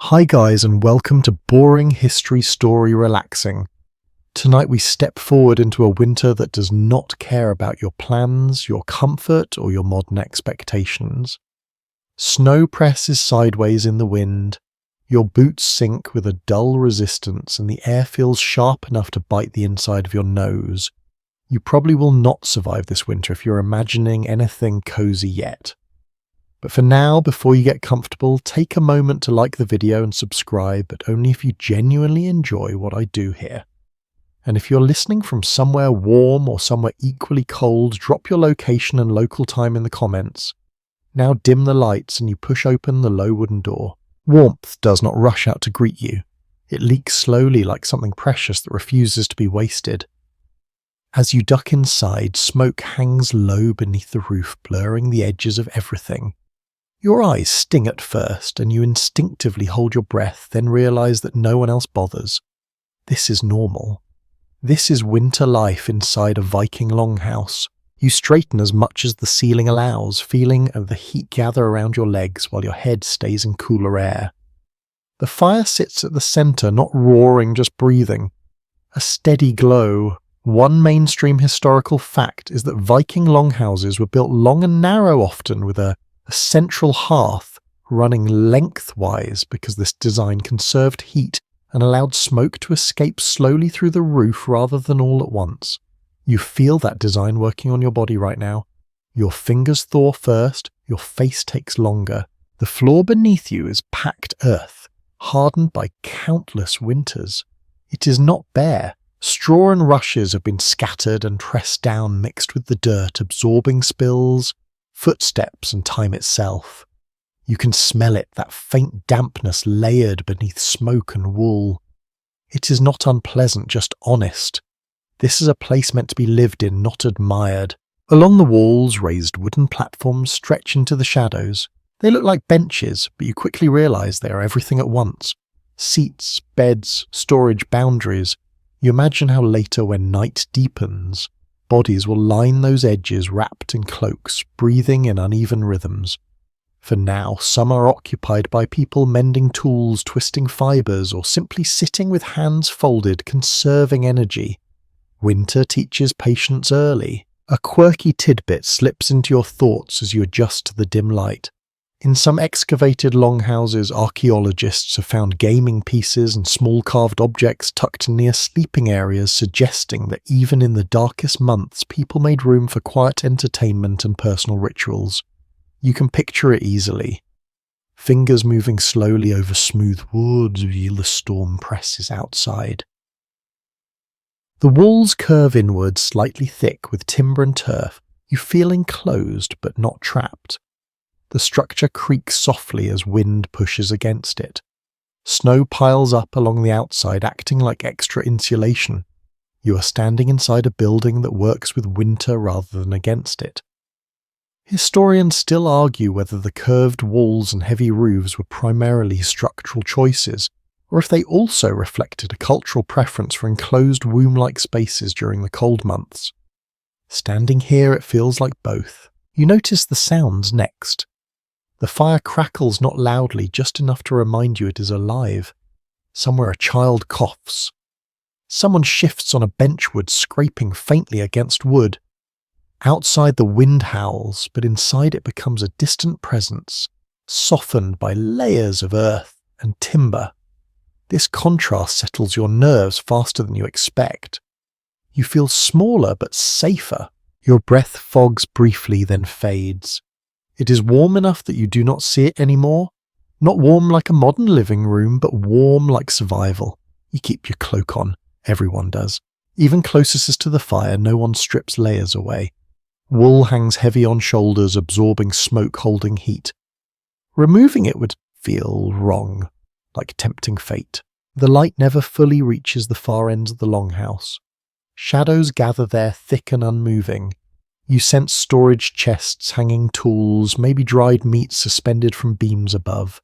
Hi guys, and welcome to Boring History Story Relaxing. Tonight we step forward into a winter that does not care about your plans, your comfort, or your modern expectations. Snow presses sideways in the wind, your boots sink with a dull resistance, and the air feels sharp enough to bite the inside of your nose. You probably will not survive this winter if you're imagining anything cozy yet. But for now, before you get comfortable, take a moment to like the video and subscribe, but only if you genuinely enjoy what I do here. And if you're listening from somewhere warm or somewhere equally cold, drop your location and local time in the comments. Now dim the lights and you push open the low wooden door. Warmth does not rush out to greet you. It leaks slowly like something precious that refuses to be wasted. As you duck inside, smoke hangs low beneath the roof, blurring the edges of everything. Your eyes sting at first, and you instinctively hold your breath, then realize that no one else bothers. This is normal. This is winter life inside a Viking Longhouse. You straighten as much as the ceiling allows, feeling the heat gather around your legs while your head stays in cooler air. The fire sits at the center, not roaring, just breathing. A steady glow. One mainstream historical fact is that Viking longhouses were built long and narrow often, with a central hearth running lengthwise because this design conserved heat and allowed smoke to escape slowly through the roof rather than all at once. You feel that design working on your body right now. Your fingers thaw first, your face takes longer. The floor beneath you is packed earth, hardened by countless winters. It is not bare. Straw and rushes have been scattered and pressed down, mixed with the dirt, absorbing spills, footsteps, and time itself. You can smell it, that faint dampness layered beneath smoke and wool. It is not unpleasant, just honest. This is a place meant to be lived in, not admired. Along the walls, raised wooden platforms stretch into the shadows. They look like benches, but you quickly realize they are everything at once. Seats, beds, storage boundaries. You imagine how later, when night deepens, bodies will line those edges wrapped in cloaks, breathing in uneven rhythms. For now, some are occupied by people mending tools, twisting fibers, or simply sitting with hands folded, conserving energy. Winter teaches patience early. A quirky tidbit slips into your thoughts as you adjust to the dim light. In some excavated longhouses, archaeologists have found gaming pieces and small carved objects tucked near sleeping areas, suggesting that even in the darkest months, people made room for quiet entertainment and personal rituals. You can picture it easily. Fingers moving slowly over smooth wood reveal the storm presses outside. The walls curve inward, slightly thick with timber and turf. You feel enclosed but not trapped. The structure creaks softly as wind pushes against it. Snow piles up along the outside, acting like extra insulation. You are standing inside a building that works with winter rather than against it. Historians still argue whether the curved walls and heavy roofs were primarily structural choices, or if they also reflected a cultural preference for enclosed womb-like spaces during the cold months. Standing here, it feels like both. You notice the sounds next. The fire crackles not loudly, just enough to remind you it is alive. Somewhere a child coughs. Someone shifts on a benchwood, scraping faintly against wood. Outside the wind howls, but inside it becomes a distant presence, softened by layers of earth and timber. This contrast settles your nerves faster than you expect. You feel smaller but safer. Your breath fogs briefly, then fades. It is warm enough that you do not see it anymore. Not warm like a modern living room, but warm like survival. You keep your cloak on. Everyone does. Even closest to the fire, no one strips layers away. Wool hangs heavy on shoulders, absorbing smoke, holding heat. Removing it would feel wrong, like tempting fate. The light never fully reaches the far ends of the longhouse. Shadows gather there, thick and unmoving. You sense storage chests hanging tools, maybe dried meat suspended from beams above.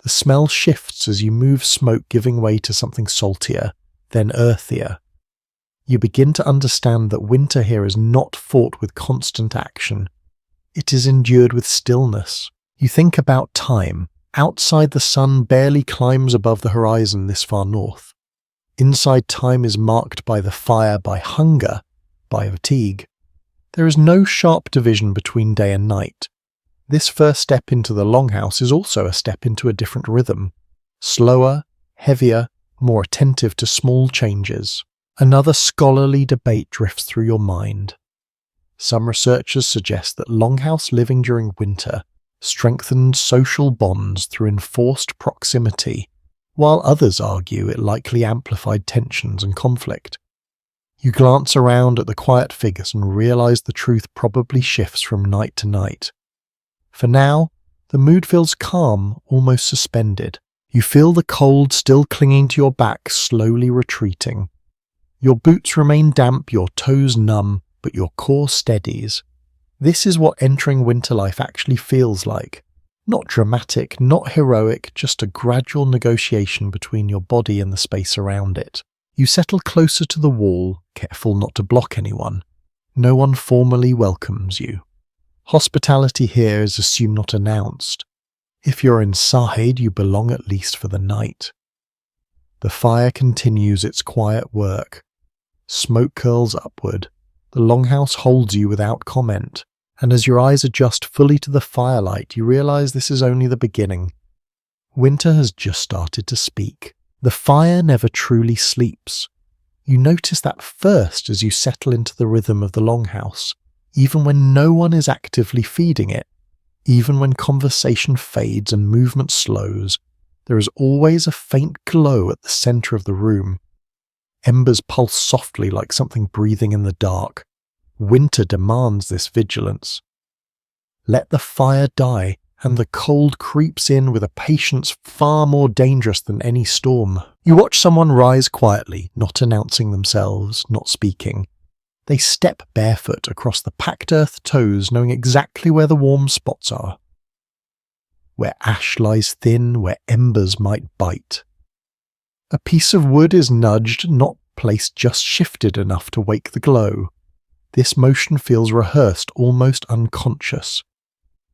The smell shifts as you move, smoke giving way to something saltier, then earthier. You begin to understand that winter here is not fought with constant action. It is endured with stillness. You think about time, Outside, the sun barely climbs above the horizon this far north. Inside, time is marked by the fire, by hunger, by fatigue. There is no sharp division between day and night. This first step into the Longhouse is also a step into a different rhythm. Slower, heavier, more attentive to small changes. Another scholarly debate drifts through your mind. Some researchers suggest that Longhouse living during winter strengthened social bonds through enforced proximity, while others argue it likely amplified tensions and conflict. You glance around at the quiet figures and realize the truth probably shifts from night to night. For now, the mood feels calm, almost suspended. You feel the cold still clinging to your back, slowly retreating. Your boots remain damp, your toes numb, but your core steadies. This is what entering winter life actually feels like. Not dramatic, not heroic, just a gradual negotiation between your body and the space around it. You settle closer to the wall, careful not to block anyone. No one formally welcomes you. Hospitality here is assumed not announced. If you're inside, you belong at least for the night. The fire continues its quiet work. Smoke curls upward. The Longhouse holds you without comment, and as your eyes adjust fully to the firelight, you realize this is only the beginning. Winter has just started to speak. The fire never truly sleeps. You notice that first as you settle into the rhythm of the Longhouse, even when no one is actively feeding it, even when conversation fades and movement slows, there is always a faint glow at the center of the room. Embers pulse softly like something breathing in the dark. Winter demands this vigilance. Let the fire die, and the cold creeps in with a patience far more dangerous than any storm. You watch someone rise quietly, not announcing themselves, not speaking. They step barefoot across the packed earth toes, knowing exactly where the warm spots are. Where ash lies thin, where embers might bite. A piece of wood is nudged, not placed, just shifted enough to wake the glow. This motion feels rehearsed, almost unconscious.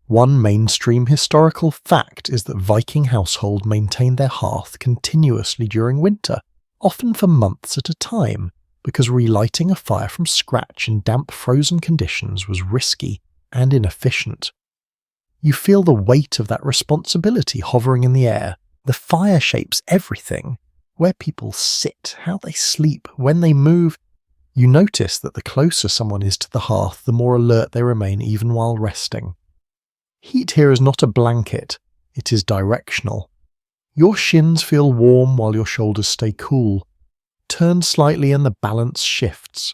One mainstream historical fact is that Viking households maintained their hearth continuously during winter, often for months at a time, because relighting a fire from scratch in damp frozen conditions was risky and inefficient. You feel the weight of that responsibility hovering in the air. The fire shapes everything. Where people sit, how they sleep, when they move. You notice that the closer someone is to the hearth, the more alert they remain even while resting. Heat here is not a blanket, it is directional. Your shins feel warm while your shoulders stay cool. Turn slightly and the balance shifts.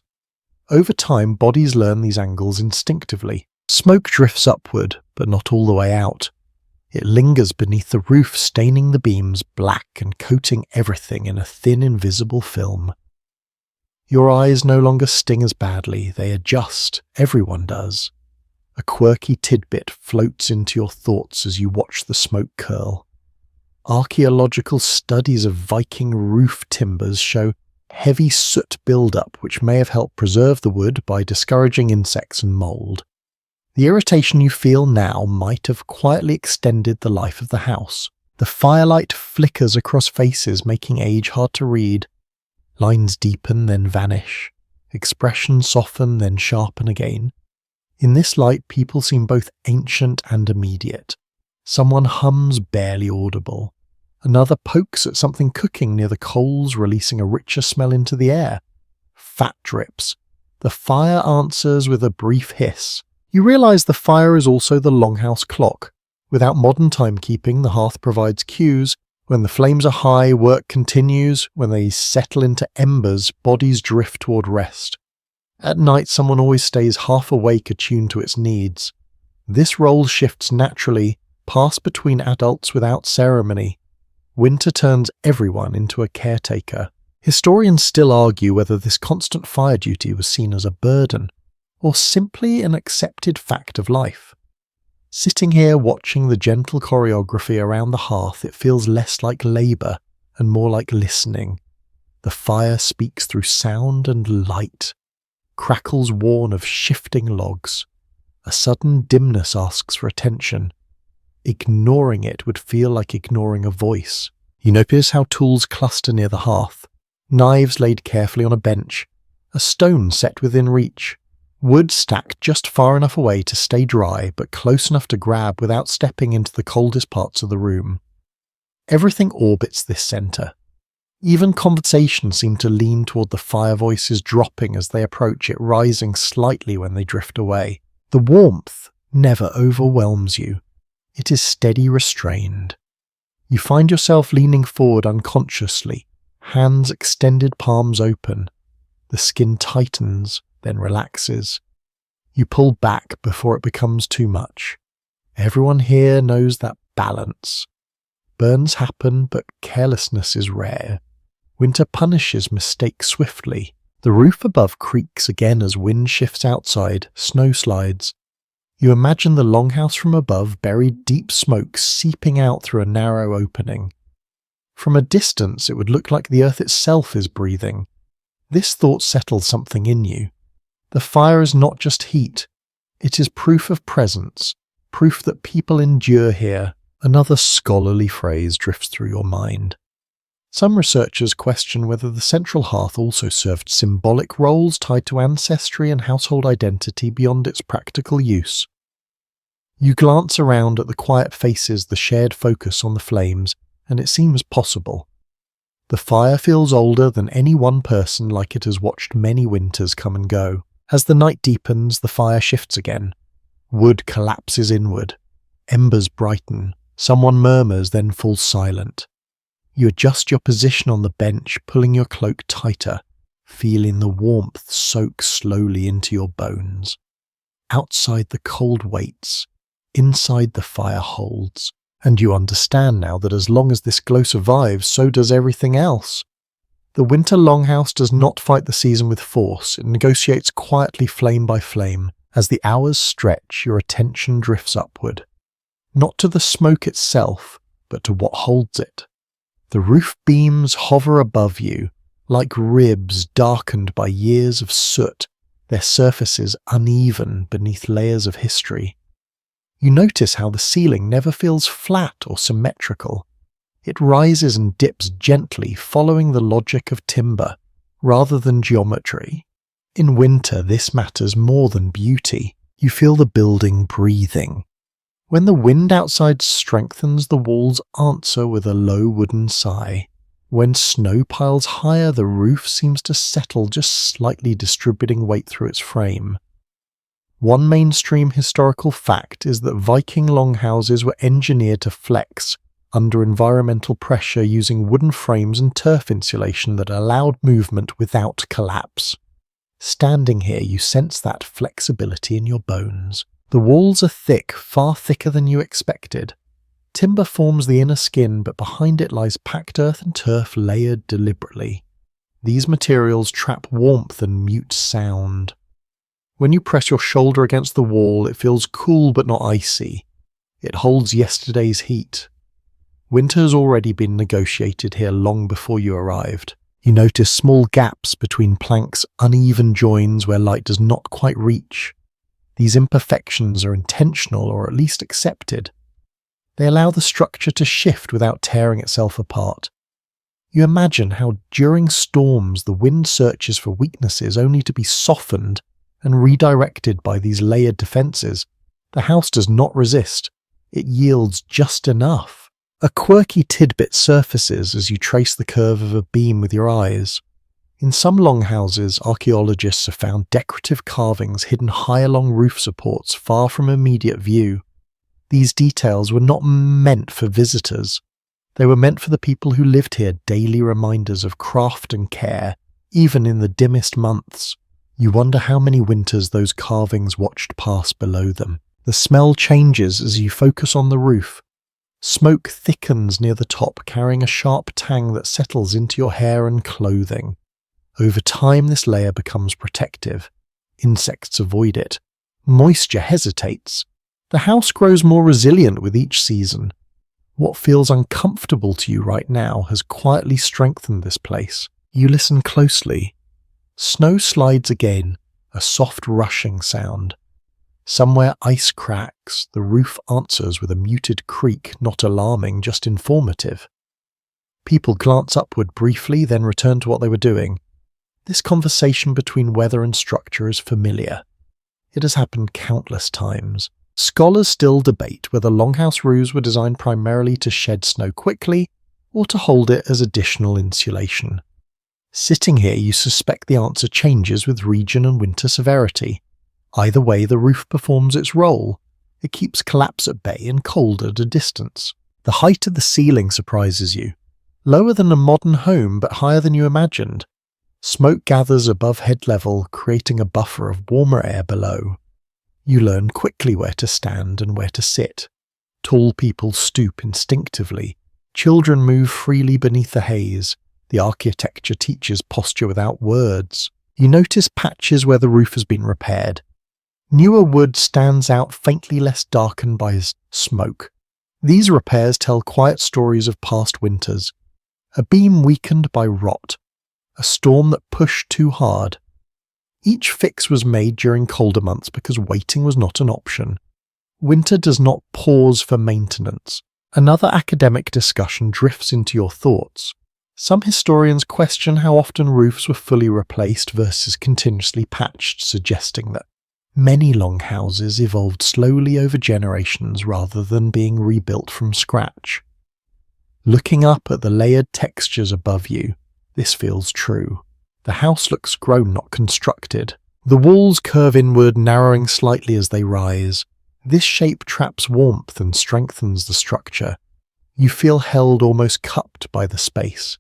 Over time, bodies learn these angles instinctively. Smoke drifts upward, but not all the way out. It lingers beneath the roof, staining the beams black and coating everything in a thin, invisible film. Your eyes no longer sting as badly, they adjust, everyone does. A quirky tidbit floats into your thoughts as you watch the smoke curl. Archaeological studies of Viking roof timbers show heavy soot buildup which may have helped preserve the wood by discouraging insects and mould. The irritation you feel now might have quietly extended the life of the house. The firelight flickers across faces, making age hard to read. Lines deepen, then vanish. Expressions soften, then sharpen again. In this light, people seem both ancient and immediate. Someone hums barely audible. Another pokes at something cooking near the coals, releasing a richer smell into the air. Fat drips. The fire answers with a brief hiss. You realize the fire is also the Longhouse clock. Without modern timekeeping, the hearth provides cues. When the flames are high, work continues. When they settle into embers, bodies drift toward rest. At night, someone always stays half awake, attuned to its needs. This role shifts naturally, passed between adults without ceremony. Winter turns everyone into a caretaker. Historians still argue whether this constant fire duty was seen as a burden, or simply an accepted fact of life. Sitting here watching the gentle choreography around the hearth, it feels less like labour and more like listening. The fire speaks through sound and light. Crackles warn of shifting logs. A sudden dimness asks for attention. Ignoring it would feel like ignoring a voice. You notice how tools cluster near the hearth. Knives laid carefully on a bench, a stone set within reach, wood stacked just far enough away to stay dry but close enough to grab without stepping into the coldest parts of the room. Everything orbits this centre. Even conversation seemed to lean toward the fire voices dropping as they approach it, rising slightly when they drift away. The warmth never overwhelms you. It is steady restrained. You find yourself leaning forward unconsciously, hands extended, palms open. The skin tightens, then relaxes. You pull back before it becomes too much. Everyone here knows that balance. Burns happen, but carelessness is rare. Winter punishes mistakes swiftly. The roof above creaks again as wind shifts outside, snow slides. You imagine the longhouse from above, buried deep smoke seeping out through a narrow opening. From a distance it would look like the earth itself is breathing. This thought settles something in you. The fire is not just heat. It is proof of presence, proof that people endure here. Another scholarly phrase drifts through your mind. Some researchers question whether the central hearth also served symbolic roles tied to ancestry and household identity beyond its practical use. You glance around at the quiet faces, the shared focus on the flames, and it seems possible. The fire feels older than any one person, like it has watched many winters come and go. As the night deepens, the fire shifts again. Wood collapses inward. Embers brighten. Someone murmurs, then falls silent. You adjust your position on the bench, pulling your cloak tighter, feeling the warmth soak slowly into your bones. Outside the cold waits, inside the fire holds, and you understand now that as long as this glow survives, so does everything else. The winter longhouse does not fight the season with force, it negotiates quietly flame by flame. As the hours stretch, your attention drifts upward. Not to the smoke itself, but to what holds it. The roof beams hover above you, like ribs darkened by years of soot, their surfaces uneven beneath layers of history. You notice how the ceiling never feels flat or symmetrical. It rises and dips gently, following the logic of timber, rather than geometry. In winter, this matters more than beauty. You feel the building breathing. When the wind outside strengthens, the walls answer with a low wooden sigh. When snow piles higher, the roof seems to settle just slightly, distributing weight through its frame. One mainstream historical fact is that Viking longhouses were engineered to flex under environmental pressure using wooden frames and turf insulation that allowed movement without collapse. Standing here, you sense that flexibility in your bones. The walls are thick, far thicker than you expected. Timber forms the inner skin, but behind it lies packed earth and turf layered deliberately. These materials trap warmth and mute sound. When you press your shoulder against the wall, it feels cool but not icy. It holds yesterday's heat. Winter has already been negotiated here long before you arrived. You notice small gaps between planks, uneven joins where light does not quite reach. These imperfections are intentional, or at least accepted. They allow the structure to shift without tearing itself apart. You imagine how during storms the wind searches for weaknesses only to be softened and redirected by these layered defences. The house does not resist. It yields just enough. A quirky tidbit surfaces as you trace the curve of a beam with your eyes. In some longhouses, archaeologists have found decorative carvings hidden high along roof supports far from immediate view. These details were not meant for visitors. They were meant for the people who lived here, daily reminders of craft and care, even in the dimmest months. You wonder how many winters those carvings watched pass below them. The smell changes as you focus on the roof. Smoke thickens near the top, carrying a sharp tang that settles into your hair and clothing. Over time, this layer becomes protective. Insects avoid it. Moisture hesitates. The house grows more resilient with each season. What feels uncomfortable to you right now has quietly strengthened this place. You listen closely. Snow slides again, a soft rushing sound. Somewhere ice cracks, the roof answers with a muted creak, not alarming, just informative. People glance upward briefly, then return to what they were doing. This conversation between weather and structure is familiar. It has happened countless times. Scholars still debate whether longhouse roofs were designed primarily to shed snow quickly or to hold it as additional insulation. Sitting here, you suspect the answer changes with region and winter severity. Either way, the roof performs its role. It keeps collapse at bay and cold at a distance. The height of the ceiling surprises you. Lower than a modern home, but higher than you imagined. Smoke gathers above head level, creating a buffer of warmer air below. You learn quickly where to stand and where to sit. Tall people stoop instinctively. Children move freely beneath the haze. The architecture teaches posture without words. You notice patches where the roof has been repaired. Newer wood stands out, faintly less darkened by smoke. These repairs tell quiet stories of past winters. A beam weakened by rot. A storm that pushed too hard. Each fix was made during colder months because waiting was not an option. Winter does not pause for maintenance. Another academic discussion drifts into your thoughts. Some historians question how often roofs were fully replaced versus continuously patched, suggesting that many longhouses evolved slowly over generations rather than being rebuilt from scratch. Looking up at the layered textures above you, this feels true. The house looks grown, not constructed. The walls curve inward, narrowing slightly as they rise. This shape traps warmth and strengthens the structure. You feel held, almost cupped by the space.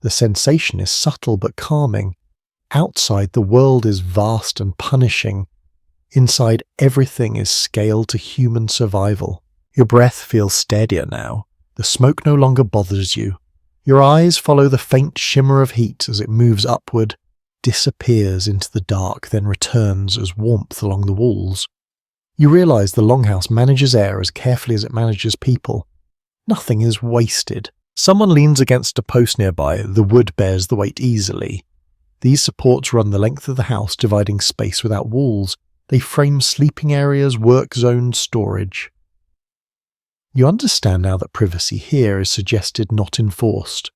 The sensation is subtle but calming. Outside, the world is vast and punishing. Inside, everything is scaled to human survival. Your breath feels steadier now. The smoke no longer bothers you. Your eyes follow the faint shimmer of heat as it moves upward, disappears into the dark, then returns as warmth along the walls. You realize the longhouse manages air as carefully as it manages people. Nothing is wasted. Someone leans against a post nearby. The wood bears the weight easily. These supports run the length of the house, dividing space without walls. They frame sleeping areas, work zones, storage. You understand now that privacy here is suggested, not enforced.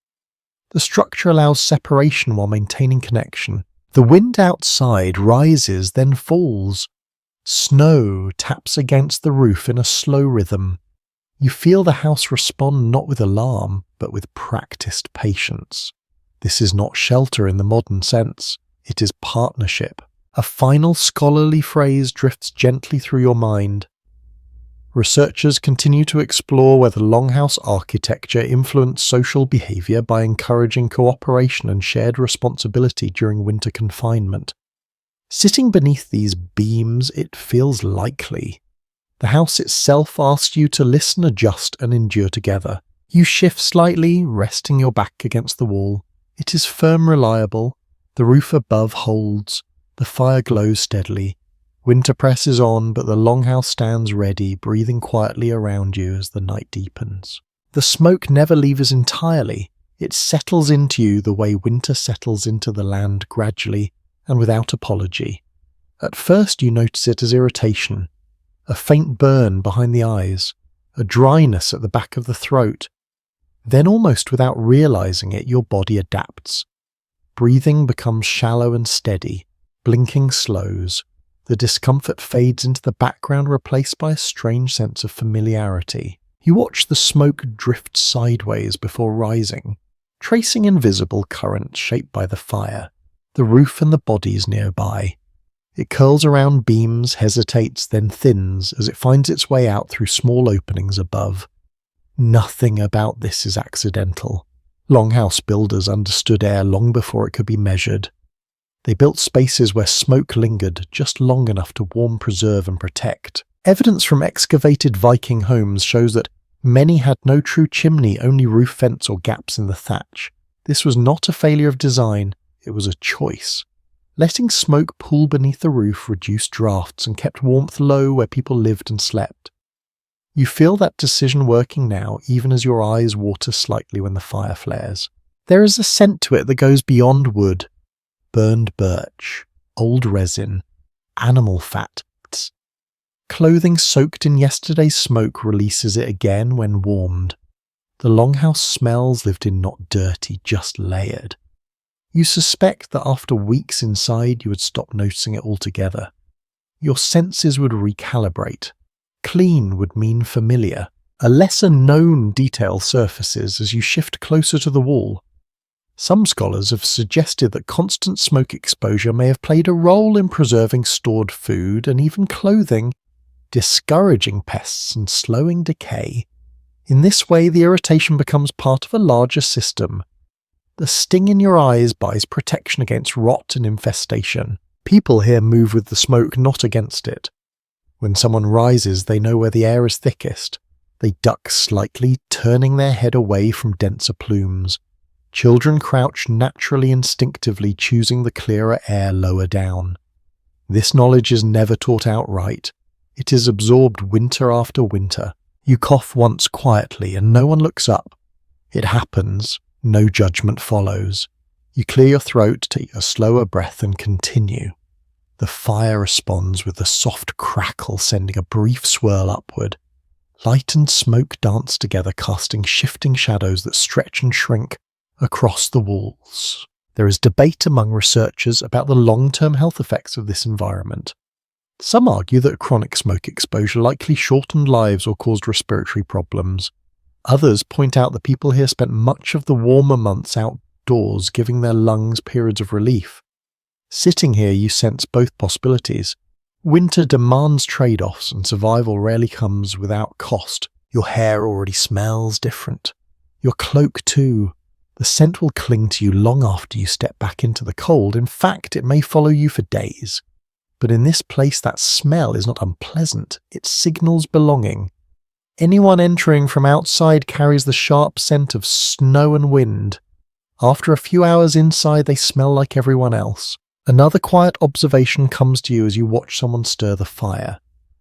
The structure allows separation while maintaining connection. The wind outside rises, then falls. Snow taps against the roof in a slow rhythm. You feel the house respond not with alarm, but with practiced patience. This is not shelter in the modern sense. It is partnership. A final scholarly phrase drifts gently through your mind. Researchers continue to explore whether longhouse architecture influenced social behavior by encouraging cooperation and shared responsibility during winter confinement. Sitting beneath these beams, it feels likely. The house itself asks you to listen, adjust, and endure together. You shift slightly, resting your back against the wall. It is firm, reliable. The roof above holds. The fire glows steadily. Winter presses on, but the longhouse stands ready, breathing quietly around you as the night deepens. The smoke never leaves entirely. It settles into you the way winter settles into the land, gradually and without apology. At first you notice it as irritation, a faint burn behind the eyes, a dryness at the back of the throat. Then, almost without realizing it, your body adapts. Breathing becomes shallow and steady. Blinking slows. The discomfort fades into the background, replaced by a strange sense of familiarity. You watch the smoke drift sideways before rising, tracing invisible currents shaped by the fire, the roof and the bodies nearby. It curls around beams, hesitates, then thins as it finds its way out through small openings above. Nothing about this is accidental. Longhouse builders understood air long before it could be measured. They built spaces where smoke lingered just long enough to warm, preserve, and protect. Evidence from excavated Viking homes shows that many had no true chimney, only roof vents or gaps in the thatch. This was not a failure of design, it was a choice. Letting smoke pool beneath the roof reduced drafts and kept warmth low where people lived and slept. You feel that decision working now, even as your eyes water slightly when the fire flares. There is a scent to it that goes beyond wood. Burned birch, old resin, animal fat. Clothing soaked in yesterday's smoke releases it again when warmed. The longhouse smells lived in not dirty, just layered. You suspect that after weeks inside you would stop noticing it altogether. Your senses would recalibrate. Clean would mean familiar. A lesser known detail surfaces as you shift closer to the wall. Some scholars have suggested that constant smoke exposure may have played a role in preserving stored food and even clothing, discouraging pests and slowing decay. In this way, the irritation becomes part of a larger system. The sting in your eyes buys protection against rot and infestation. People here move with the smoke, not against it. When someone rises, they know where the air is thickest. They duck slightly, turning their head away from denser plumes. Children crouch naturally, instinctively, choosing the clearer air lower down. This knowledge is never taught outright. It is absorbed winter after winter. You cough once quietly and no one looks up. It happens. No judgment follows. You clear your throat, take a slower breath and continue. The fire responds with a soft crackle, sending a brief swirl upward. Light and smoke dance together, casting shifting shadows that stretch and shrink across the walls. There is debate among researchers about the long-term health effects of this environment. Some argue that chronic smoke exposure likely shortened lives or caused respiratory problems. Others point out that people here spent much of the warmer months outdoors, giving their lungs periods of relief. Sitting here, you sense both possibilities. Winter demands trade-offs, and survival rarely comes without cost. Your hair already smells different. Your cloak too. The scent will cling to you long after you step back into the cold. In fact, it may follow you for days. But in this place, that smell is not unpleasant. It signals belonging. Anyone entering from outside carries the sharp scent of snow and wind. After a few hours inside, they smell like everyone else. Another quiet observation comes to you as you watch someone stir the fire.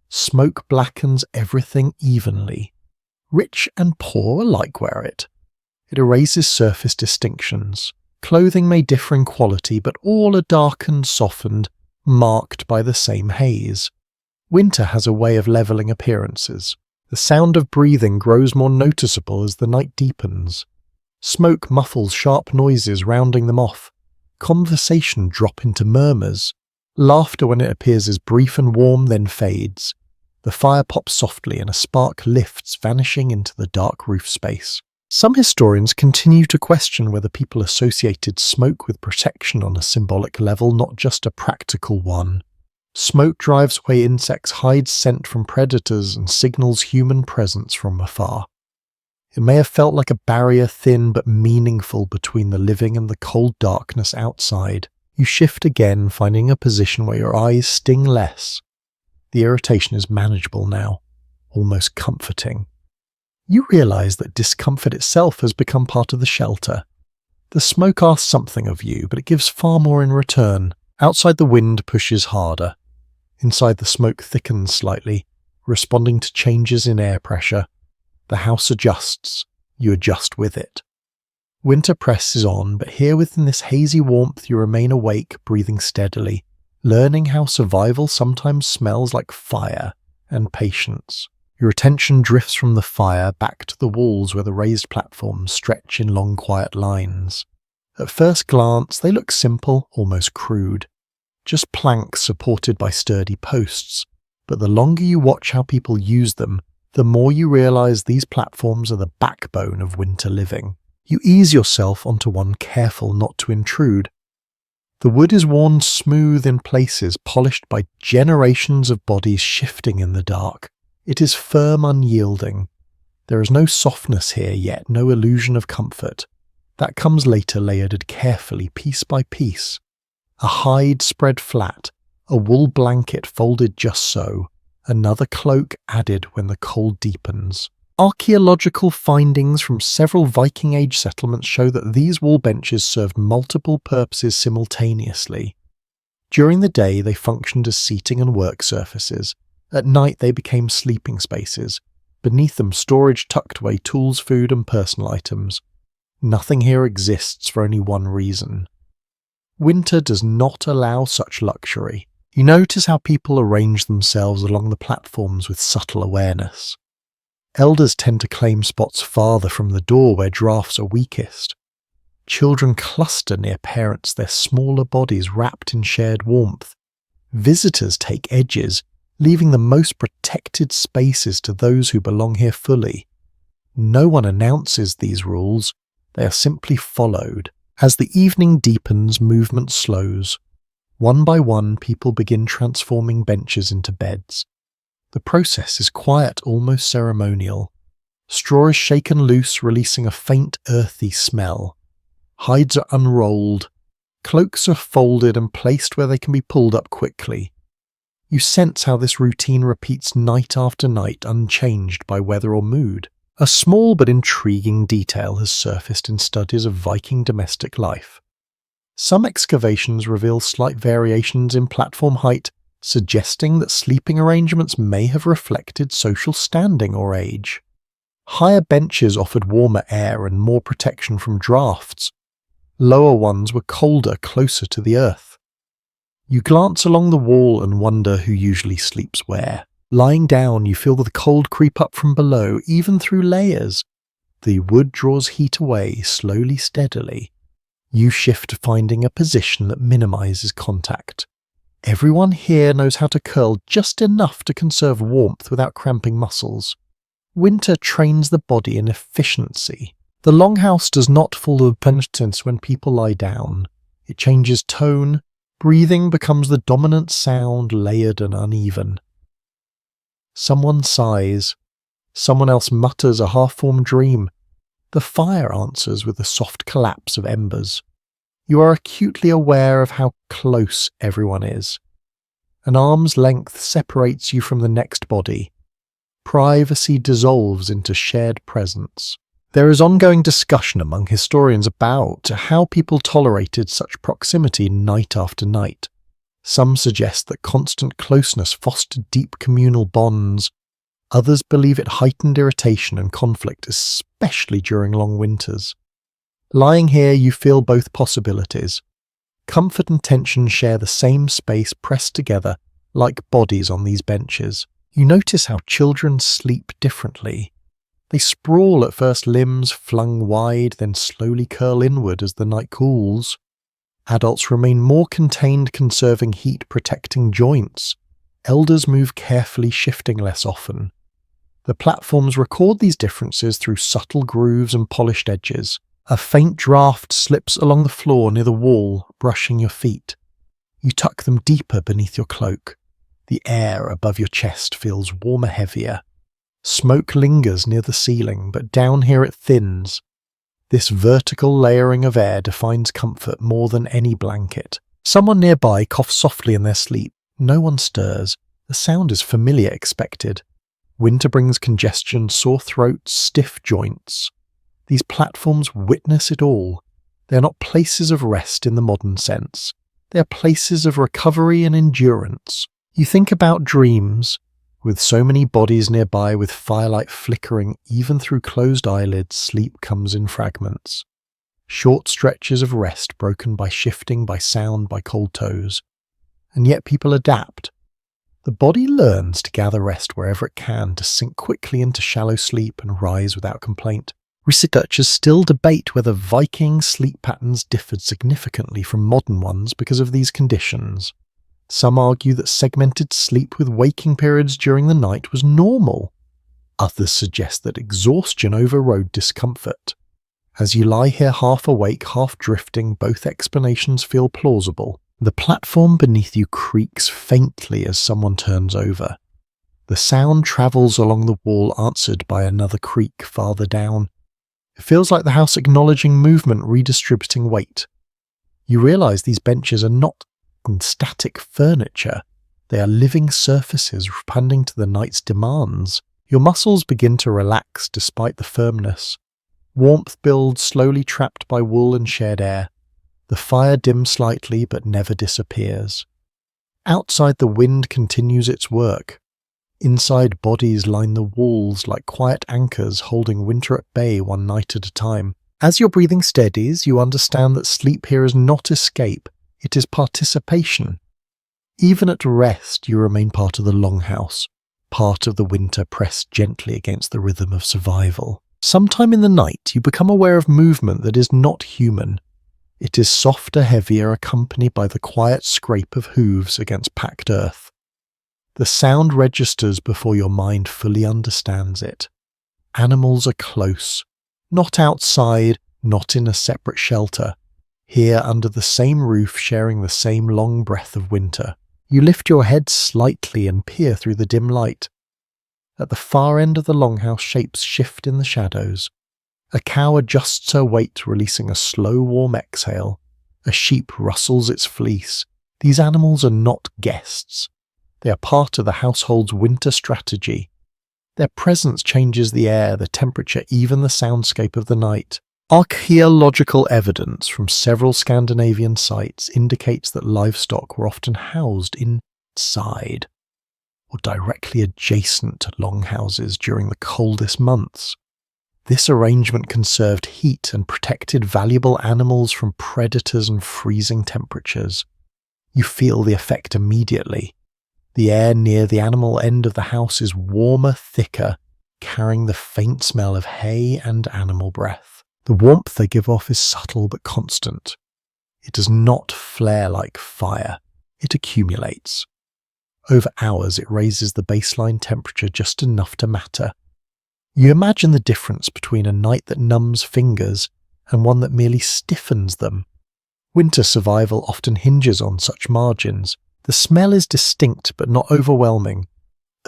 Smoke blackens everything evenly. Rich and poor alike wear it. It erases surface distinctions. Clothing may differ in quality, but all are darkened, softened, marked by the same haze. Winter has a way of levelling appearances. The sound of breathing grows more noticeable as the night deepens. Smoke muffles sharp noises, rounding them off. Conversation drop into murmurs. Laughter, when it appears, is brief and warm, then fades. The fire pops softly and a spark lifts, vanishing into the dark roof space. Some historians continue to question whether people associated smoke with protection on a symbolic level, not just a practical one. Smoke drives away insects, hides scent from predators, and signals human presence from afar. It may have felt like a barrier, thin but meaningful, between the living and the cold darkness outside. You shift again, finding a position where your eyes sting less. The irritation is manageable now, almost comforting. You realize that discomfort itself has become part of the shelter. The smoke asks something of you, but it gives far more in return. Outside, the wind pushes harder. Inside, the smoke thickens slightly, responding to changes in air pressure. The house adjusts. You adjust with it. Winter presses on, but here within this hazy warmth you remain awake, breathing steadily, learning how survival sometimes smells like fire and patience. Your attention drifts from the fire back to the walls where the raised platforms stretch in long quiet lines. At first glance, they look simple, almost crude. Just planks supported by sturdy posts. But the longer you watch how people use them, the more you realize these platforms are the backbone of winter living. You ease yourself onto one, careful not to intrude. The wood is worn smooth in places, polished by generations of bodies shifting in the dark. It is firm, unyielding. There is no softness here yet, no illusion of comfort. That comes later, layered carefully, piece by piece. A hide spread flat, a wool blanket folded just so, another cloak added when the cold deepens. Archaeological findings from several Viking Age settlements show that these wall benches served multiple purposes simultaneously. During the day, they functioned as seating and work surfaces. At night, they became sleeping spaces. Beneath them, storage tucked away tools, food, and personal items. Nothing here exists for only one reason. Winter does not allow such luxury. You notice how people arrange themselves along the platforms with subtle awareness. Elders tend to claim spots farther from the door where drafts are weakest. Children cluster near parents, their smaller bodies wrapped in shared warmth. Visitors take edges, leaving the most protected spaces to those who belong here fully. No one announces these rules, they are simply followed. As the evening deepens, movement slows. One by one, people begin transforming benches into beds. The process is quiet, almost ceremonial. Straw is shaken loose, releasing a faint, earthy smell. Hides are unrolled. Cloaks are folded and placed where they can be pulled up quickly. You sense how this routine repeats night after night, unchanged by weather or mood. A small but intriguing detail has surfaced in studies of Viking domestic life. Some excavations reveal slight variations in platform height, suggesting that sleeping arrangements may have reflected social standing or age. Higher benches offered warmer air and more protection from drafts. Lower ones were colder, closer to the earth. You glance along the wall and wonder who usually sleeps where. Lying down, you feel the cold creep up from below, even through layers. The wood draws heat away, slowly, steadily. You shift, finding a position that minimizes contact. Everyone here knows how to curl just enough to conserve warmth without cramping muscles. Winter trains the body in efficiency. The longhouse does not follow penitence when people lie down. It changes tone. Breathing becomes the dominant sound, layered and uneven. Someone sighs. Someone else mutters a half-formed dream. The fire answers with a soft collapse of embers. You are acutely aware of how close everyone is. An arm's length separates you from the next body. Privacy dissolves into shared presence. There is ongoing discussion among historians about how people tolerated such proximity night after night. Some suggest that constant closeness fostered deep communal bonds. Others believe it heightened irritation and conflict, especially during long winters. Lying here, you feel both possibilities. Comfort and tension share the same space, pressed together like bodies on these benches. You notice how children sleep differently. They sprawl at first, limbs flung wide, then slowly curl inward as the night cools. Adults remain more contained, conserving heat, protecting joints. Elders move carefully, shifting less often. The platforms record these differences through subtle grooves and polished edges. A faint draft slips along the floor near the wall, brushing your feet. You tuck them deeper beneath your cloak. The air above your chest feels warmer, heavier. Smoke lingers near the ceiling, but down here it thins. This vertical layering of air defines comfort more than any blanket. Someone nearby coughs softly in their sleep. No one stirs. The sound is familiar, expected. Winter brings congestion, sore throats, stiff joints. These platforms witness it all. They are not places of rest in the modern sense. They are places of recovery and endurance. You think about dreams. With so many bodies nearby, with firelight flickering even through closed eyelids, sleep comes in fragments. Short stretches of rest broken by shifting, by sound, by cold toes. And yet people adapt. The body learns to gather rest wherever it can, to sink quickly into shallow sleep and rise without complaint. Researchers still debate whether Viking sleep patterns differed significantly from modern ones because of these conditions. Some argue that segmented sleep with waking periods during the night was normal. Others suggest that exhaustion overrode discomfort. As you lie here half awake, half drifting, both explanations feel plausible. The platform beneath you creaks faintly as someone turns over. The sound travels along the wall, answered by another creak farther down. It feels like the house acknowledging movement, redistributing weight. You realize these benches are not static furniture. They are living surfaces responding to the night's demands. Your muscles begin to relax despite the firmness. Warmth builds, slowly trapped by wool and shared air. The fire dims slightly but never disappears. Outside, the wind continues its work. Inside, bodies line the walls like quiet anchors holding winter at bay one night at a time. As your breathing steadies, you understand that sleep here is not escape. It is participation. Even at rest, you remain part of the longhouse, part of the winter pressed gently against the rhythm of survival. Sometime in the night, you become aware of movement that is not human. It is softer, heavier, accompanied by the quiet scrape of hooves against packed earth. The sound registers before your mind fully understands it. Animals are close, not outside, not in a separate shelter, here under the same roof, sharing the same long breath of winter. You lift your head slightly and peer through the dim light. At the far end of the longhouse, shapes shift in the shadows. A cow adjusts her weight, releasing a slow, warm exhale. A sheep rustles its fleece. These animals are not guests. They are part of the household's winter strategy. Their presence changes the air, the temperature, even the soundscape of the night. Archaeological evidence from several Scandinavian sites indicates that livestock were often housed inside or directly adjacent to longhouses during the coldest months. This arrangement conserved heat and protected valuable animals from predators and freezing temperatures. You feel the effect immediately. The air near the animal end of the house is warmer, thicker, carrying the faint smell of hay and animal breath. The warmth they give off is subtle but constant. It does not flare like fire. It accumulates. Over hours, it raises the baseline temperature just enough to matter. You imagine the difference between a night that numbs fingers and one that merely stiffens them. Winter survival often hinges on such margins. The smell is distinct but not overwhelming,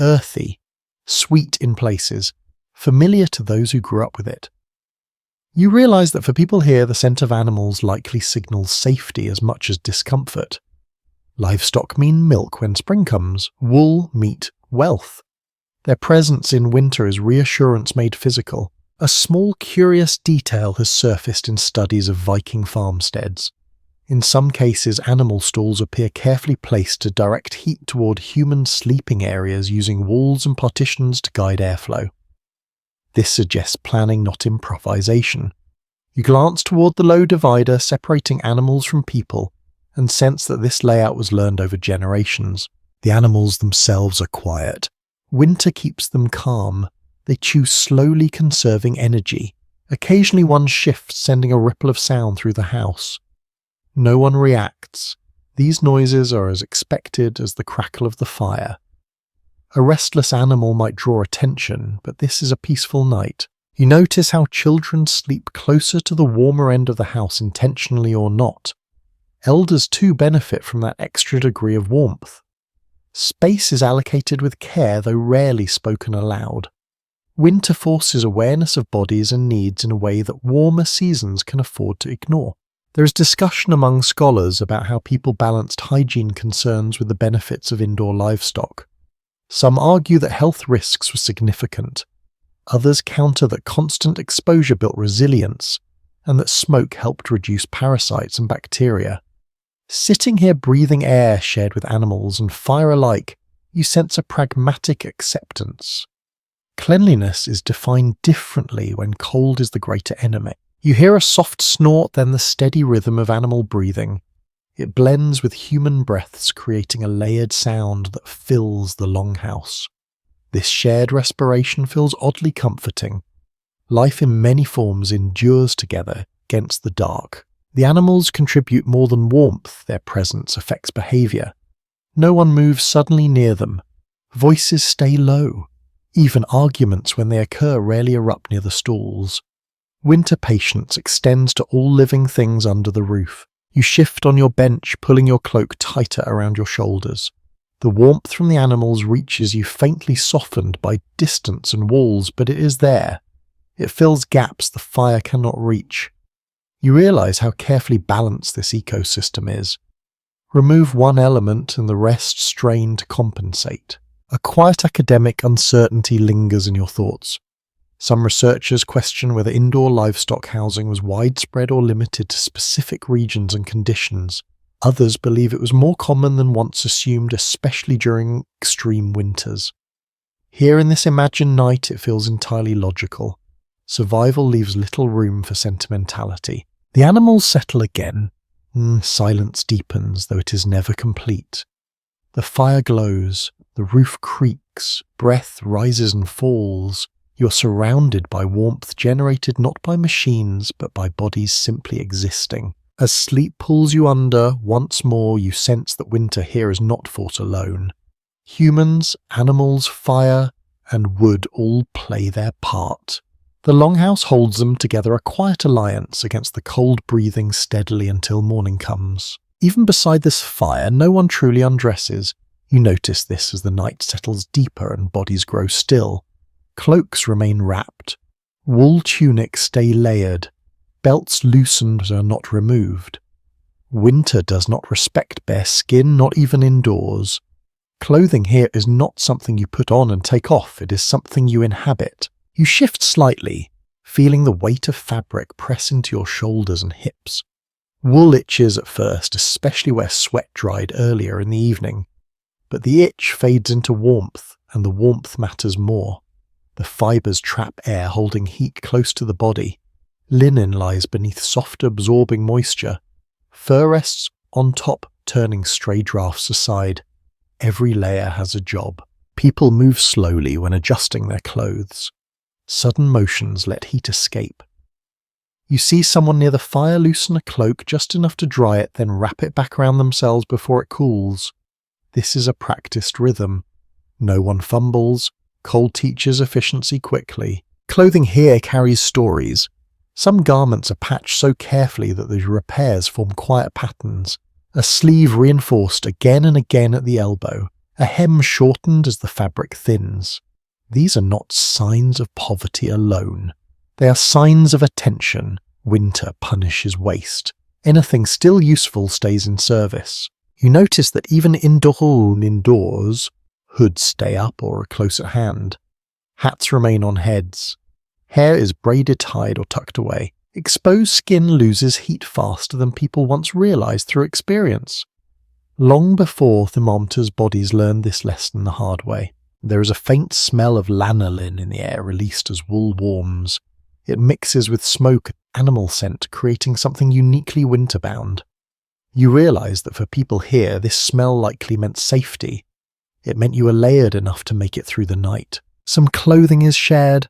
earthy, sweet in places, familiar to those who grew up with it. You realize that for people here, the scent of animals likely signals safety as much as discomfort. Livestock mean milk when spring comes, wool, meat, wealth. Their presence in winter is reassurance made physical. A small curious detail has surfaced in studies of Viking farmsteads. In some cases, animal stalls appear carefully placed to direct heat toward human sleeping areas using walls and partitions to guide airflow. This suggests planning, not improvisation. You glance toward the low divider separating animals from people and sense that this layout was learned over generations. The animals themselves are quiet. Winter keeps them calm. They chew slowly, conserving energy. Occasionally one shifts, sending a ripple of sound through the house. No one reacts. These noises are as expected as the crackle of the fire. A restless animal might draw attention, but this is a peaceful night. You notice how children sleep closer to the warmer end of the house, intentionally or not. Elders too benefit from that extra degree of warmth. Space is allocated with care, though rarely spoken aloud. Winter forces awareness of bodies and needs in a way that warmer seasons can afford to ignore. There is discussion among scholars about how people balanced hygiene concerns with the benefits of indoor livestock. Some argue that health risks were significant. Others counter that constant exposure built resilience, and that smoke helped reduce parasites and bacteria. Sitting here breathing air shared with animals and fire alike, you sense a pragmatic acceptance. Cleanliness is defined differently when cold is the greater enemy. You hear a soft snort, then the steady rhythm of animal breathing. It blends with human breaths, creating a layered sound that fills the longhouse. This shared respiration feels oddly comforting. Life in many forms endures together against the dark. The animals contribute more than warmth, their presence affects behavior. No one moves suddenly near them. Voices stay low. Even arguments, when they occur, rarely erupt near the stalls. Winter patience extends to all living things under the roof. You shift on your bench, pulling your cloak tighter around your shoulders. The warmth from the animals reaches you, faintly softened by distance and walls, but it is there. It fills gaps the fire cannot reach. You realize how carefully balanced this ecosystem is. Remove one element and the rest strain to compensate. A quiet academic uncertainty lingers in your thoughts. Some researchers question whether indoor livestock housing was widespread or limited to specific regions and conditions. Others believe it was more common than once assumed, especially during extreme winters. Here in this imagined night, it feels entirely logical. Survival leaves little room for sentimentality. The animals settle again. Silence deepens, though it is never complete. The fire glows, the roof creaks, breath rises and falls. You're surrounded by warmth generated not by machines but by bodies simply existing. As sleep pulls you under, once more you sense that winter here is not fought alone. Humans, animals, fire, and wood all play their part. The Longhouse holds them together, a quiet alliance against the cold breathing steadily until morning comes. Even beside this fire, no one truly undresses. You notice this as the night settles deeper and bodies grow still. Cloaks remain wrapped. Wool tunics stay layered. Belts loosened but are not removed. Winter does not respect bare skin, not even indoors. Clothing here is not something you put on and take off, it is something you inhabit. You shift slightly, feeling the weight of fabric press into your shoulders and hips. Wool itches at first, especially where sweat dried earlier in the evening. But the itch fades into warmth, and the warmth matters more. The fibres trap air, holding heat close to the body. Linen lies beneath soft, absorbing moisture. Fur rests on top, turning stray drafts aside. Every layer has a job. People move slowly when adjusting their clothes. Sudden motions let heat escape. You see someone near the fire loosen a cloak just enough to dry it, then wrap it back around themselves before it cools. This is a practiced rhythm. No one fumbles. Cold teaches efficiency quickly. Clothing here carries stories. Some garments are patched so carefully that the repairs form quiet patterns. A sleeve reinforced again and again at the elbow. A hem shortened as the fabric thins. These are not signs of poverty alone. They are signs of attention. Winter punishes waste. Anything still useful stays in service. You notice that even indoors, hoods stay up or are close at hand. Hats remain on heads. Hair is braided, tied, or tucked away. Exposed skin loses heat faster than people once realized through experience. Long before thermometers, bodies learned this lesson the hard way. There is a faint smell of lanolin in the air released as wool warms. It mixes with smoke and animal scent, creating something uniquely winter-bound. You realize that for people here, this smell likely meant safety. It meant you were layered enough to make it through the night. Some clothing is shared.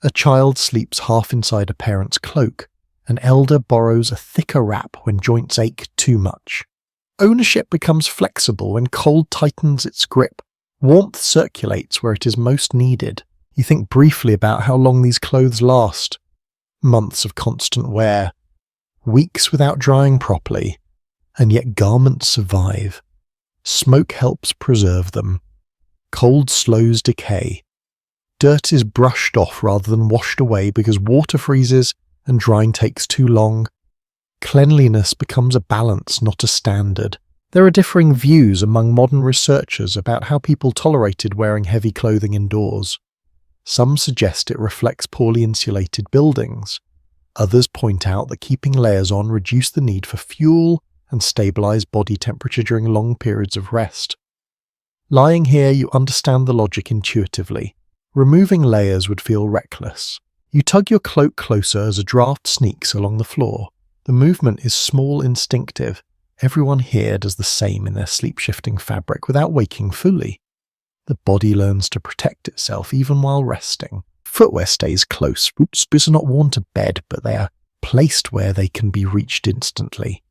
A child sleeps half inside a parent's cloak. An elder borrows a thicker wrap when joints ache too much. Ownership becomes flexible when cold tightens its grip. Warmth circulates where it is most needed. You think briefly about how long these clothes last. Months of constant wear. Weeks without drying properly. And yet garments survive. Smoke helps preserve them. Cold slows decay. Dirt is brushed off rather than washed away because water freezes and drying takes too long. Cleanliness becomes a balance, not a standard. There are differing views among modern researchers about how people tolerated wearing heavy clothing indoors. Some suggest it reflects poorly insulated buildings. Others point out that keeping layers on reduced the need for fuel and stabilized body temperature during long periods of rest. Lying here, you understand the logic intuitively. Removing layers would feel reckless. You tug your cloak closer as a draft sneaks along the floor. The movement is small, instinctive. Everyone here does the same in their sleep-shifting fabric without waking fully. The body learns to protect itself even while resting. Footwear stays close. Boots are not worn to bed, but they are placed where they can be reached instantly.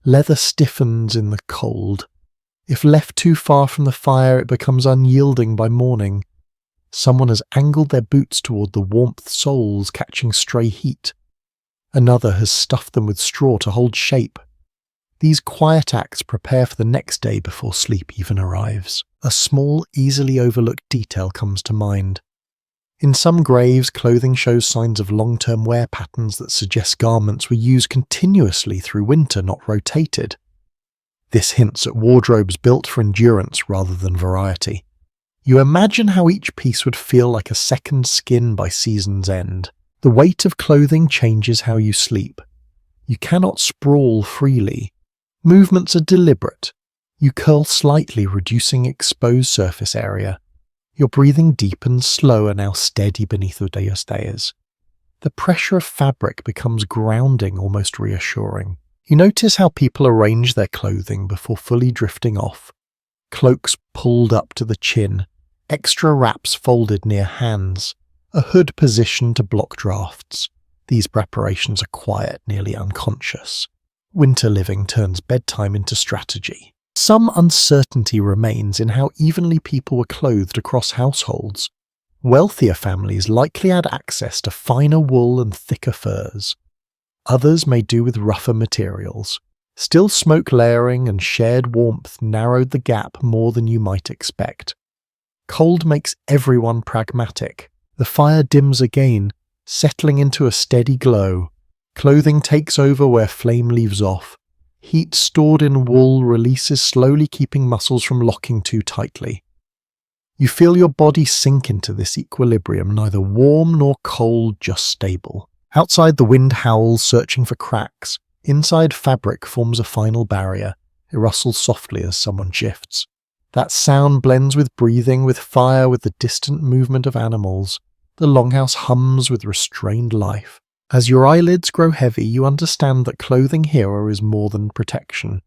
Leather stiffens in the cold. If left too far from the fire, it becomes unyielding by morning. Someone has angled their boots toward the warmth soles, catching stray heat. Another has stuffed them with straw to hold shape. These quiet acts prepare for the next day before sleep even arrives. A small, easily overlooked detail comes to mind. In some graves, clothing shows signs of long-term wear patterns that suggest garments were used continuously through winter, not rotated. This hints at wardrobes built for endurance rather than variety. You imagine how each piece would feel like a second skin by season's end. The weight of clothing changes how you sleep. You cannot sprawl freely. Movements are deliberate. You curl slightly, reducing exposed surface area. Your breathing deepens, slower, now steady beneath the stairs. The pressure of fabric becomes grounding, almost reassuring. You notice how people arrange their clothing before fully drifting off. cloaks pulled up to the chin, extra wraps folded near hands, a hood positioned to block drafts. These preparations are quiet, nearly unconscious. Winter living turns bedtime into strategy. Some uncertainty remains in how evenly people were clothed across households. Wealthier families likely had access to finer wool and thicker furs. Others may do with rougher materials. Still, smoke layering and shared warmth narrowed the gap more than you might expect. Cold makes everyone pragmatic. The fire dims again, settling into a steady glow. Clothing takes over where flame leaves off. Heat stored in wool releases, slowly keeping muscles from locking too tightly. You feel your body sink into this equilibrium, neither warm nor cold, just stable. Outside, the wind howls, searching for cracks. Inside, fabric forms a final barrier. It rustles softly as someone shifts. That sound blends with breathing, with fire, with the distant movement of animals. The longhouse hums with restrained life. As your eyelids grow heavy, you understand that clothing here is more than protection.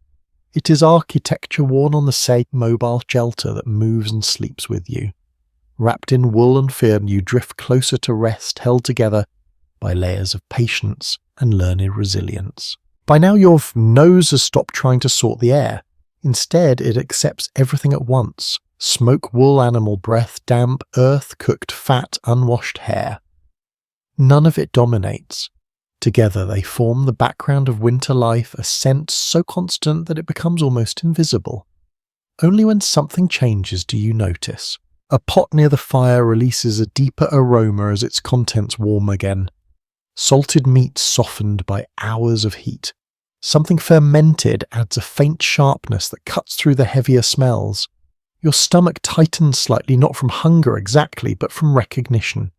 It is architecture worn on the same mobile shelter that moves and sleeps with you. Wrapped in wool and fear, you drift closer to rest, held together by layers of patience and learned resilience. By now your nose has stopped trying to sort the air. Instead, it accepts everything at once. Smoke, wool, animal breath, damp, earth, cooked fat, unwashed hair. None of it dominates. Together they form the background of winter life, a scent so constant that it becomes almost invisible. Only when something changes do you notice. A pot near the fire releases a deeper aroma as its contents warm again. Salted meat softened by hours of heat. Something fermented adds a faint sharpness that cuts through the heavier smells. Your stomach tightens slightly, not from hunger exactly, but from recognition.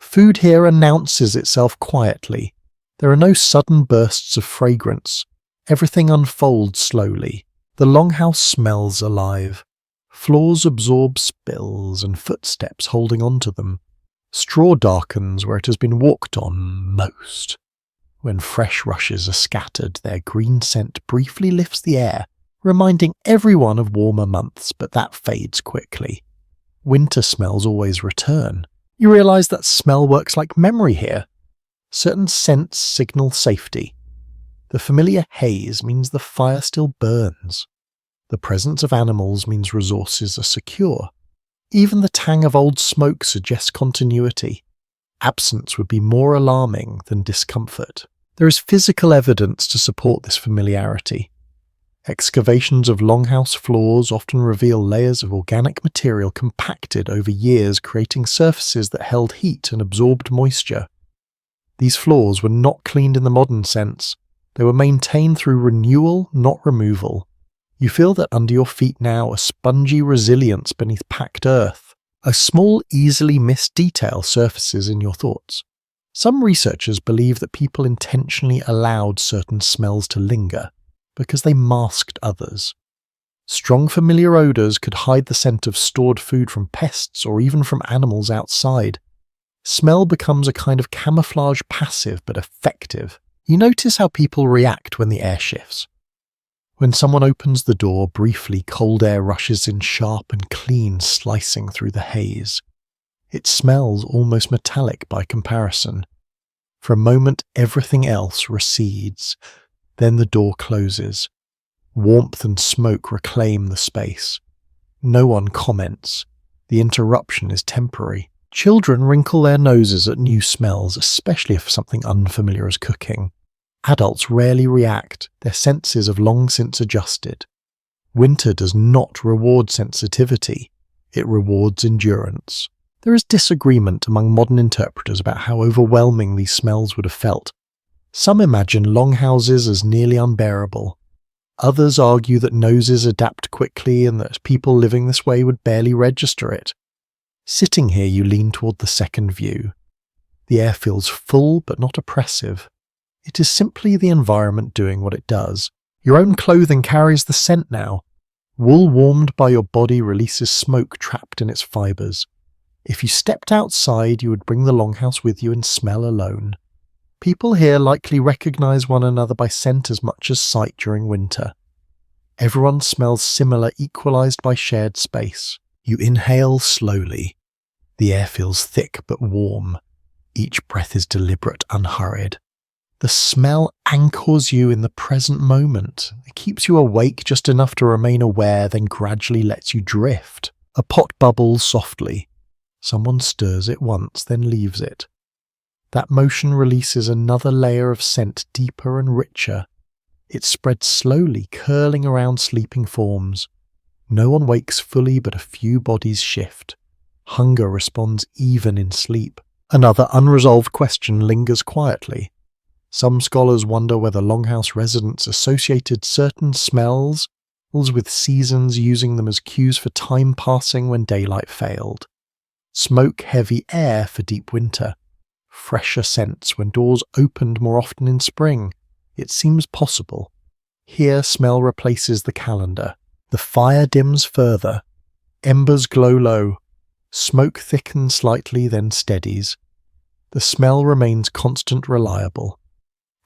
Food here announces itself quietly. There are no sudden bursts of fragrance. Everything unfolds slowly. The longhouse smells alive. Floors absorb spills and footsteps holding onto them. Straw darkens where it has been walked on most. When fresh rushes are scattered, their green scent briefly lifts the air, reminding everyone of warmer months, but that fades quickly. Winter smells always return. You realize that smell works like memory here. Certain scents signal safety. The familiar haze means the fire still burns. The presence of animals means resources are secure. Even the tang of old smoke suggests continuity. Absence would be more alarming than discomfort. There is physical evidence to support this familiarity. Excavations of longhouse floors often reveal layers of organic material compacted over years, creating surfaces that held heat and absorbed moisture. These floors were not cleaned in the modern sense. They were maintained through renewal, not removal. You feel that under your feet now a spongy resilience beneath packed earth. A small, easily missed detail surfaces in your thoughts. Some researchers believe that people intentionally allowed certain smells to linger, because they masked others. Strong familiar odours could hide the scent of stored food from pests or even from animals outside. Smell becomes a kind of camouflage, passive but effective. You notice how people react when the air shifts. When someone opens the door, briefly cold air rushes in sharp and clean, slicing through the haze. It smells almost metallic by comparison. For a moment everything else recedes. Then the door closes. Warmth and smoke reclaim the space. No one comments. The interruption is temporary. Children wrinkle their noses at new smells, especially if something unfamiliar is cooking. Adults rarely react. Their senses have long since adjusted. Winter does not reward sensitivity. It rewards endurance. There is disagreement among modern interpreters about how overwhelming these smells would have felt. Some imagine longhouses as nearly unbearable. Others argue that noses adapt quickly and that people living this way would barely register it. Sitting here, you lean toward the second view. The air feels full but not oppressive. It is simply the environment doing what it does. Your own clothing carries the scent now. Wool warmed by your body releases smoke trapped in its fibres. If you stepped outside, you would bring the longhouse with you and smell alone. People here likely recognize one another by scent as much as sight during winter. Everyone smells similar, equalized by shared space. You inhale slowly. The air feels thick but warm. Each breath is deliberate, unhurried. The smell anchors you in the present moment. It keeps you awake just enough to remain aware, then gradually lets you drift. A pot bubbles softly. Someone stirs it once, then leaves it. That motion releases another layer of scent, deeper and richer. It spreads slowly, curling around sleeping forms. No one wakes fully, but a few bodies shift. Hunger responds even in sleep. Another unresolved question lingers quietly. Some scholars wonder whether Longhouse residents associated certain smells with seasons, using them as cues for time passing when daylight failed. Smoke-heavy air for deep winter. Fresher scents when doors opened more often in spring. It seems possible. Here smell replaces the calendar. The fire dims further. Embers glow low. Smoke thickens slightly, then steadies. The smell remains constant, reliable.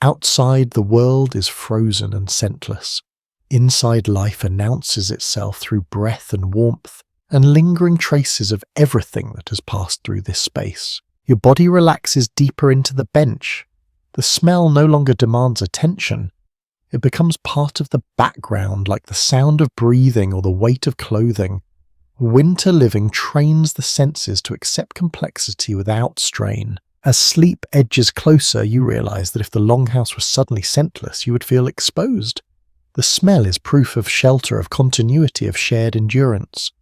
Outside, the world is frozen and scentless. Inside, life announces itself through breath and warmth, and lingering traces of everything that has passed through this space. Your body relaxes deeper into the bench. The smell no longer demands attention. It becomes part of the background, like the sound of breathing or the weight of clothing. Winter living trains the senses to accept complexity without strain. As sleep edges closer, you realize that if the Longhouse was suddenly scentless, you would feel exposed. The smell is proof of shelter, of continuity, of shared endurance.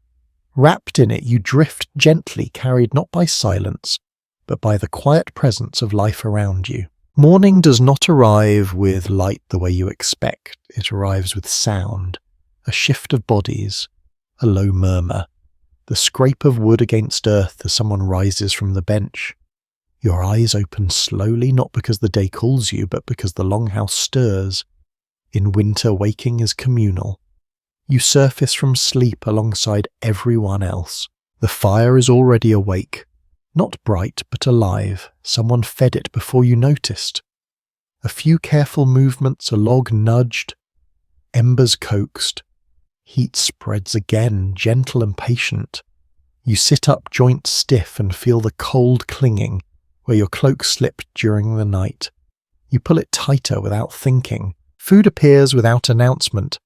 Wrapped in it, you drift gently, carried not by silence, but by the quiet presence of life around you. Morning does not arrive with light the way you expect. It arrives with sound, a shift of bodies, a low murmur, the scrape of wood against earth as someone rises from the bench. Your eyes open slowly, not because the day calls you, but because the Longhouse stirs. In winter, waking is communal. You surface from sleep alongside everyone else. The fire is already awake. Not bright, but alive. Someone fed it before you noticed. A few careful movements, a log nudged, embers coaxed. Heat spreads again, gentle and patient. You sit up, joints stiff, and feel the cold clinging where your cloak slipped during the night. You pull it tighter without thinking. Food appears without announcement.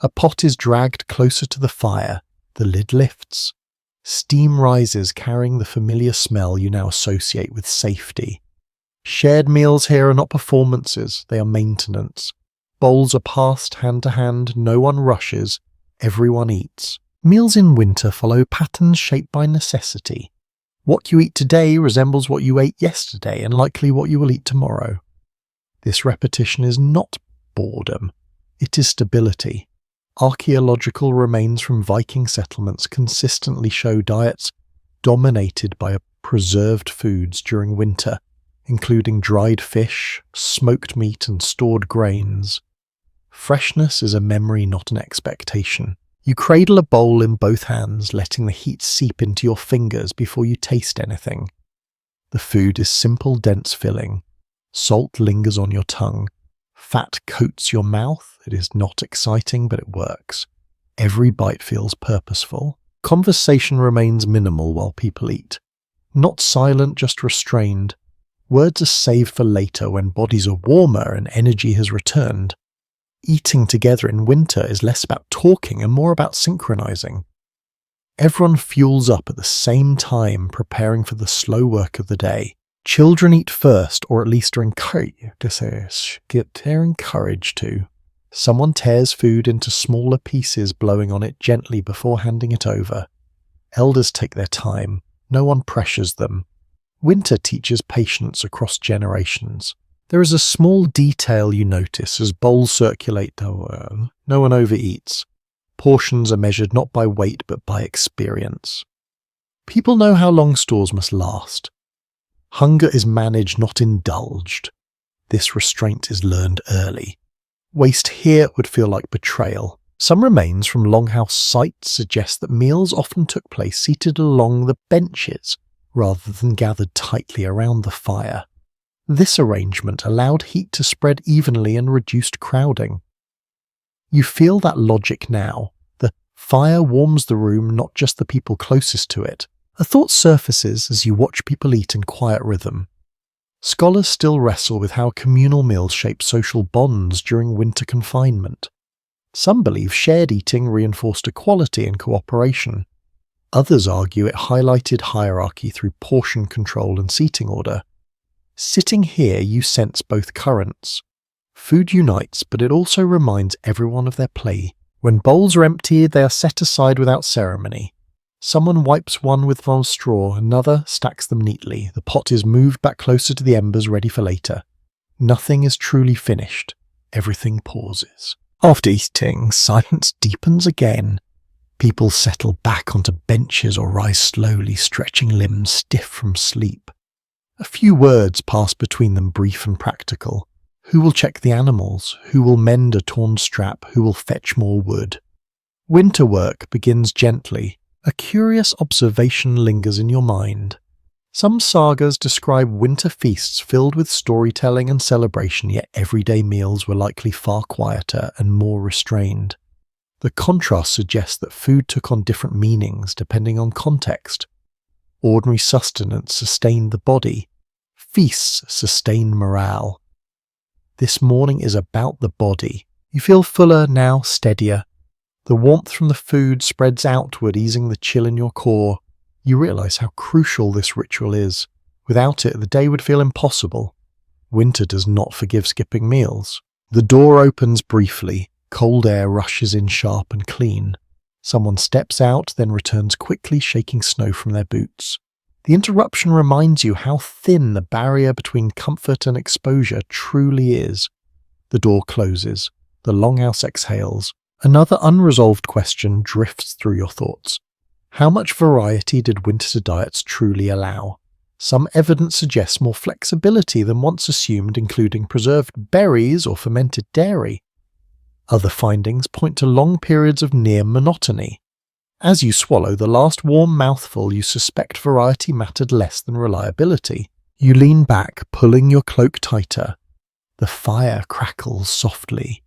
A pot is dragged closer to the fire. The lid lifts. Steam rises, carrying the familiar smell you now associate with safety. Shared meals here are not performances, they are maintenance. Bowls are passed hand to hand, no one rushes, everyone eats. Meals in winter follow patterns shaped by necessity. What you eat today resembles what you ate yesterday and likely what you will eat tomorrow. This repetition is not boredom, it is stability. Archaeological remains from Viking settlements consistently show diets dominated by preserved foods during winter, including dried fish, smoked meat, and stored grains. Freshness is a memory, not an expectation. You cradle a bowl in both hands, letting the heat seep into your fingers before you taste anything. The food is simple, dense filling. Salt lingers on your tongue. Fat coats your mouth. It is not exciting, but it works. Every bite feels purposeful. Conversation remains minimal while people eat. Not silent, just restrained. Words are saved for later when bodies are warmer and energy has returned. Eating together in winter is less about talking and more about synchronizing. Everyone fuels up at the same time, preparing for the slow work of the day. Children eat first, or at least are encouraged to. Someone tears food into smaller pieces, blowing on it gently before handing it over. Elders take their time. No one pressures them. Winter teaches patience across generations. There is a small detail you notice as bowls circulate the world. No one overeats. Portions are measured not by weight but by experience. People know how long stores must last. Hunger is managed, not indulged. This restraint is learned early. Waste here would feel like betrayal. Some remains from Longhouse sites suggest that meals often took place seated along the benches rather than gathered tightly around the fire. This arrangement allowed heat to spread evenly and reduced crowding. You feel that logic now. The fire warms the room, not just the people closest to it. A thought surfaces as you watch people eat in quiet rhythm. Scholars still wrestle with how communal meals shape social bonds during winter confinement. Some believe shared eating reinforced equality and cooperation. Others argue it highlighted hierarchy through portion control and seating order. Sitting here, you sense both currents. Food unites, but it also reminds everyone of their play. When bowls are emptied, they are set aside without ceremony. Someone wipes one with one straw, another stacks them neatly. The pot is moved back closer to the embers, ready for later. Nothing is truly finished. Everything pauses. After eating, silence deepens again. People settle back onto benches or rise slowly, stretching limbs stiff from sleep. A few words pass between them, brief and practical. Who will check the animals? Who will mend a torn strap? Who will fetch more wood? Winter work begins gently. A curious observation lingers in your mind. Some sagas describe winter feasts filled with storytelling and celebration, yet everyday meals were likely far quieter and more restrained. The contrast suggests that food took on different meanings depending on context. Ordinary sustenance sustained the body. Feasts sustained morale. This morning is about the body. You feel fuller now, steadier. The warmth from the food spreads outward, easing the chill in your core. You realize how crucial this ritual is. Without it, the day would feel impossible. Winter does not forgive skipping meals. The door opens briefly. Cold air rushes in sharp and clean. Someone steps out, then returns quickly, shaking snow from their boots. The interruption reminds you how thin the barrier between comfort and exposure truly is. The door closes. The longhouse exhales. Another unresolved question drifts through your thoughts. How much variety did winter diets truly allow? Some evidence suggests more flexibility than once assumed, including preserved berries or fermented dairy. Other findings point to long periods of near monotony. As you swallow the last warm mouthful, you suspect variety mattered less than reliability. You lean back, pulling your cloak tighter. The fire crackles softly.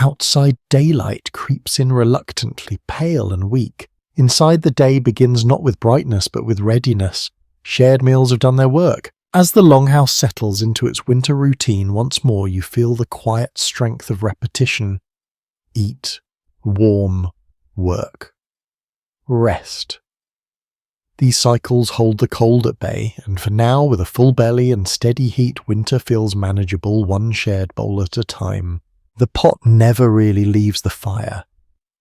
Outside daylight creeps in reluctantly, pale and weak. Inside, the day begins not with brightness but with readiness. Shared meals have done their work. As the longhouse settles into its winter routine once more, you feel the quiet strength of repetition. Eat, warm, work, rest. These cycles hold the cold at bay, and for now, with a full belly and steady heat, winter feels manageable, one shared bowl at a time. The pot never really leaves the fire.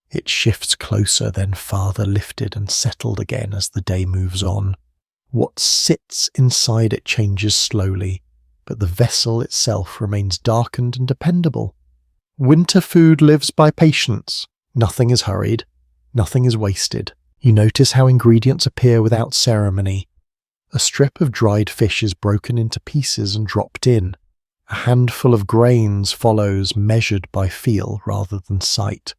It shifts closer, then farther lifted and settled again as the day moves on. What sits inside it changes slowly, but the vessel itself remains darkened and dependable. Winter food lives by patience. Nothing is hurried. Nothing is wasted. You notice how ingredients appear without ceremony. A strip of dried fish is broken into pieces and dropped in. A handful of grains follows, measured by feel rather than sight.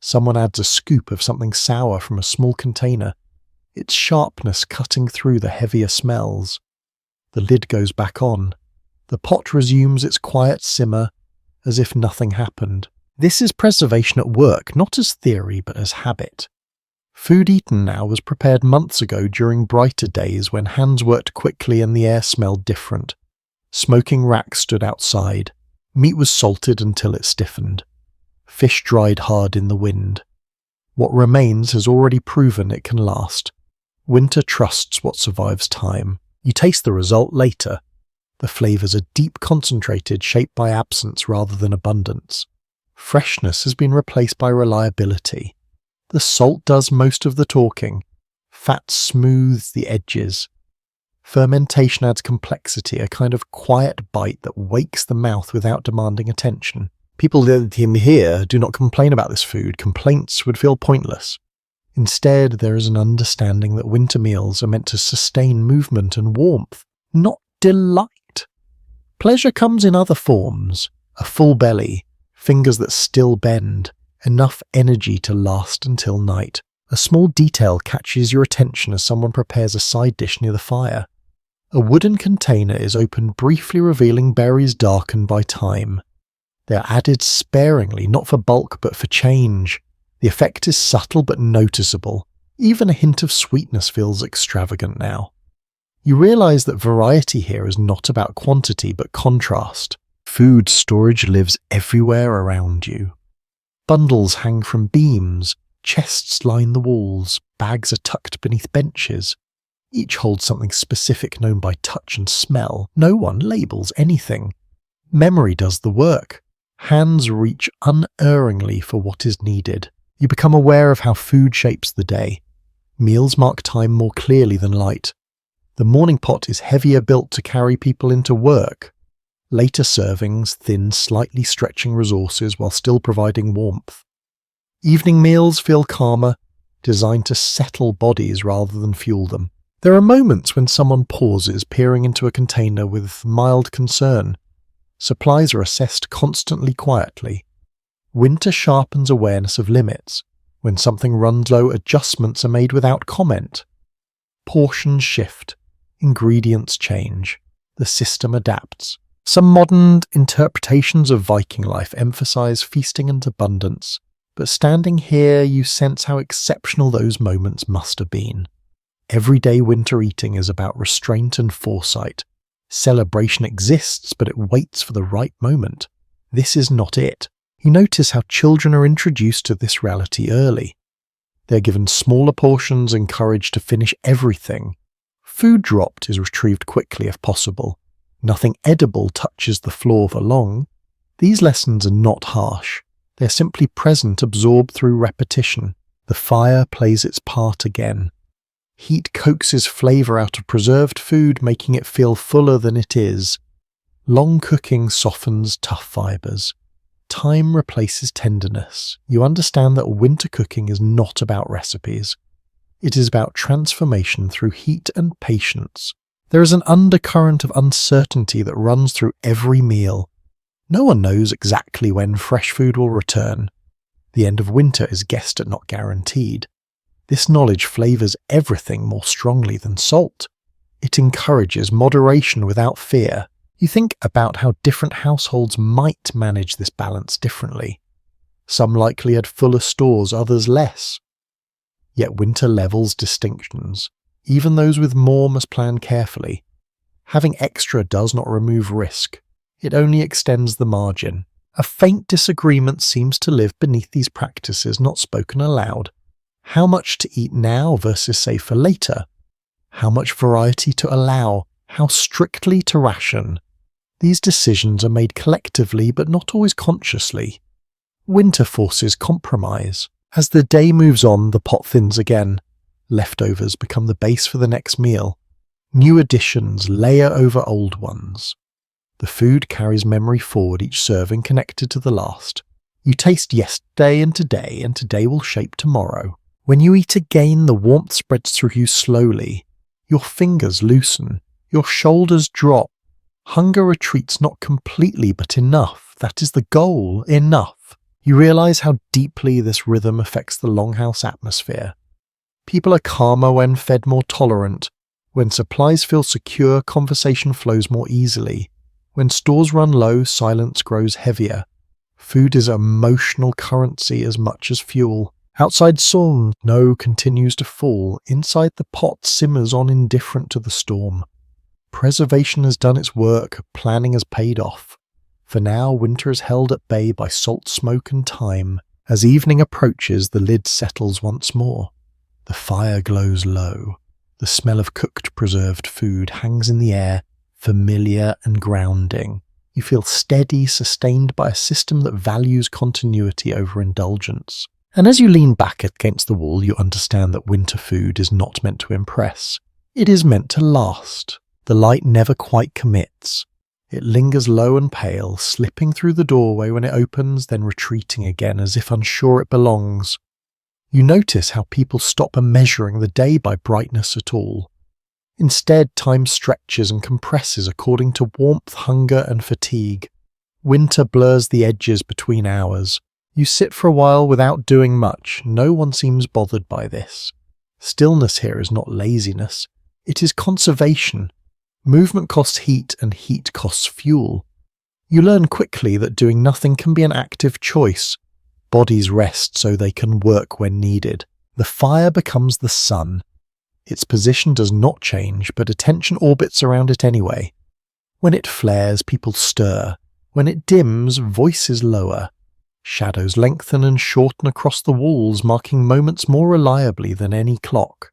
Someone adds a scoop of something sour from a small container, its sharpness cutting through the heavier smells. The lid goes back on. The pot resumes its quiet simmer, as if nothing happened. This is preservation at work, not as theory but as habit. Food eaten now was prepared months ago during brighter days when hands worked quickly and the air smelled different. Smoking racks stood outside. Meat was salted until it stiffened. Fish dried hard in the wind. What remains has already proven it can last. Winter trusts what survives time. You taste the result later. The flavors are deep concentrated, shaped by absence rather than abundance. Freshness has been replaced by reliability. The salt does most of the talking. Fat smooths the edges. Fermentation adds complexity, a kind of quiet bite that wakes the mouth without demanding attention. People here do not complain about this food. Complaints would feel pointless. Instead, there is an understanding that winter meals are meant to sustain movement and warmth, not delight. Pleasure comes in other forms: a full belly, fingers that still bend, enough energy to last until night. A small detail catches your attention as someone prepares a side dish near the fire. A wooden container is opened, briefly revealing berries darkened by time. They are added sparingly, not for bulk but for change. The effect is subtle but noticeable. Even a hint of sweetness feels extravagant now. You realise that variety here is not about quantity but contrast. Food storage lives everywhere around you. Bundles hang from beams, chests line the walls, bags are tucked beneath benches. Each holds something specific known by touch and smell. No one labels anything. Memory does the work. Hands reach unerringly for what is needed. You become aware of how food shapes the day. Meals mark time more clearly than light. The morning pot is heavier built to carry people into work. Later servings thin, slightly stretching resources while still providing warmth. Evening meals feel calmer, designed to settle bodies rather than fuel them. There are moments when someone pauses, peering into a container with mild concern. Supplies are assessed constantly quietly. Winter sharpens awareness of limits. When something runs low, adjustments are made without comment. Portions shift. Ingredients change. The system adapts. Some modern interpretations of Viking life emphasize feasting and abundance, but standing here you sense how exceptional those moments must have been. Everyday winter eating is about restraint and foresight. Celebration exists, but it waits for the right moment. This is not it. You notice how children are introduced to this reality early. They're given smaller portions, encouraged to finish everything. Food dropped is retrieved quickly if possible. Nothing edible touches the floor for long. These lessons are not harsh. They're simply present, absorbed through repetition. The fire plays its part again. Heat coaxes flavour out of preserved food, making it feel fuller than it is. Long cooking softens tough fibres. Time replaces tenderness. You understand that winter cooking is not about recipes. It is about transformation through heat and patience. There is an undercurrent of uncertainty that runs through every meal. No one knows exactly when fresh food will return. The end of winter is guessed at, not guaranteed. This knowledge flavours everything more strongly than salt. It encourages moderation without fear. You think about how different households might manage this balance differently. Some likely had fuller stores, others less. Yet winter levels distinctions. Even those with more must plan carefully. Having extra does not remove risk. It only extends the margin. A faint disagreement seems to live beneath these practices, not spoken aloud. How much to eat now versus save for later? How much variety to allow? How strictly to ration? These decisions are made collectively but not always consciously. Winter forces compromise. As the day moves on, the pot thins again. Leftovers become the base for the next meal. New additions layer over old ones. The food carries memory forward, each serving connected to the last. You taste yesterday, and today will shape tomorrow. When you eat again, the warmth spreads through you slowly. Your fingers loosen. Your shoulders drop. Hunger retreats not completely, but enough. That is the goal, enough. You realise how deeply this rhythm affects the Longhouse atmosphere. People are calmer when fed, more tolerant. When supplies feel secure, conversation flows more easily. When stores run low, silence grows heavier. Food is emotional currency as much as fuel. Outside snow continues to fall. Inside the pot simmers on, indifferent to the storm. Preservation has done its work, planning has paid off. For now, winter is held at bay by salt, smoke and time. As evening approaches, the lid settles once more. The fire glows low. The smell of cooked, preserved food hangs in the air, familiar and grounding. You feel steady, sustained by a system that values continuity over indulgence. And as you lean back against the wall, you understand that winter food is not meant to impress. It is meant to last. The light never quite commits. It lingers low and pale, slipping through the doorway when it opens, then retreating again as if unsure it belongs. You notice how people stop measuring the day by brightness at all. Instead, time stretches and compresses according to warmth, hunger and fatigue. Winter blurs the edges between hours. You sit for a while without doing much. No one seems bothered by this. Stillness here is not laziness. It is conservation. Movement costs heat and heat costs fuel. You learn quickly that doing nothing can be an active choice. Bodies rest so they can work when needed. The fire becomes the sun. Its position does not change, but attention orbits around it anyway. When it flares, people stir. When it dims, voices lower. Shadows lengthen and shorten across the walls, marking moments more reliably than any clock.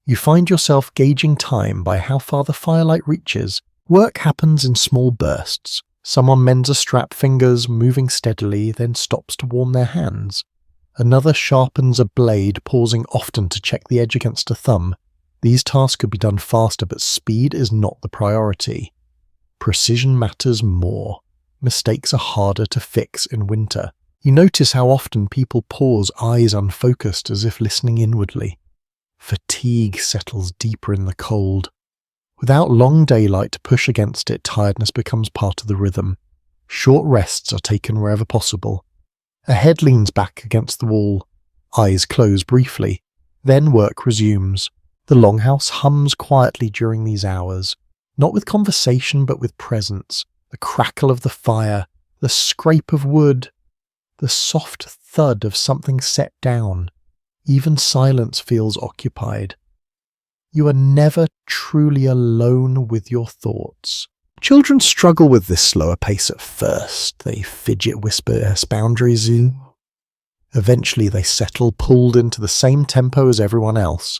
You find yourself gauging time by how far the firelight reaches. Work happens in small bursts. Someone mends a strap fingers, moving steadily, then stops to warm their hands. Another sharpens a blade, pausing often to check the edge against a thumb. These tasks could be done faster, but speed is not the priority. Precision matters more. Mistakes are harder to fix in winter. You notice how often people pause, eyes unfocused, as if listening inwardly. Fatigue settles deeper in the cold. Without long daylight to push against it, tiredness becomes part of the rhythm. Short rests are taken wherever possible. A head leans back against the wall. Eyes close briefly. Then work resumes. The longhouse hums quietly during these hours, not with conversation but with presence. The crackle of the fire, the scrape of wood, the soft thud of something set down. Even silence feels occupied. You are never truly alone with your thoughts. Children struggle with this slower pace at first. They fidget, whisper boundaries. Eventually they settle, pulled into the same tempo as everyone else.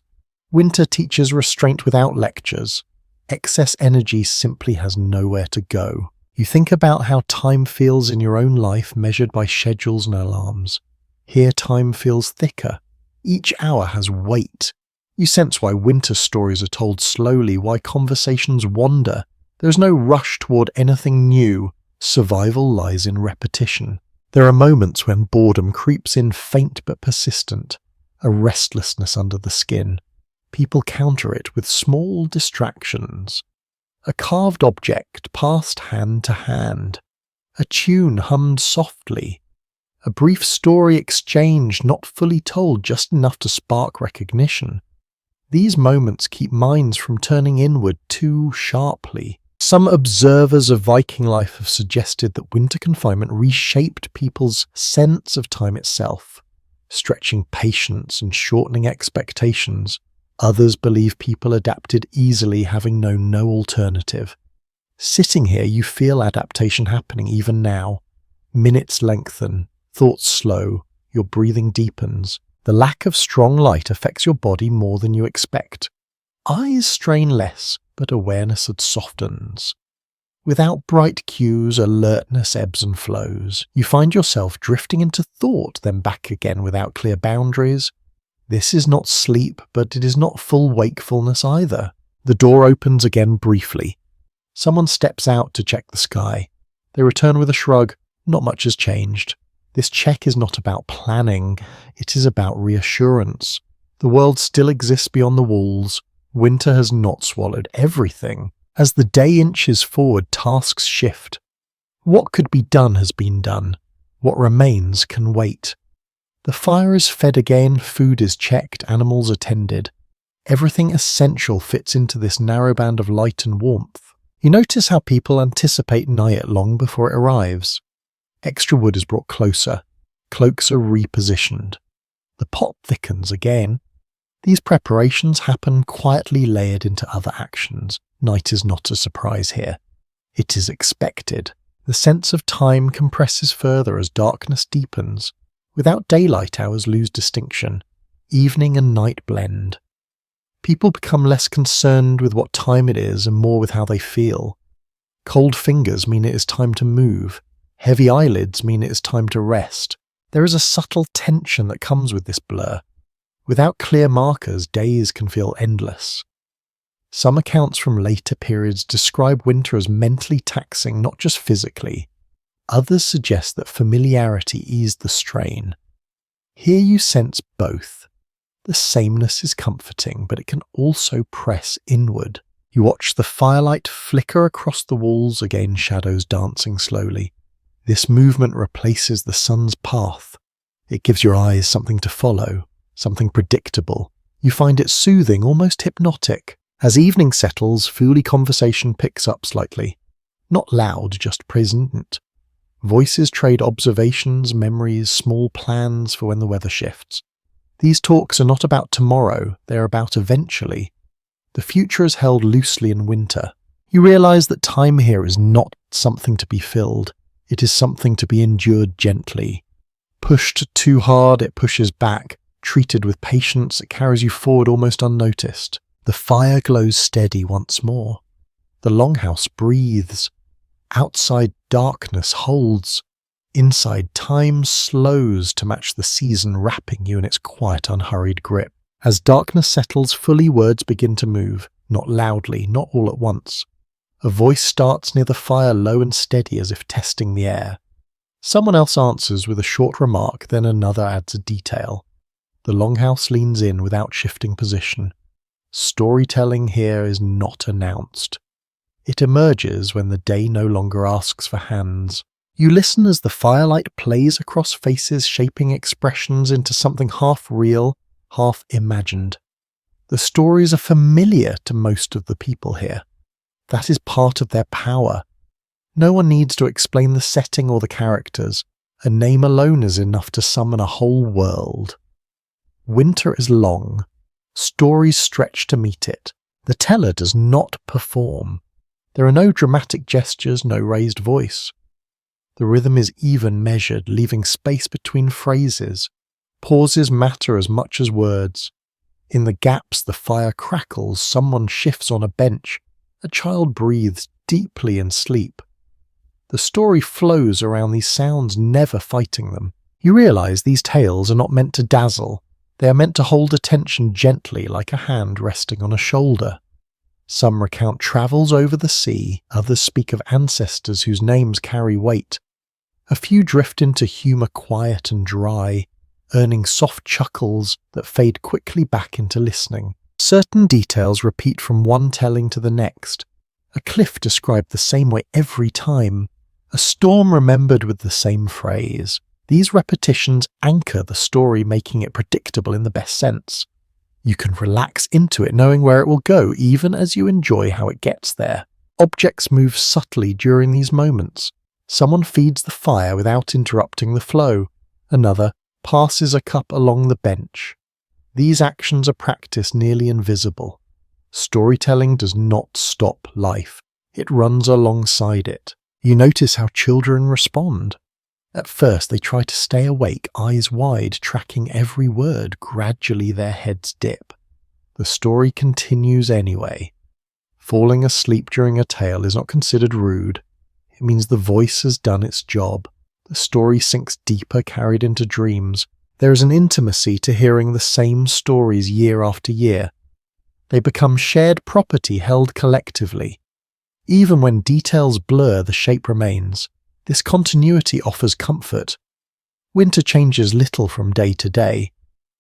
Winter teaches restraint without lectures. Excess energy simply has nowhere to go. You think about how time feels in your own life, measured by schedules and alarms. Here time feels thicker. Each hour has weight. You sense why winter stories are told slowly, why conversations wander. There is no rush toward anything new. Survival lies in repetition. There are moments when boredom creeps in, faint but persistent, a restlessness under the skin. People counter it with small distractions. A carved object passed hand to hand. A tune hummed softly. A brief story exchanged, not fully told, just enough to spark recognition. These moments keep minds from turning inward too sharply. Some observers of Viking life have suggested that winter confinement reshaped people's sense of time itself, stretching patience and shortening expectations. Others believe people adapted easily, having known no alternative. Sitting here, you feel adaptation happening even now. Minutes lengthen, thoughts slow, your breathing deepens. The lack of strong light affects your body more than you expect. Eyes strain less, but awareness softens. Without bright cues, alertness ebbs and flows. You find yourself drifting into thought, then back again without clear boundaries. This is not sleep, but it is not full wakefulness either. The door opens again briefly. Someone steps out to check the sky. They return with a shrug. Not much has changed. This check is not about planning, it is about reassurance. The world still exists beyond the walls. Winter has not swallowed everything. As the day inches forward, tasks shift. What could be done has been done. What remains can wait. The fire is fed again, food is checked, animals attended. Everything essential fits into this narrow band of light and warmth. You notice how people anticipate night long before it arrives. Extra wood is brought closer. Cloaks are repositioned. The pot thickens again. These preparations happen quietly layered into other actions. Night is not a surprise here. It is expected. The sense of time compresses further as darkness deepens. Without daylight, hours lose distinction. Evening and night blend. People become less concerned with what time it is and more with how they feel. Cold fingers mean it is time to move. Heavy eyelids mean it is time to rest. There is a subtle tension that comes with this blur. Without clear markers, days can feel endless. Some accounts from later periods describe winter as mentally taxing, not just physically. Others suggest that familiarity eased the strain. Here you sense both. The sameness is comforting, but it can also press inward. You watch the firelight flicker across the walls, again shadows dancing slowly. This movement replaces the sun's path. It gives your eyes something to follow, something predictable. You find it soothing, almost hypnotic. As evening settles, Fooley conversation picks up slightly. Not loud, just present. Voices trade observations, memories, small plans for when the weather shifts. These talks are not about tomorrow, they are about eventually. The future is held loosely in winter. You realize that time here is not something to be filled. It is something to be endured gently. Pushed too hard, it pushes back. Treated with patience, it carries you forward almost unnoticed. The fire glows steady once more. The longhouse breathes. Outside darkness holds. Inside time slows to match the season wrapping you in its quiet, unhurried grip. As darkness settles fully, words begin to move, not loudly, not all at once. A voice starts near the fire, low and steady as if testing the air. Someone else answers with a short remark, then another adds a detail. The longhouse leans in without shifting position. Storytelling here is not announced. It emerges when the day no longer asks for hands. You listen as the firelight plays across faces, shaping expressions into something half real, half imagined. The stories are familiar to most of the people here. That is part of their power. No one needs to explain the setting or the characters. A name alone is enough to summon a whole world. Winter is long. Stories stretch to meet it. The teller does not perform. There are no dramatic gestures, no raised voice. The rhythm is even measured, leaving space between phrases. Pauses matter as much as words. In the gaps, the fire crackles, someone shifts on a bench, a child breathes deeply in sleep. The story flows around these sounds, never fighting them. You realize these tales are not meant to dazzle. They are meant to hold attention gently, like a hand resting on a shoulder. Some recount travels over the sea, others speak of ancestors whose names carry weight. A few drift into humour quiet and dry, earning soft chuckles that fade quickly back into listening. Certain details repeat from one telling to the next. A cliff described the same way every time. A storm remembered with the same phrase. These repetitions anchor the story, making it predictable in the best sense. You can relax into it knowing where it will go, even as you enjoy how it gets there. Objects move subtly during these moments. Someone feeds the fire without interrupting the flow. Another passes a cup along the bench. These actions are practiced nearly invisible. Storytelling does not stop life. It runs alongside it. You notice how children respond. At first, they try to stay awake, eyes wide, tracking every word. Gradually, their heads dip. The story continues anyway. Falling asleep during a tale is not considered rude. It means the voice has done its job. The story sinks deeper, carried into dreams. There is an intimacy to hearing the same stories year after year. They become shared property held collectively. Even when details blur, the shape remains. This continuity offers comfort. Winter changes little from day to day.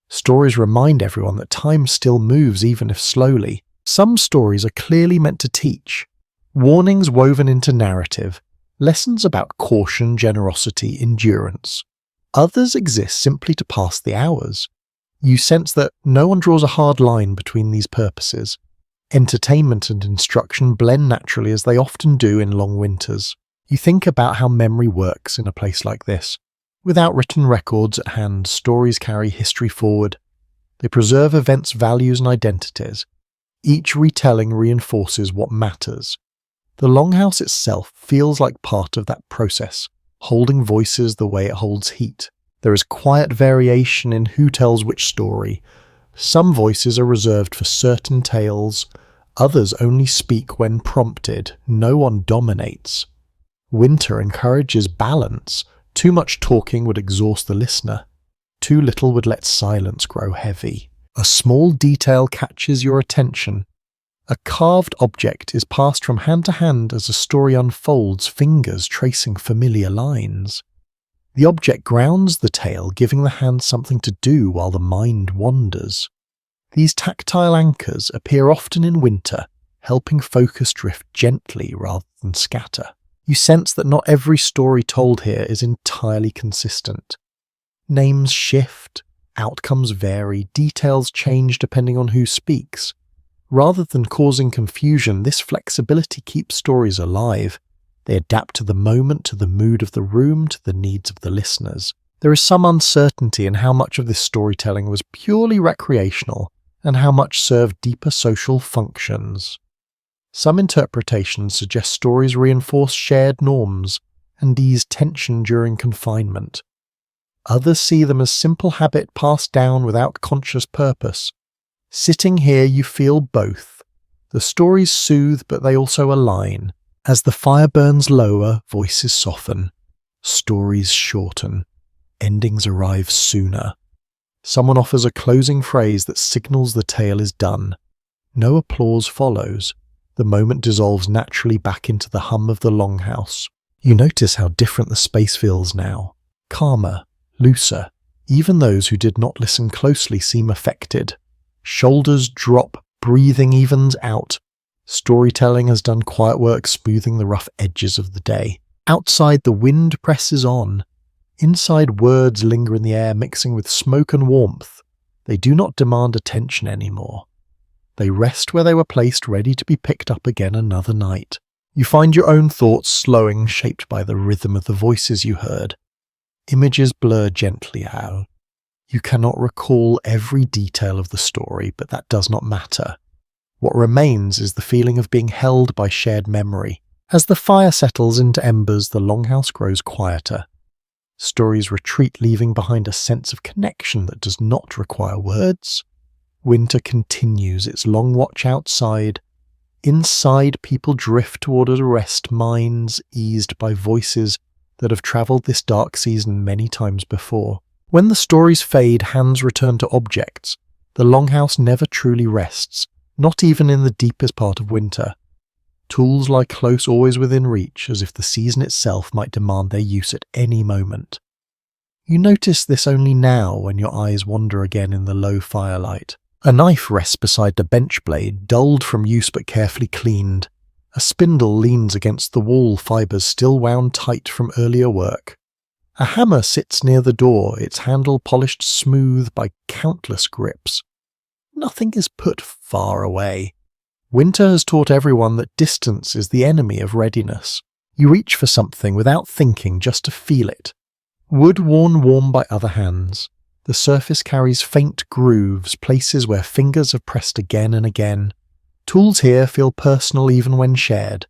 Stories remind everyone that time still moves even if slowly. Some stories are clearly meant to teach. Warnings woven into narrative. Lessons about caution, generosity, endurance. Others exist simply to pass the hours. You sense that no one draws a hard line between these purposes. Entertainment and instruction blend naturally as they often do in long winters. You think about how memory works in a place like this. Without written records at hand, stories carry history forward. They preserve events, values, and identities. Each retelling reinforces what matters. The Longhouse itself feels like part of that process, holding voices the way it holds heat. There is quiet variation in who tells which story. Some voices are reserved for certain tales, others only speak when prompted. No one dominates. Winter encourages balance. Too much talking would exhaust the listener. Too little would let silence grow heavy. A small detail catches your attention. A carved object is passed from hand to hand as a story unfolds, fingers tracing familiar lines. The object grounds the tale, giving the hand something to do while the mind wanders. These tactile anchors appear often in winter, helping focus drift gently rather than scatter. You sense that not every story told here is entirely consistent. Names shift, outcomes vary, details change depending on who speaks. Rather than causing confusion, this flexibility keeps stories alive. They adapt to the moment, to the mood of the room, to the needs of the listeners. There is some uncertainty in how much of this storytelling was purely recreational and how much served deeper social functions. Some interpretations suggest stories reinforce shared norms and ease tension during confinement. Others see them as simple habit passed down without conscious purpose. Sitting here, you feel both. The stories soothe, but they also align. As the fire burns lower, voices soften. Stories shorten. Endings arrive sooner. Someone offers a closing phrase that signals the tale is done. No applause follows. The moment dissolves naturally back into the hum of the longhouse. You notice how different the space feels now. Calmer, looser. Even those who did not listen closely seem affected. Shoulders drop, breathing evens out. Storytelling has done quiet work smoothing the rough edges of the day. Outside, the wind presses on. Inside, words linger in the air, mixing with smoke and warmth. They do not demand attention anymore. They rest where they were placed, ready to be picked up again another night. You find your own thoughts slowing, shaped by the rhythm of the voices you heard. Images blur gently, Al. You cannot recall every detail of the story, but that does not matter. What remains is the feeling of being held by shared memory. As the fire settles into embers, the longhouse grows quieter. Stories retreat, leaving behind a sense of connection that does not require words. Winter continues its long watch outside. Inside, people drift toward a rest, minds eased by voices that have travelled this dark season many times before. When the stories fade, hands return to objects. The longhouse never truly rests, not even in the deepest part of winter. Tools lie close, always within reach, as if the season itself might demand their use at any moment. You notice this only now when your eyes wander again in the low firelight. A knife rests beside the bench blade, dulled from use but carefully cleaned. A spindle leans against the wall, fibres still wound tight from earlier work. A hammer sits near the door, its handle polished smooth by countless grips. Nothing is put far away. Winter has taught everyone that distance is the enemy of readiness. You reach for something without thinking, just to feel it. Wood worn warm by other hands. The surface carries faint grooves, places where fingers have pressed again and again. Tools here feel personal even when shared.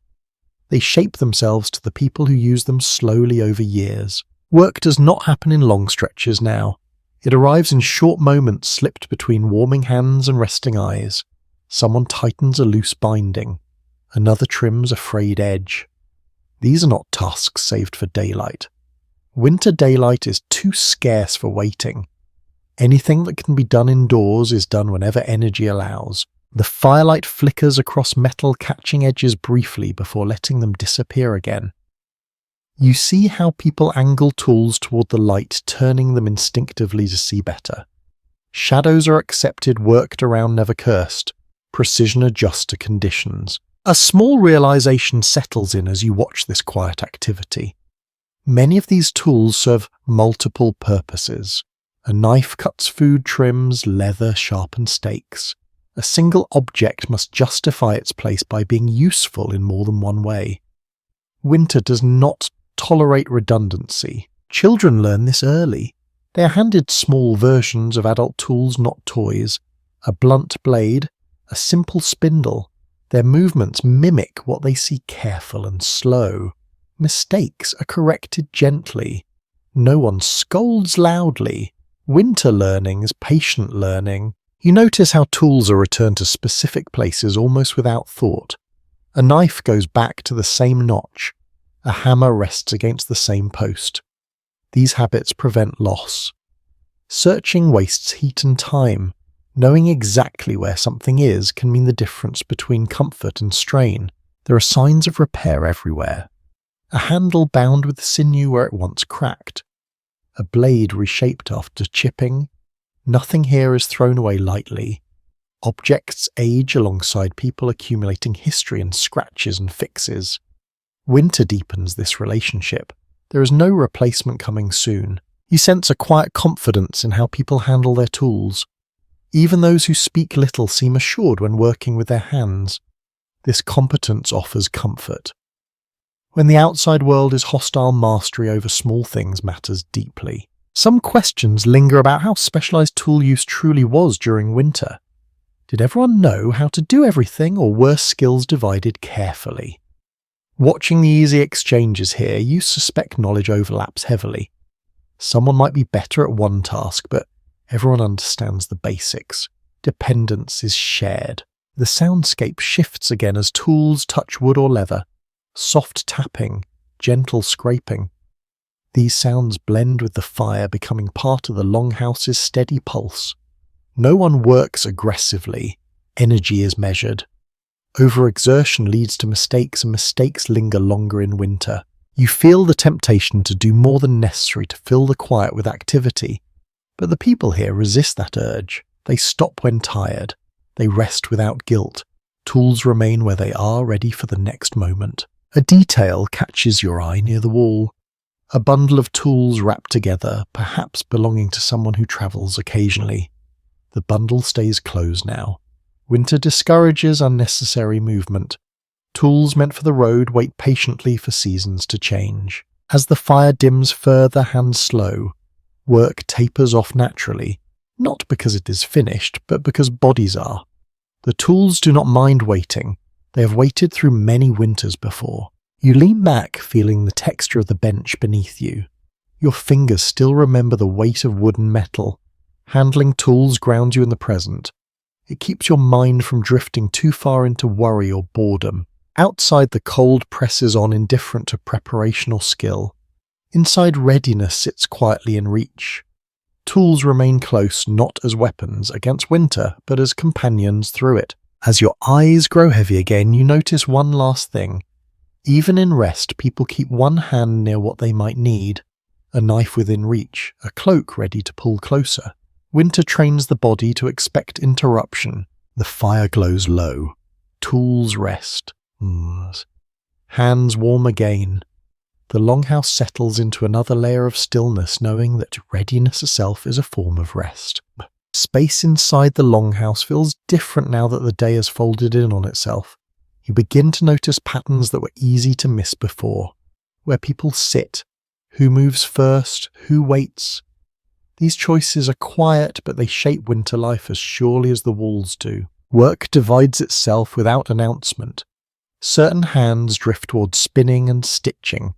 They shape themselves to the people who use them slowly over years. Work does not happen in long stretches now. It arrives in short moments slipped between warming hands and resting eyes. Someone tightens a loose binding. Another trims a frayed edge. These are not tasks saved for daylight. Winter daylight is too scarce for waiting. Anything that can be done indoors is done whenever energy allows. The firelight flickers across metal, catching edges briefly before letting them disappear again. You see how people angle tools toward the light, turning them instinctively to see better. Shadows are accepted, worked around, never cursed. Precision adjusts to conditions. A small realization settles in as you watch this quiet activity. Many of these tools serve multiple purposes. A knife cuts food, trims, leather sharpens steaks. A single object must justify its place by being useful in more than one way. Winter does not tolerate redundancy. Children learn this early. They are handed small versions of adult tools, not toys. A blunt blade, a simple spindle. Their movements mimic what they see, careful and slow. Mistakes are corrected gently. No one scolds loudly. Winter learning is patient learning. You notice how tools are returned to specific places almost without thought. A knife goes back to the same notch. A hammer rests against the same post. These habits prevent loss. Searching wastes heat and time. Knowing exactly where something is can mean the difference between comfort and strain. There are signs of repair everywhere. A handle bound with sinew where it once cracked. A blade reshaped after chipping. Nothing here is thrown away lightly. Objects age alongside people, accumulating history and scratches and fixes. Winter deepens this relationship. There is no replacement coming soon. You sense a quiet confidence in how people handle their tools. Even those who speak little seem assured when working with their hands. This competence offers comfort. When the outside world is hostile, mastery over small things matters deeply. Some questions linger about how specialized tool use truly was during winter. Did everyone know how to do everything, or were skills divided carefully? Watching the easy exchanges here, you suspect knowledge overlaps heavily. Someone might be better at one task, but everyone understands the basics. Dependence is shared. The soundscape shifts again as tools touch wood or leather. Soft tapping, gentle scraping. These sounds blend with the fire, becoming part of the longhouse's steady pulse. No one works aggressively. Energy is measured. Overexertion leads to mistakes, and mistakes linger longer in winter. You feel the temptation to do more than necessary to fill the quiet with activity. But the people here resist that urge. They stop when tired. They rest without guilt. Tools remain where they are, ready for the next moment. A detail catches your eye near the wall. A bundle of tools wrapped together, perhaps belonging to someone who travels occasionally. The bundle stays closed now. Winter discourages unnecessary movement. Tools meant for the road wait patiently for seasons to change. As the fire dims further, hands slow. Work tapers off naturally, not because it is finished, but because bodies are. The tools do not mind waiting. They have waited through many winters before. You lean back, feeling the texture of the bench beneath you. Your fingers still remember the weight of wood and metal. Handling tools grounds you in the present. It keeps your mind from drifting too far into worry or boredom. Outside, the cold presses on, indifferent to preparation or skill. Inside, readiness sits quietly in reach. Tools remain close, not as weapons against winter, but as companions through it. As your eyes grow heavy again, you notice one last thing. Even in rest, people keep one hand near what they might need. A knife within reach, a cloak ready to pull closer. Winter trains the body to expect interruption. The fire glows low. Tools rest. Hands warm again. The longhouse settles into another layer of stillness, knowing that readiness itself is a form of rest. Space inside the longhouse feels different now that the day has folded in on itself. You begin to notice patterns that were easy to miss before. Where people sit, who moves first, who waits. These choices are quiet, but they shape winter life as surely as the walls do. Work divides itself without announcement. Certain hands drift toward spinning and stitching,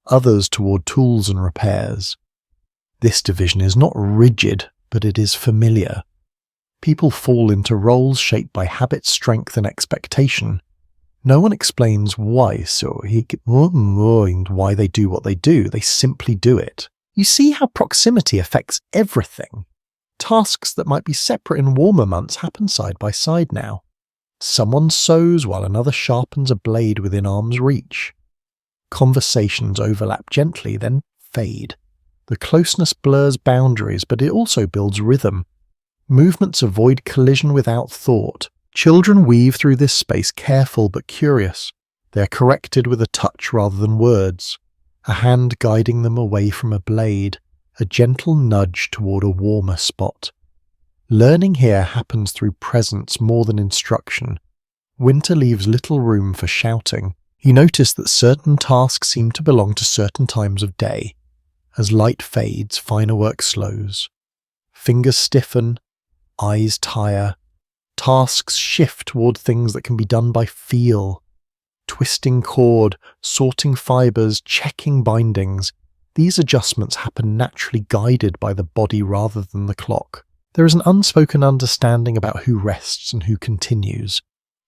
others toward tools and repairs. This division is not rigid, but it is familiar. People fall into roles shaped by habit, strength, and expectation. No one explains why why they do what they do. They simply do it. You see how proximity affects everything. Tasks that might be separate in warmer months happen side by side now. Someone sews while another sharpens a blade within arm's reach. Conversations overlap gently, then fade. The closeness blurs boundaries, but it also builds rhythm. Movements avoid collision without thought. Children weave through this space, careful but curious. They are corrected with a touch rather than words. A hand guiding them away from a blade, a gentle nudge toward a warmer spot. Learning here happens through presence more than instruction. Winter leaves little room for shouting. You notice that certain tasks seem to belong to certain times of day. As light fades, finer work slows. Fingers stiffen, eyes tire. Tasks shift toward things that can be done by feel. Twisting cord, sorting fibers, checking bindings. These adjustments happen naturally, guided by the body rather than the clock. There is an unspoken understanding about who rests and who continues.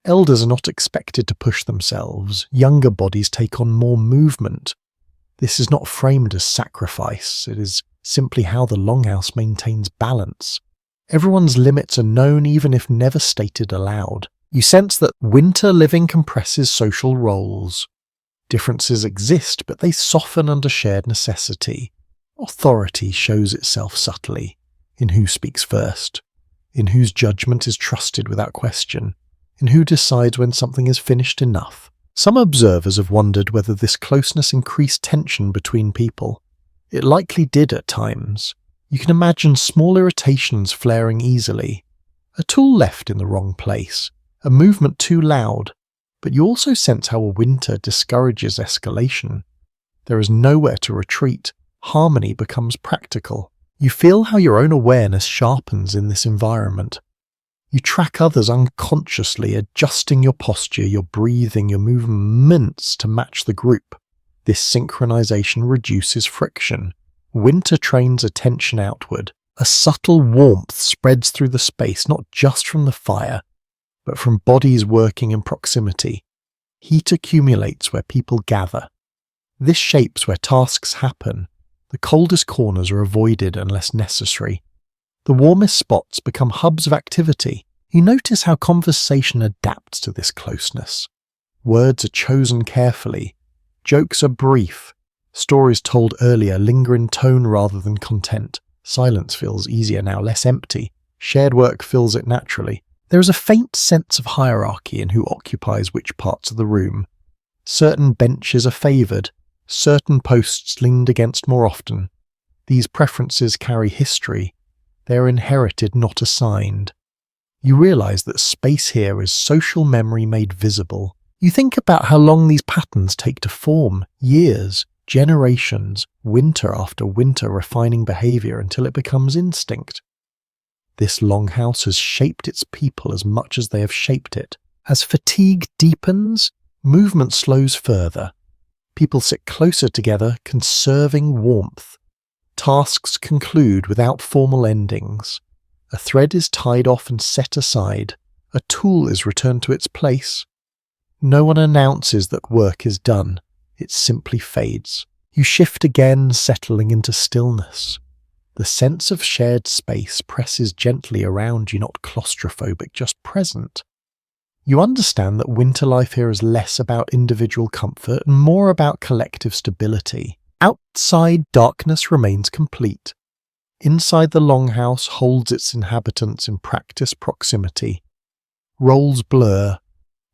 Elders are not expected to push themselves. Younger bodies take on more movement. This is not framed as sacrifice. It is simply how the longhouse maintains balance. Everyone's limits are known, even if never stated aloud. You sense that winter living compresses social roles. Differences exist, but they soften under shared necessity. Authority shows itself subtly, in who speaks first, in whose judgment is trusted without question, in who decides when something is finished enough. Some observers have wondered whether this closeness increased tension between people. It likely did at times. You can imagine small irritations flaring easily. A tool left in the wrong place, a movement too loud. But you also sense how a winter discourages escalation. There is nowhere to retreat. Harmony becomes practical. You feel how your own awareness sharpens in this environment. You track others unconsciously, adjusting your posture, your breathing, your movements to match the group. This synchronization reduces friction. Winter trains attention outward. A subtle warmth spreads through the space, not just from the fire, but from bodies working in proximity. Heat accumulates where people gather. This shapes where tasks happen. The coldest corners are avoided unless necessary. The warmest spots become hubs of activity. You notice how conversation adapts to this closeness. Words are chosen carefully. Jokes are brief. Stories told earlier linger in tone rather than content. Silence feels easier now, less empty. Shared work fills it naturally. There is a faint sense of hierarchy in who occupies which parts of the room. Certain benches are favoured. Certain posts leaned against more often. These preferences carry history. They are inherited, not assigned. You realise that space here is social memory made visible. You think about how long these patterns take to form. Years, generations, winter after winter refining behaviour until it becomes instinct. This longhouse has shaped its people as much as they have shaped it. As fatigue deepens, movement slows further. People sit closer together, conserving warmth. Tasks conclude without formal endings. A thread is tied off and set aside. A tool is returned to its place. No one announces that work is done. It simply fades. You shift again, settling into stillness. The sense of shared space presses gently around you, not claustrophobic, just present. You understand that winter life here is less about individual comfort and more about collective stability. Outside, darkness remains complete. Inside, the longhouse holds its inhabitants in practice proximity. Roles blur.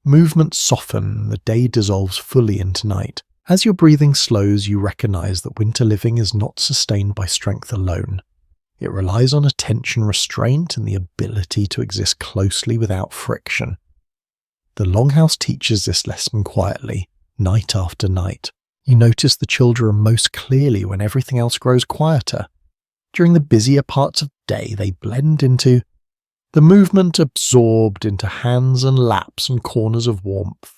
Movements soften. The day dissolves fully into night. As your breathing slows, you recognize that winter living is not sustained by strength alone. It relies on attention restraint and the ability to exist closely without friction. The longhouse teaches this lesson quietly, night after night. You notice the children most clearly when everything else grows quieter. During the busier parts of the day, they blend into the movement, absorbed into hands and laps and corners of warmth.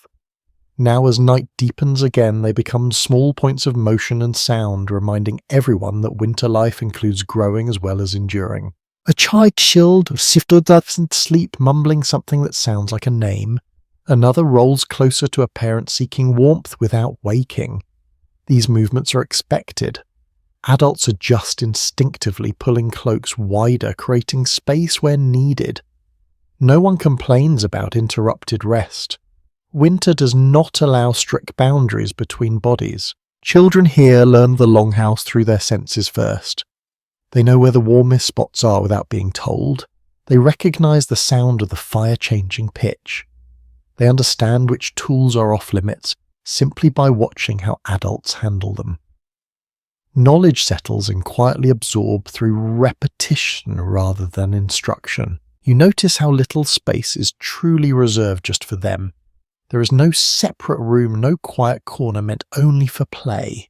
Now as night deepens again, they become small points of motion and sound, reminding everyone that winter life includes growing as well as enduring. A child chilled or sifted in sleep, mumbling something that sounds like a name. Another rolls closer to a parent seeking warmth without waking. These movements are expected. Adults adjust instinctively, pulling cloaks wider, creating space where needed. No one complains about interrupted rest. Winter does not allow strict boundaries between bodies. Children here learn the longhouse through their senses first. They know where the warmest spots are without being told. They recognise the sound of the fire changing pitch. They understand which tools are off limits simply by watching how adults handle them. Knowledge settles in, quietly absorbed through repetition rather than instruction. You notice how little space is truly reserved just for them. There is no separate room, no quiet corner meant only for play.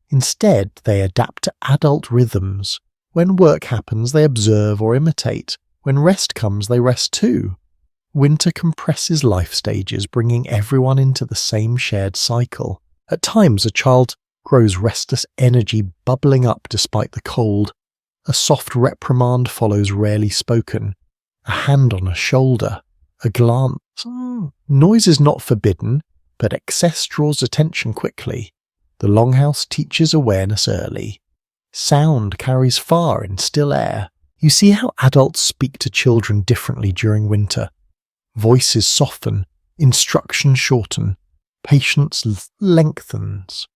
Instead, they adapt to adult rhythms. When work happens, they observe or imitate. When rest comes, they rest too. Winter compresses life stages, bringing everyone into the same shared cycle. At times, a child grows restless energy bubbling up despite the cold. A soft reprimand follows, rarely spoken. A hand on a shoulder. A glance. Noise is not forbidden, but excess draws attention quickly. The longhouse teaches awareness early. Sound carries far in still air. You see how adults speak to children differently during winter. Voices soften, instructions shorten, patience lengthens.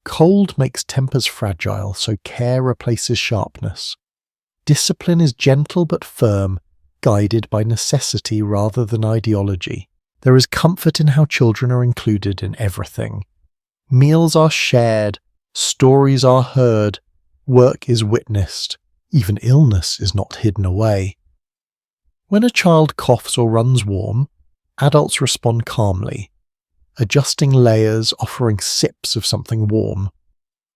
Cold makes tempers fragile, so care replaces sharpness. Discipline is gentle but firm, guided by necessity rather than ideology. There is comfort in how children are included in everything. Meals are shared, stories are heard, work is witnessed, even illness is not hidden away. When a child coughs or runs warm, adults respond calmly. adjusting layers, offering sips of something warm.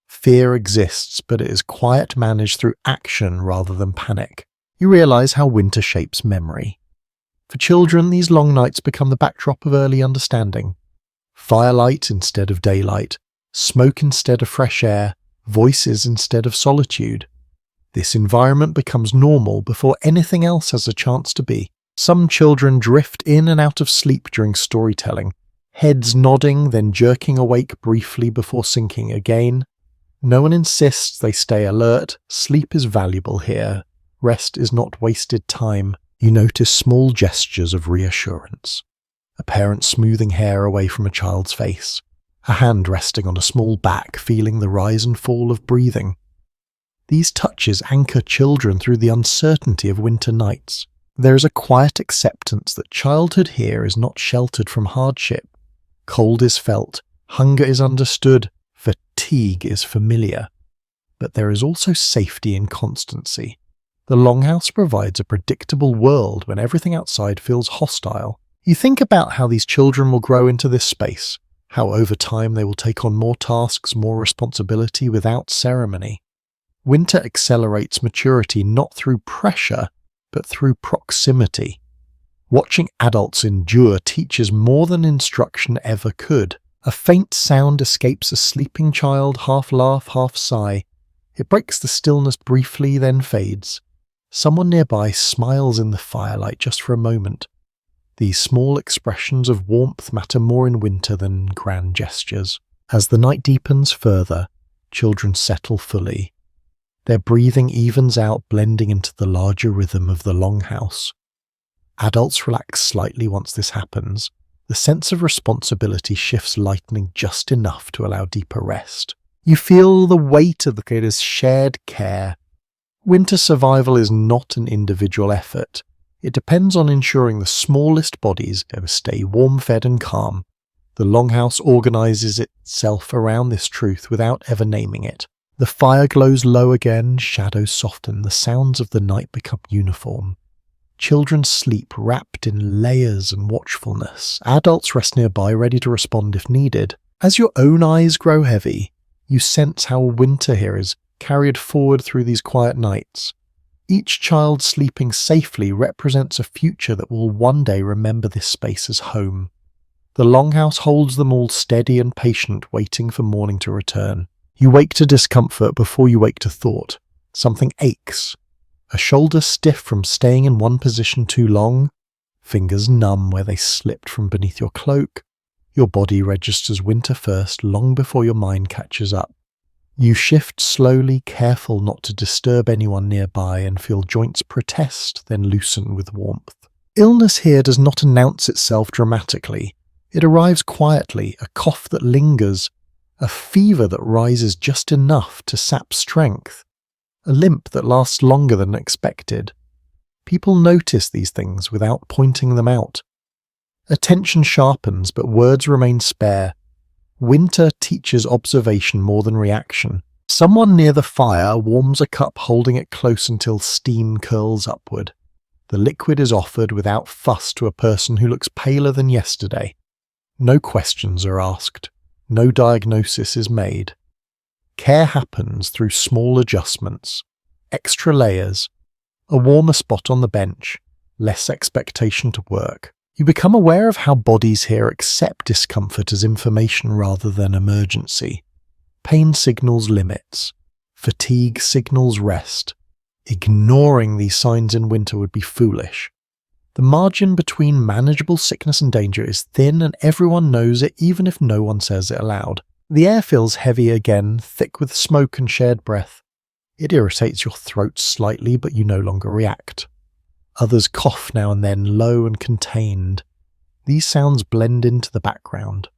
Fear exists, but it is quiet, managed through action rather than panic. You realize how winter shapes memory. For children, these long nights become the backdrop of early understanding. Firelight instead of daylight, smoke instead of fresh air, voices instead of solitude. This environment becomes normal before anything else has a chance to be. Some children drift in and out of sleep during storytelling, heads nodding, then jerking awake briefly before sinking again. No one insists they stay alert. Sleep is valuable here. Rest is not wasted time. You notice small gestures of reassurance. A parent smoothing hair away from a child's face. A hand resting on a small back, feeling the rise and fall of breathing. These touches anchor children through the uncertainty of winter nights. There is a quiet acceptance that childhood here is not sheltered from hardship. Cold is felt, hunger is understood, fatigue is familiar. But there is also safety in constancy. The Longhouse provides a predictable world when everything outside feels hostile. You think about how these children will grow into this space, how over time they will take on more tasks, more responsibility without ceremony. Winter accelerates maturity not through pressure, but through proximity. Watching adults endure teaches more than instruction ever could. A faint sound escapes a sleeping child, half laugh, half sigh. It breaks the stillness briefly, then fades. Someone nearby smiles in the firelight just for a moment. These small expressions of warmth matter more in winter than grand gestures. As the night deepens further, children settle fully. Their breathing evens out, blending into the larger rhythm of the Longhouse. Adults relax slightly once this happens. The sense of responsibility shifts, lightening just enough to allow deeper rest. You feel the weight of this shared care. Winter survival is not an individual effort. It depends on ensuring the smallest bodies stay warm-fed and calm. The Longhouse organizes itself around this truth without ever naming it. The fire glows low again, shadows soften, the sounds of the night become uniform. Children sleep wrapped in layers and watchfulness. Adults rest nearby, ready to respond if needed. As your own eyes grow heavy, you sense how winter here is carried forward through these quiet nights. Each child sleeping safely represents a future that will one day remember this space as home. The Longhouse holds them all steady and patient, waiting for morning to return. You wake to discomfort before you wake to thought. Something aches. A shoulder stiff from staying in one position too long. Fingers numb where they slipped from beneath your cloak. Your body registers winter first, long before your mind catches up. You shift slowly, careful not to disturb anyone nearby, and feel joints protest, then loosen with warmth. Illness here does not announce itself dramatically. It arrives quietly, a cough that lingers, a fever that rises just enough to sap strength, a limp that lasts longer than expected. People notice these things without pointing them out. Attention sharpens, but words remain spare. Winter teaches observation more than reaction. Someone near the fire warms a cup, holding it close until steam curls upward. The liquid is offered without fuss to a person who looks paler than yesterday. No questions are asked. No diagnosis is made. Care happens through small adjustments, extra layers, a warmer spot on the bench, less expectation to work. You become aware of how bodies here accept discomfort as information rather than emergency. Pain signals limits. Fatigue signals rest. Ignoring these signs in winter would be foolish. The margin between manageable sickness and danger is thin, and everyone knows it even if no one says it aloud. The air feels heavy again, thick with smoke and shared breath. It irritates your throat slightly, but you no longer react. Others cough now and then, low and contained. These sounds blend into the background.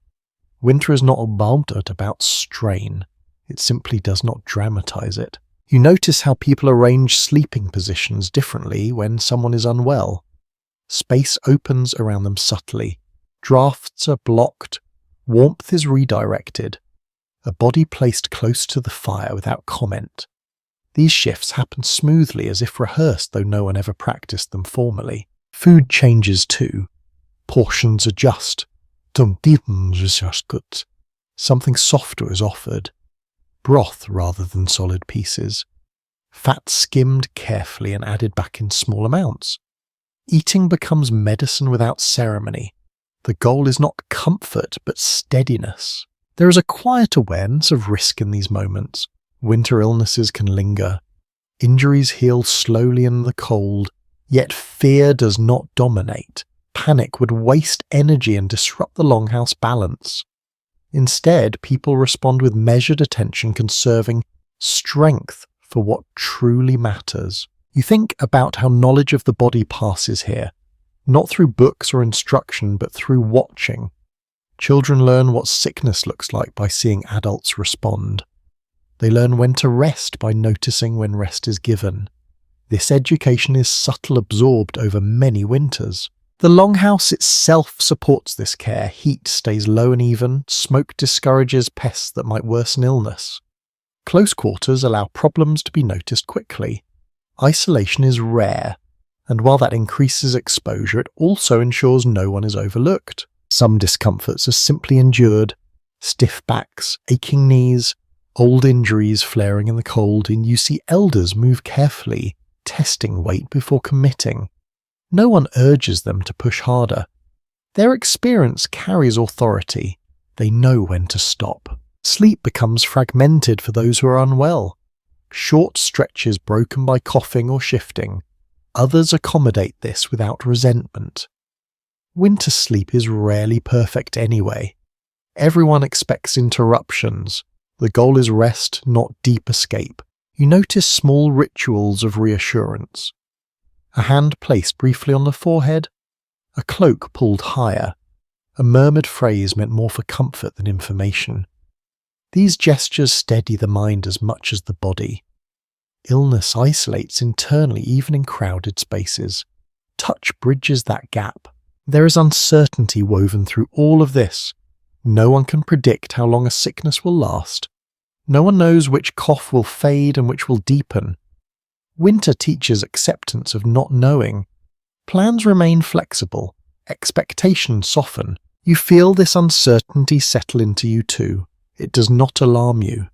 Winter is not about strain. It simply does not dramatize it. You notice how people arrange sleeping positions differently when someone is unwell. Space opens around them subtly. Drafts are blocked. Warmth is redirected. A body placed close to the fire without comment. These shifts happen smoothly, as if rehearsed, though no one ever practiced them formally. Food changes too. Portions adjust. Something softer is offered, broth rather than solid pieces. Fat skimmed carefully and added back in small amounts. Eating becomes medicine without ceremony. The goal is not comfort, but steadiness. There is a quiet awareness of risk in these moments. Winter illnesses can linger. Injuries heal slowly in the cold, yet fear does not dominate. Panic would waste energy and disrupt the Longhouse balance. Instead, people respond with measured attention, conserving strength for what truly matters. You think about how knowledge of the body passes here, not through books or instruction, but through watching. Children learn what sickness looks like by seeing adults respond. They learn when to rest by noticing when rest is given. This education is subtle, absorbed over many winters. The Longhouse itself supports this care. Heat stays low and even, smoke discourages pests that might worsen illness. Close quarters allow problems to be noticed quickly. Isolation is rare, and while that increases exposure, it also ensures no one is overlooked. Some discomforts are simply endured: stiff backs, aching knees, old injuries flaring in the cold, and you see elders move carefully, testing weight before committing. No one urges them to push harder. Their experience carries authority. They know when to stop. Sleep becomes fragmented for those who are unwell. Short stretches broken by coughing or shifting. Others accommodate this without resentment. Winter sleep is rarely perfect anyway. Everyone expects interruptions. The goal is rest, not deep escape. You notice small rituals of reassurance. A hand placed briefly on the forehead, a cloak pulled higher, a murmured phrase meant more for comfort than information. These gestures steady the mind as much as the body. Illness isolates internally, even in crowded spaces. Touch bridges that gap. There is uncertainty woven through all of this. No one can predict how long a sickness will last. No one knows which cough will fade and which will deepen. Winter teaches acceptance of not knowing. Plans remain flexible. Expectations soften. You feel this uncertainty settle into you too. It does not alarm you.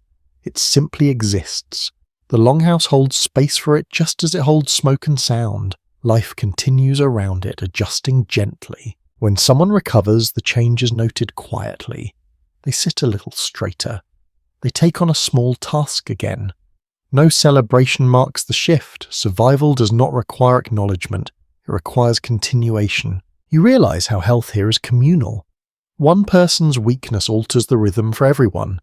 It simply exists. The Longhouse holds space for it just as it holds smoke and sound. Life continues around it, adjusting gently. When someone recovers, the change is noted quietly. They sit a little straighter. They take on a small task again. No celebration marks the shift. Survival does not require acknowledgement. It requires continuation. You realize how health here is communal. One person's weakness alters the rhythm for everyone.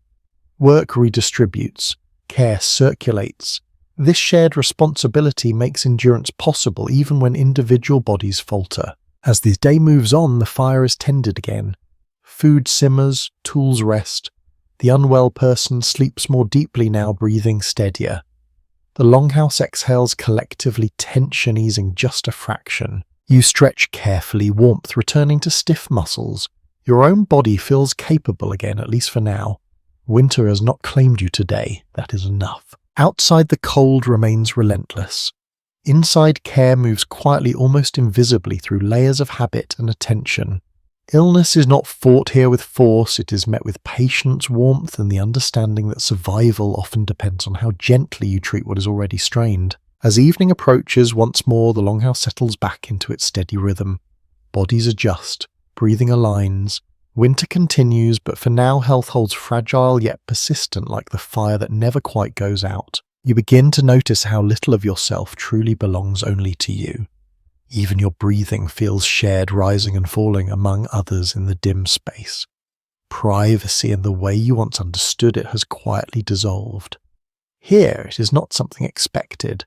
Work redistributes. Care circulates. This shared responsibility makes endurance possible even when individual bodies falter. As the day moves on, the fire is tended again. Food simmers, tools rest. The unwell person sleeps more deeply now, breathing steadier. The Longhouse exhales collectively, tension easing just a fraction. You stretch carefully, warmth returning to stiff muscles. Your own body feels capable again, at least for now. Winter has not claimed you today. That is enough. Outside, the cold remains relentless. Inside, care moves quietly, almost invisibly, through layers of habit and attention. Illness is not fought here with force. It is met with patience, warmth, and the understanding that survival often depends on how gently you treat what is already strained. As evening approaches, once more the Longhouse settles back into its steady rhythm. Bodies adjust. Breathing aligns. Winter continues, but for now health holds fragile yet persistent, like the fire that never quite goes out. You begin to notice how little of yourself truly belongs only to you. Even your breathing feels shared, rising and falling among others in the dim space. Privacy in the way you once understood it has quietly dissolved. Here it is not something expected.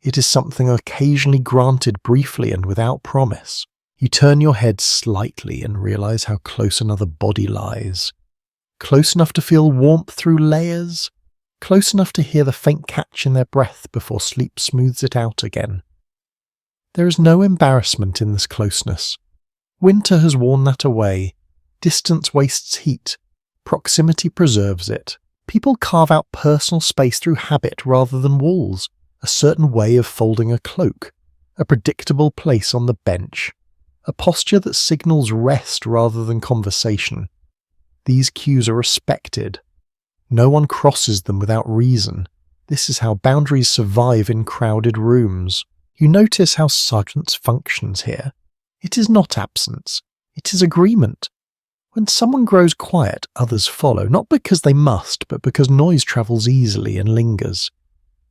It is something occasionally granted briefly and without promise. You turn your head slightly and realize how close another body lies. Close enough to feel warmth through layers. Close enough to hear the faint catch in their breath before sleep smooths it out again. There is no embarrassment in this closeness. Winter has worn that away. Distance wastes heat. Proximity preserves it. People carve out personal space through habit rather than walls. A certain way of folding a cloak. A predictable place on the bench. a posture that signals rest rather than conversation. These cues are respected. No one crosses them without reason. This is how boundaries survive in crowded rooms. You notice how silence functions here. It is not absence, it is agreement. When someone grows quiet, others follow, not because they must, but because noise travels easily and lingers.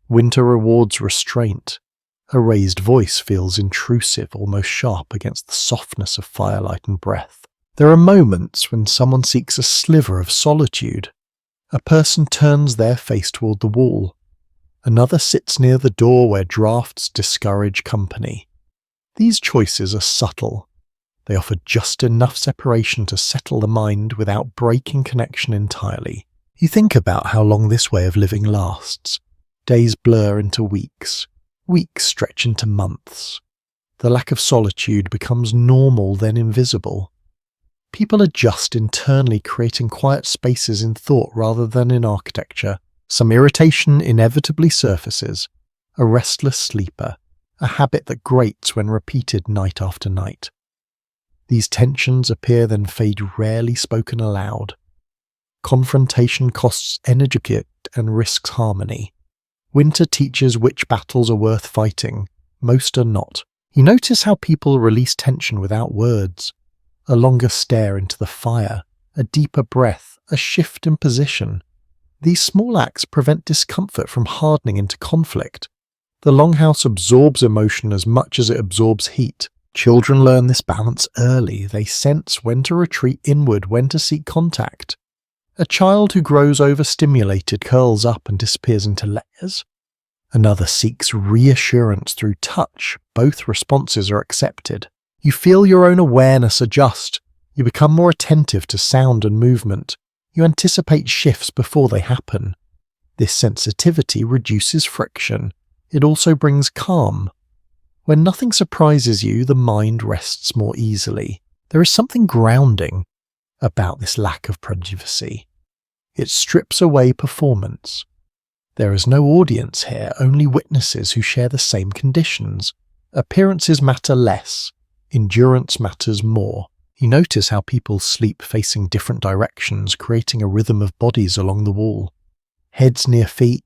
Winter rewards restraint. A raised voice feels intrusive, almost sharp against the softness of firelight and breath. There are moments when someone seeks a sliver of solitude. A person turns their face toward the wall. Another sits near the door where drafts discourage company. These choices are subtle. They offer just enough separation to settle the mind without breaking connection entirely. You think about how long this way of living lasts. Days blur into weeks. Weeks stretch into months. The lack of solitude becomes normal, then invisible. People adjust internally, creating quiet spaces in thought rather than in architecture. Some irritation inevitably surfaces. A restless sleeper. A habit that grates when repeated night after night. These tensions appear then fade, rarely spoken aloud. Confrontation costs energy and risks harmony. Winter teaches which battles are worth fighting. Most are not. You notice how people release tension without words. A longer stare into the fire, a deeper breath, a shift in position. These small acts prevent discomfort from hardening into conflict. The Longhouse absorbs emotion as much as it absorbs heat. Children learn this balance early. They sense when to retreat inward, when to seek contact. A child who grows overstimulated curls up and disappears into layers. Another seeks reassurance through touch. Both responses are accepted. You feel your own awareness adjust. You become more attentive to sound and movement. You anticipate shifts before they happen. This sensitivity reduces friction. It also brings calm. When nothing surprises you, the mind rests more easily. There is something grounding about this lack of privacy. It strips away performance. There is no audience here, only witnesses who share the same conditions. Appearances matter less. Endurance matters more. You notice how people sleep facing different directions, creating a rhythm of bodies along the wall. Heads near feet,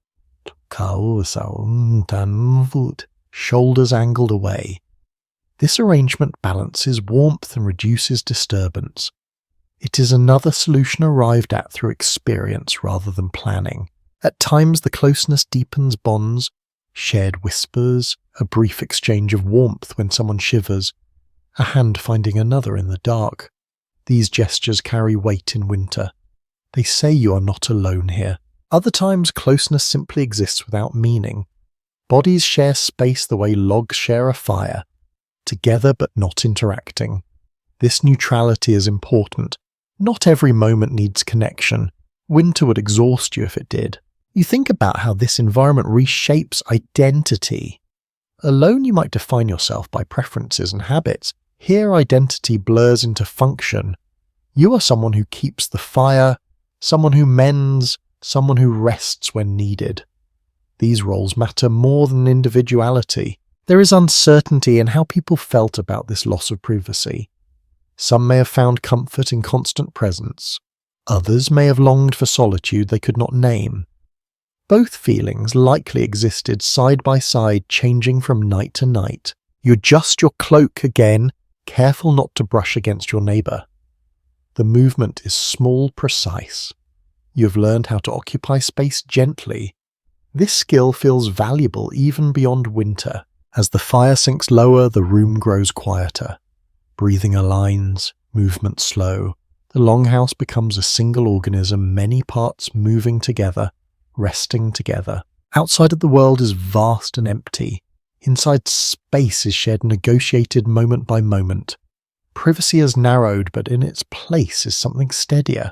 shoulders angled away. This arrangement balances warmth and reduces disturbance. It is another solution arrived at through experience rather than planning. At times the closeness deepens bonds, shared whispers, a brief exchange of warmth when someone shivers, a hand finding another in the dark. These gestures carry weight in winter. They say you are not alone here. Other times closeness simply exists without meaning. Bodies share space the way logs share a fire, together but not interacting. This neutrality is important. Not every moment needs connection. Winter would exhaust you if it did. You think about how this environment reshapes identity. Alone you might define yourself by preferences and habits. Here identity blurs into function. You are someone who keeps the fire, someone who mends, someone who rests when needed. These roles matter more than individuality. There is uncertainty in how people felt about this loss of privacy. Some may have found comfort in constant presence. Others may have longed for solitude they could not name. Both feelings likely existed side by side, changing from night to night. You adjust your cloak again, careful not to brush against your neighbour. The movement is small, precise. You have learned how to occupy space gently. This skill feels valuable even beyond winter. As the fire sinks lower, the room grows quieter. Breathing aligns, movement slow. The Longhouse becomes a single organism, many parts moving together, resting together. Outside of the world is vast and empty. Inside, space is shared, negotiated moment by moment. Privacy is narrowed, but in its place is something steadier.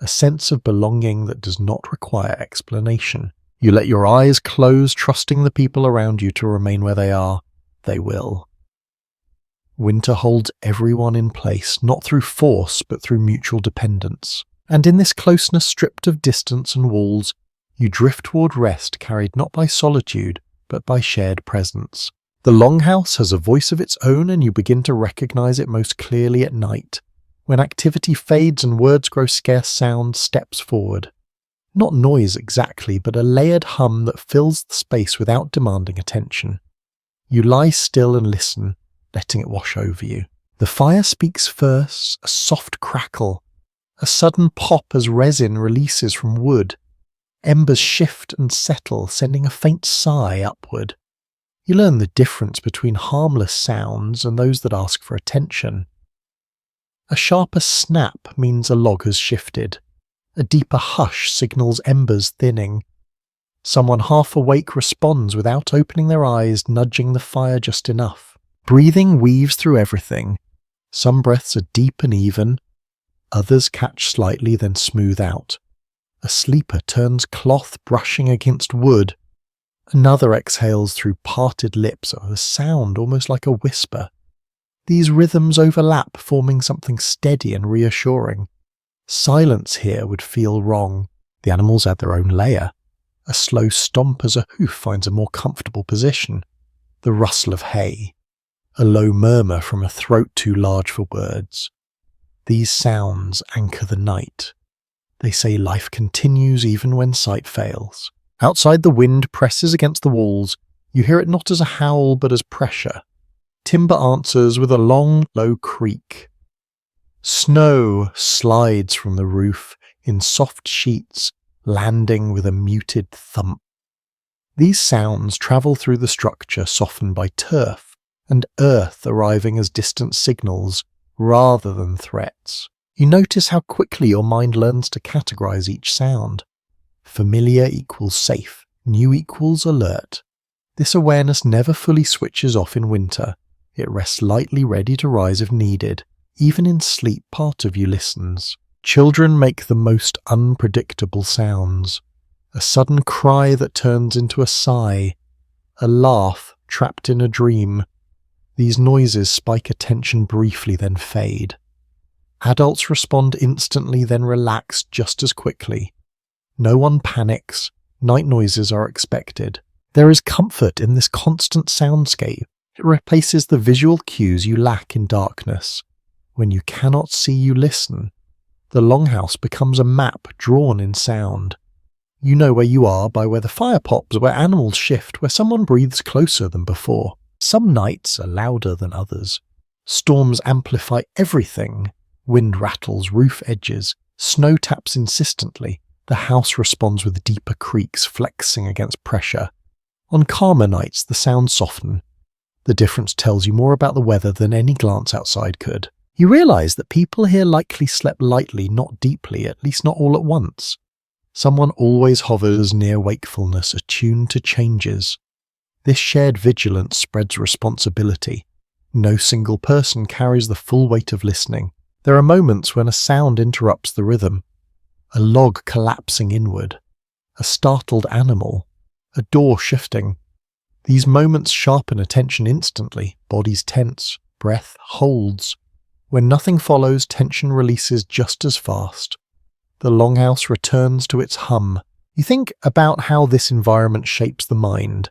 A sense of belonging that does not require explanation. You let your eyes close, trusting the people around you to remain where they are. They will. Winter holds everyone in place, not through force, but through mutual dependence. And in this closeness stripped of distance and walls, you drift toward rest carried not by solitude, but by shared presence. The Longhouse has a voice of its own, and you begin to recognize it most clearly at night. When activity fades and words grow scarce, sound steps forward. Not noise exactly, but a layered hum that fills the space without demanding attention. You lie still and listen, letting it wash over you. The fire speaks first, a soft crackle, a sudden pop as resin releases from wood. Embers shift and settle, sending a faint sigh upward. You learn the difference between harmless sounds and those that ask for attention. A sharper snap means a log has shifted. A deeper hush signals embers thinning. Someone half awake responds without opening their eyes, nudging the fire just enough. Breathing weaves through everything. Some breaths are deep and even. Others catch slightly, then smooth out. A sleeper turns cloth brushing against wood. Another exhales through parted lips, a sound almost like a whisper. These rhythms overlap, forming something steady and reassuring. Silence here would feel wrong. The animals add their own layer. A slow stomp as a hoof finds a more comfortable position. The rustle of hay. A low murmur from a throat too large for words. These sounds anchor the night. They say life continues even when sight fails. Outside, the wind presses against the walls. You hear it not as a howl but as pressure. Timber answers with a long, low creak. Snow slides from the roof in soft sheets, landing with a muted thump. These sounds travel through the structure, softened by turf, and earth arriving as distant signals rather than threats. You notice how quickly your mind learns to categorize each sound. Familiar equals safe, new equals alert. This awareness never fully switches off in winter. It rests lightly, ready to rise if needed. Even in sleep, part of you listens. Children make the most unpredictable sounds. A sudden cry that turns into a sigh. A laugh trapped in a dream. These noises spike attention briefly, then fade. Adults respond instantly, then relax just as quickly. No one panics. Night noises are expected. There is comfort in this constant soundscape. It replaces the visual cues you lack in darkness. When you cannot see, you listen. The Longhouse becomes a map drawn in sound. You know where you are by where the fire pops, where animals shift, where someone breathes closer than before. Some nights are louder than others. Storms amplify everything. Wind rattles roof edges. Snow taps insistently. The house responds with deeper creaks, flexing against pressure. On calmer nights, the sounds soften. The difference tells you more about the weather than any glance outside could. You realize that people here likely slept lightly, not deeply, at least not all at once. Someone always hovers near wakefulness, attuned to changes. This shared vigilance spreads responsibility. No single person carries the full weight of listening. There are moments when a sound interrupts the rhythm. A log collapsing inward. A startled animal. A door shifting. These moments sharpen attention instantly. Bodies tense. Breath holds. When nothing follows, tension releases just as fast. The Longhouse returns to its hum. You think about how this environment shapes the mind.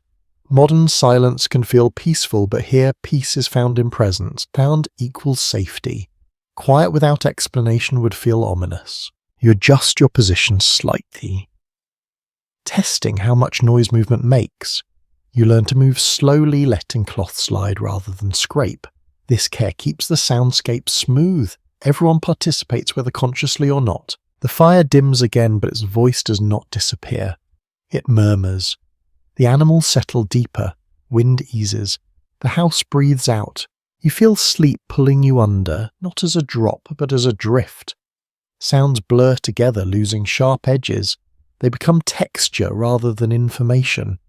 Modern silence can feel peaceful, but here peace is found in presence. Sound equals safety. Quiet without explanation would feel ominous. You adjust your position slightly, testing how much noise movement makes. You learn to move slowly, letting cloth slide rather than scrape. This care keeps the soundscape smooth. Everyone participates, whether consciously or not. The fire dims again, but its voice does not disappear. It murmurs. The animals settle deeper. Wind eases. The house breathes out. You feel sleep pulling you under, not as a drop, but as a drift. Sounds blur together, losing sharp edges. They become texture rather than information.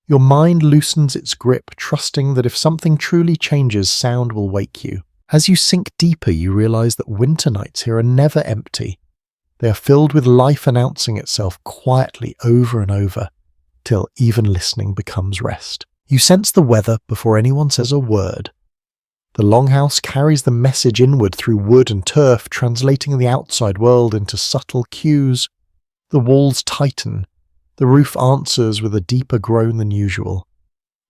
Your mind loosens its grip, trusting that if something truly changes, sound will wake you. As you sink deeper, you realize that winter nights here are never empty. They are filled with life announcing itself quietly over and over, till even listening becomes rest. You sense the weather before anyone says a word. The Longhouse carries the message inward through wood and turf, translating the outside world into subtle cues. The walls tighten. The roof answers with a deeper groan than usual.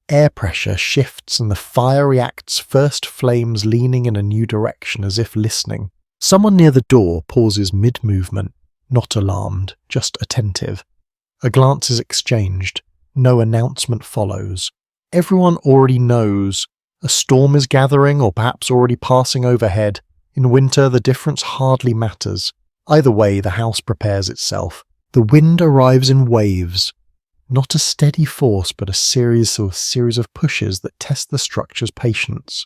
Air pressure shifts and the fire reacts, first flames leaning in a new direction as if listening. Someone near the door pauses mid-movement, not alarmed, just attentive. A glance is exchanged. No announcement follows. Everyone already knows. A storm is gathering or perhaps already passing overhead. In winter, the difference hardly matters. Either way, the house prepares itself. The wind arrives in waves. Not a steady force, but a series of pushes that test the structure's patience.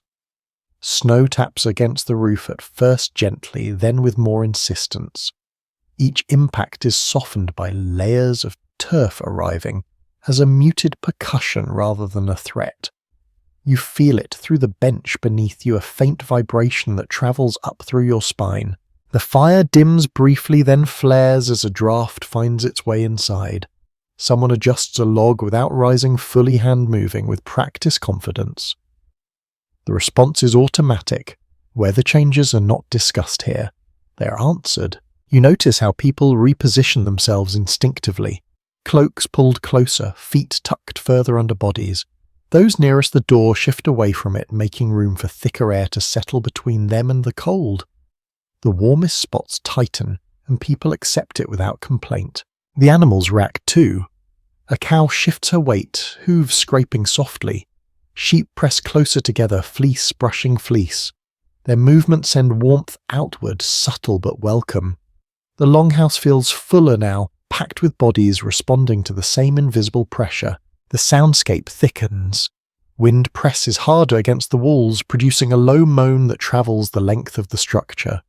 Snow taps against the roof at first gently, then with more insistence. Each impact is softened by layers of turf arriving, as a muted percussion rather than a threat. You feel it through the bench beneath you, a faint vibration that travels up through your spine. The fire dims briefly, then flares as a draft finds its way inside. Someone adjusts a log without rising, fully hand-moving, with practiced confidence. The response is automatic. Weather changes are not discussed here. They are answered. You notice how people reposition themselves instinctively. Cloaks pulled closer, feet tucked further under bodies. Those nearest the door shift away from it, making room for thicker air to settle between them and the cold. The warmest spots tighten, and people accept it without complaint. The animals react too. A cow shifts her weight, hooves scraping softly. Sheep press closer together, fleece brushing fleece. Their movements send warmth outward, subtle but welcome. The longhouse feels fuller now, packed with bodies responding to the same invisible pressure. The soundscape thickens. Wind presses harder against the walls, producing a low moan that travels the length of the structure.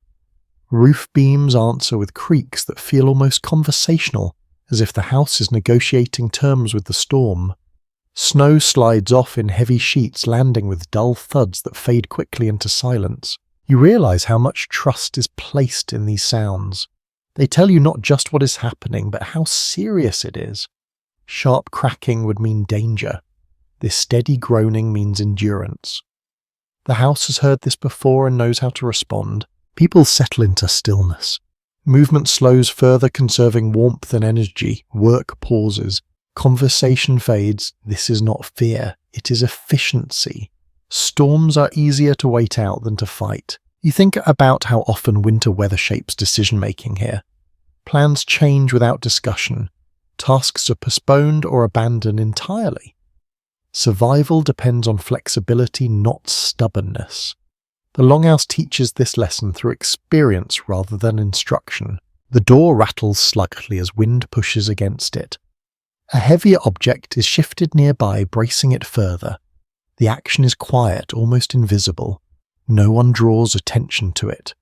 Roof beams answer with creaks that feel almost conversational, as if the house is negotiating terms with the storm. Snow slides off in heavy sheets, landing with dull thuds that fade quickly into silence. You realize how much trust is placed in these sounds. They tell you not just what is happening, but how serious it is. Sharp cracking would mean danger. This steady groaning means endurance. The house has heard this before and knows how to respond. People settle into stillness. Movement slows further, conserving warmth and energy. Work pauses. Conversation fades. This is not fear. It is efficiency. Storms are easier to wait out than to fight. You think about how often winter weather shapes decision-making here. Plans change without discussion. Tasks are postponed or abandoned entirely. Survival depends on flexibility, not stubbornness. The Longhouse teaches this lesson through experience rather than instruction. The door rattles sluggishly as wind pushes against it. A heavier object is shifted nearby, bracing it further. The action is quiet, almost invisible. No one draws attention to it.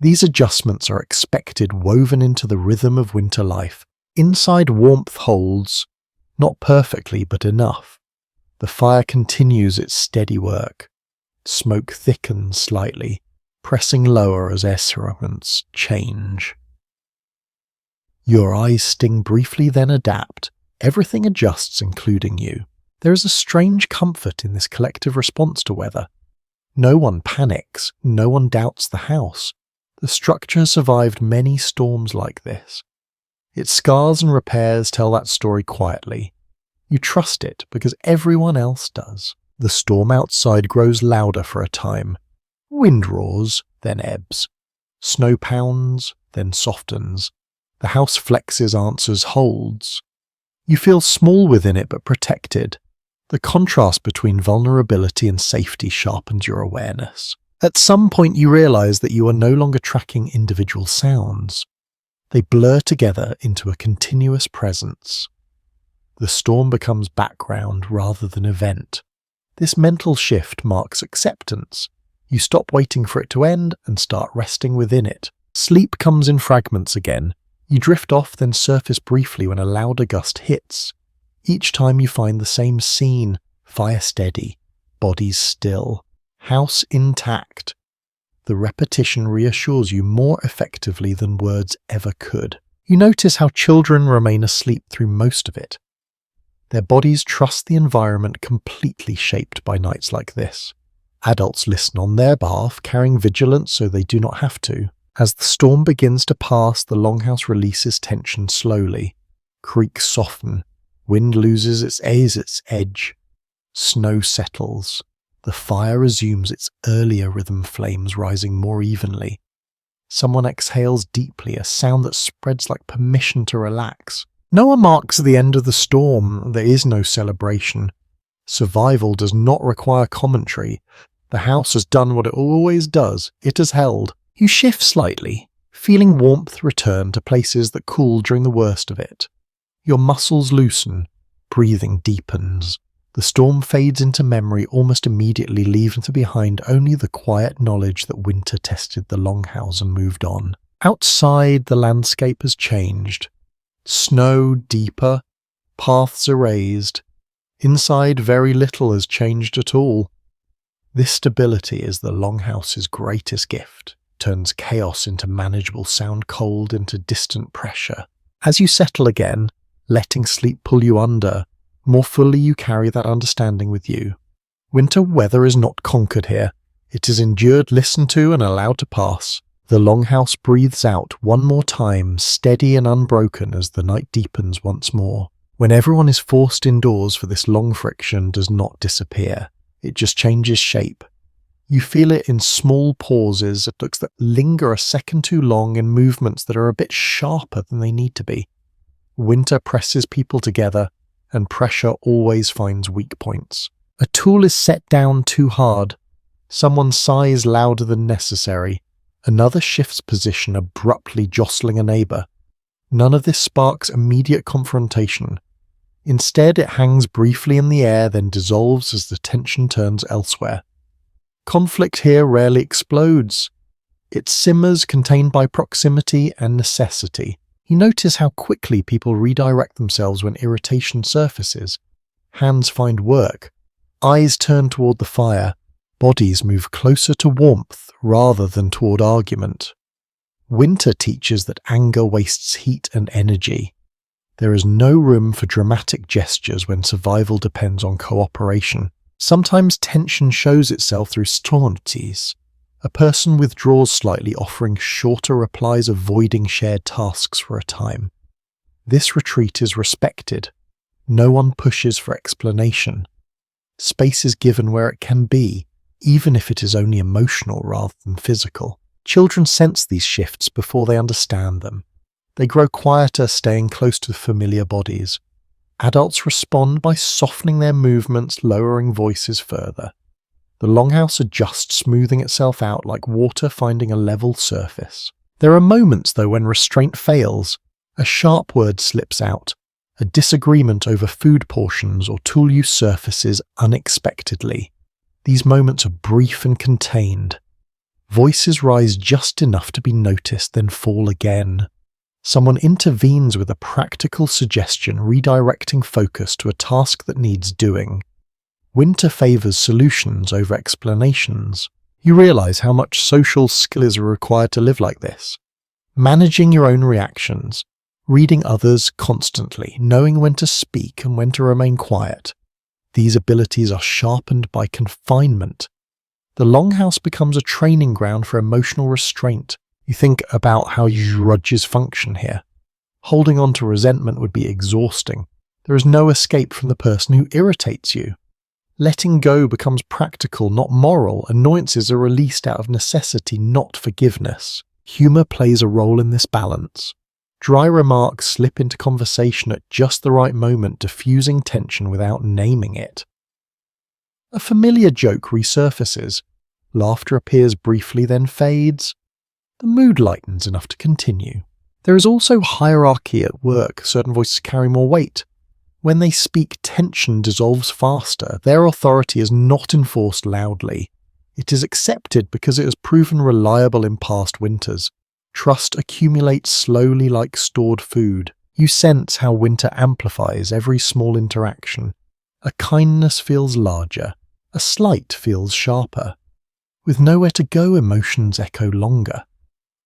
These adjustments are expected, woven into the rhythm of winter life. Inside, warmth holds, not perfectly, but enough. The fire continues its steady work. Smoke thickens slightly, pressing lower as air currents change. Your eyes sting briefly, then adapt. Everything adjusts, including you. There is a strange comfort in this collective response to weather. No one panics, no one doubts the house. The structure has survived many storms like this. Its scars and repairs tell that story quietly. You trust it because everyone else does. The storm outside grows louder for a time. Wind roars, then ebbs. Snow pounds, then softens. The house flexes, answers, holds. You feel small within it but protected. The contrast between vulnerability and safety sharpens your awareness. At some point you realize that you are no longer tracking individual sounds. They blur together into a continuous presence. The storm becomes background rather than event. This mental shift marks acceptance. You stop waiting for it to end and start resting within it. Sleep comes in fragments again. You drift off, then surface briefly when a louder gust hits. Each time you find the same scene, fire steady, bodies still, house intact. The repetition reassures you more effectively than words ever could. You notice how children remain asleep through most of it. Their bodies trust the environment completely shaped by nights like this. Adults listen on their behalf, carrying vigilance so they do not have to. As the storm begins to pass, the Longhouse releases tension slowly. Creaks soften. Wind loses its edge. Snow settles. The fire resumes its earlier rhythm, flames rising more evenly. Someone exhales deeply, a sound that spreads like permission to relax. No one marks the end of the storm. There is no celebration. Survival does not require commentary. The house has done what it always does. It has held. You shift slightly, feeling warmth return to places that cooled during the worst of it. Your muscles loosen. Breathing deepens. The storm fades into memory almost immediately, leaving behind only the quiet knowledge that winter tested the Longhouse and moved on. Outside, the landscape has changed. Snow deeper, paths erased. Inside, very little has changed at all. This stability is the Longhouse's greatest gift. It turns chaos into manageable sound, cold into distant pressure. As you settle again, letting sleep pull you under, more fully you carry that understanding with you. Winter weather is not conquered here. It is endured, listened to, and allowed to pass. The Longhouse breathes out one more time, steady and unbroken as the night deepens once more. When everyone is forced indoors for this long friction does not disappear. It just changes shape. You feel it in small pauses, looks that linger a second too long, in movements that are a bit sharper than they need to be. Winter presses people together, and pressure always finds weak points. A tool is set down too hard. Someone sighs louder than necessary. Another shifts position, abruptly jostling a neighbour. None of this sparks immediate confrontation. Instead, it hangs briefly in the air, then dissolves as the tension turns elsewhere. Conflict here rarely explodes. It simmers, contained by proximity and necessity. You notice how quickly people redirect themselves when irritation surfaces. Hands find work. Eyes turn toward the fire. Bodies move closer to warmth rather than toward argument. Winter teaches that anger wastes heat and energy. There is no room for dramatic gestures when survival depends on cooperation. Sometimes tension shows itself through stillness. A person withdraws slightly, offering shorter replies, avoiding shared tasks for a time. This retreat is respected. No one pushes for explanation. Space is given where it can be, even if it is only emotional rather than physical. Children sense these shifts before they understand them. They grow quieter, staying close to familiar bodies. Adults respond by softening their movements, lowering voices further. The Longhouse adjusts, smoothing itself out like water finding a level surface. There are moments, though, when restraint fails. A sharp word slips out. A disagreement over food portions or tool use surfaces unexpectedly. These moments are brief and contained. Voices rise just enough to be noticed, then fall again. Someone intervenes with a practical suggestion, redirecting focus to a task that needs doing. Winter favors solutions over explanations. You realize how much social skill is required to live like this. Managing your own reactions, reading others constantly, knowing when to speak and when to remain quiet. These abilities are sharpened by confinement. The Longhouse becomes a training ground for emotional restraint. You think about how grudges function here. Holding on to resentment would be exhausting. There is no escape from the person who irritates you. Letting go becomes practical, not moral. Annoyances are released out of necessity, not forgiveness. Humour plays a role in this balance. Dry remarks slip into conversation at just the right moment, diffusing tension without naming it. A familiar joke resurfaces. Laughter appears briefly, then fades. The mood lightens enough to continue. There is also hierarchy at work. Certain voices carry more weight. When they speak, tension dissolves faster. Their authority is not enforced loudly. It is accepted because it has proven reliable in past winters. Trust accumulates slowly like stored food. You sense how winter amplifies every small interaction. A kindness feels larger. A slight feels sharper. With nowhere to go, emotions echo longer.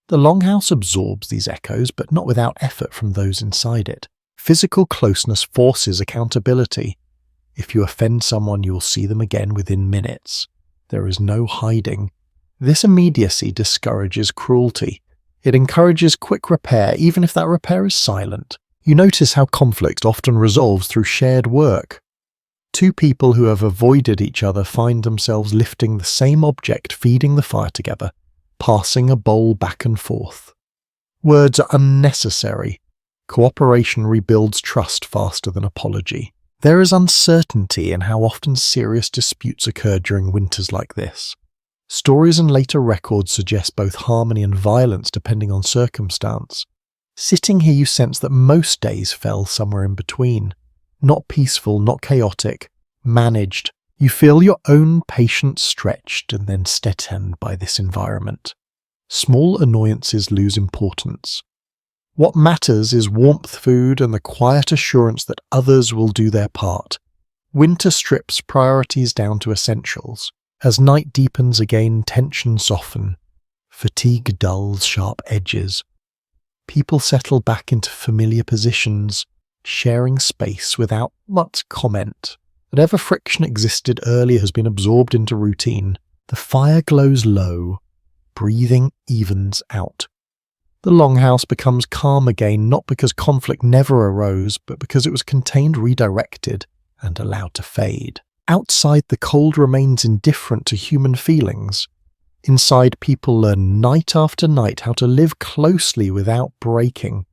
The Longhouse absorbs these echoes, but not without effort from those inside it. Physical closeness forces accountability. If you offend someone, you will see them again within minutes. There is no hiding. This immediacy discourages cruelty. It encourages quick repair, even if that repair is silent. You notice how conflict often resolves through shared work. Two people who have avoided each other find themselves lifting the same object, feeding the fire together, passing a bowl back and forth. Words are unnecessary. Cooperation rebuilds trust faster than apology. There is uncertainty in how often serious disputes occur during winters like this. Stories and later records suggest both harmony and violence depending on circumstance. Sitting here, you sense that most days fell somewhere in between. Not peaceful, not chaotic, managed. You feel your own patience stretched and then steadyed by this environment. Small annoyances lose importance. What matters is warmth, food, and the quiet assurance that others will do their part. Winter strips priorities down to essentials. As night deepens again, tensions soften. Fatigue dulls sharp edges. People settle back into familiar positions, sharing space without much comment. Whatever friction existed earlier has been absorbed into routine. The fire glows low. Breathing evens out. The Longhouse becomes calm again, not because conflict never arose, but because it was contained, redirected, and allowed to fade. Outside, the cold remains indifferent to human feelings. Inside, people learn night after night how to live closely without breaking.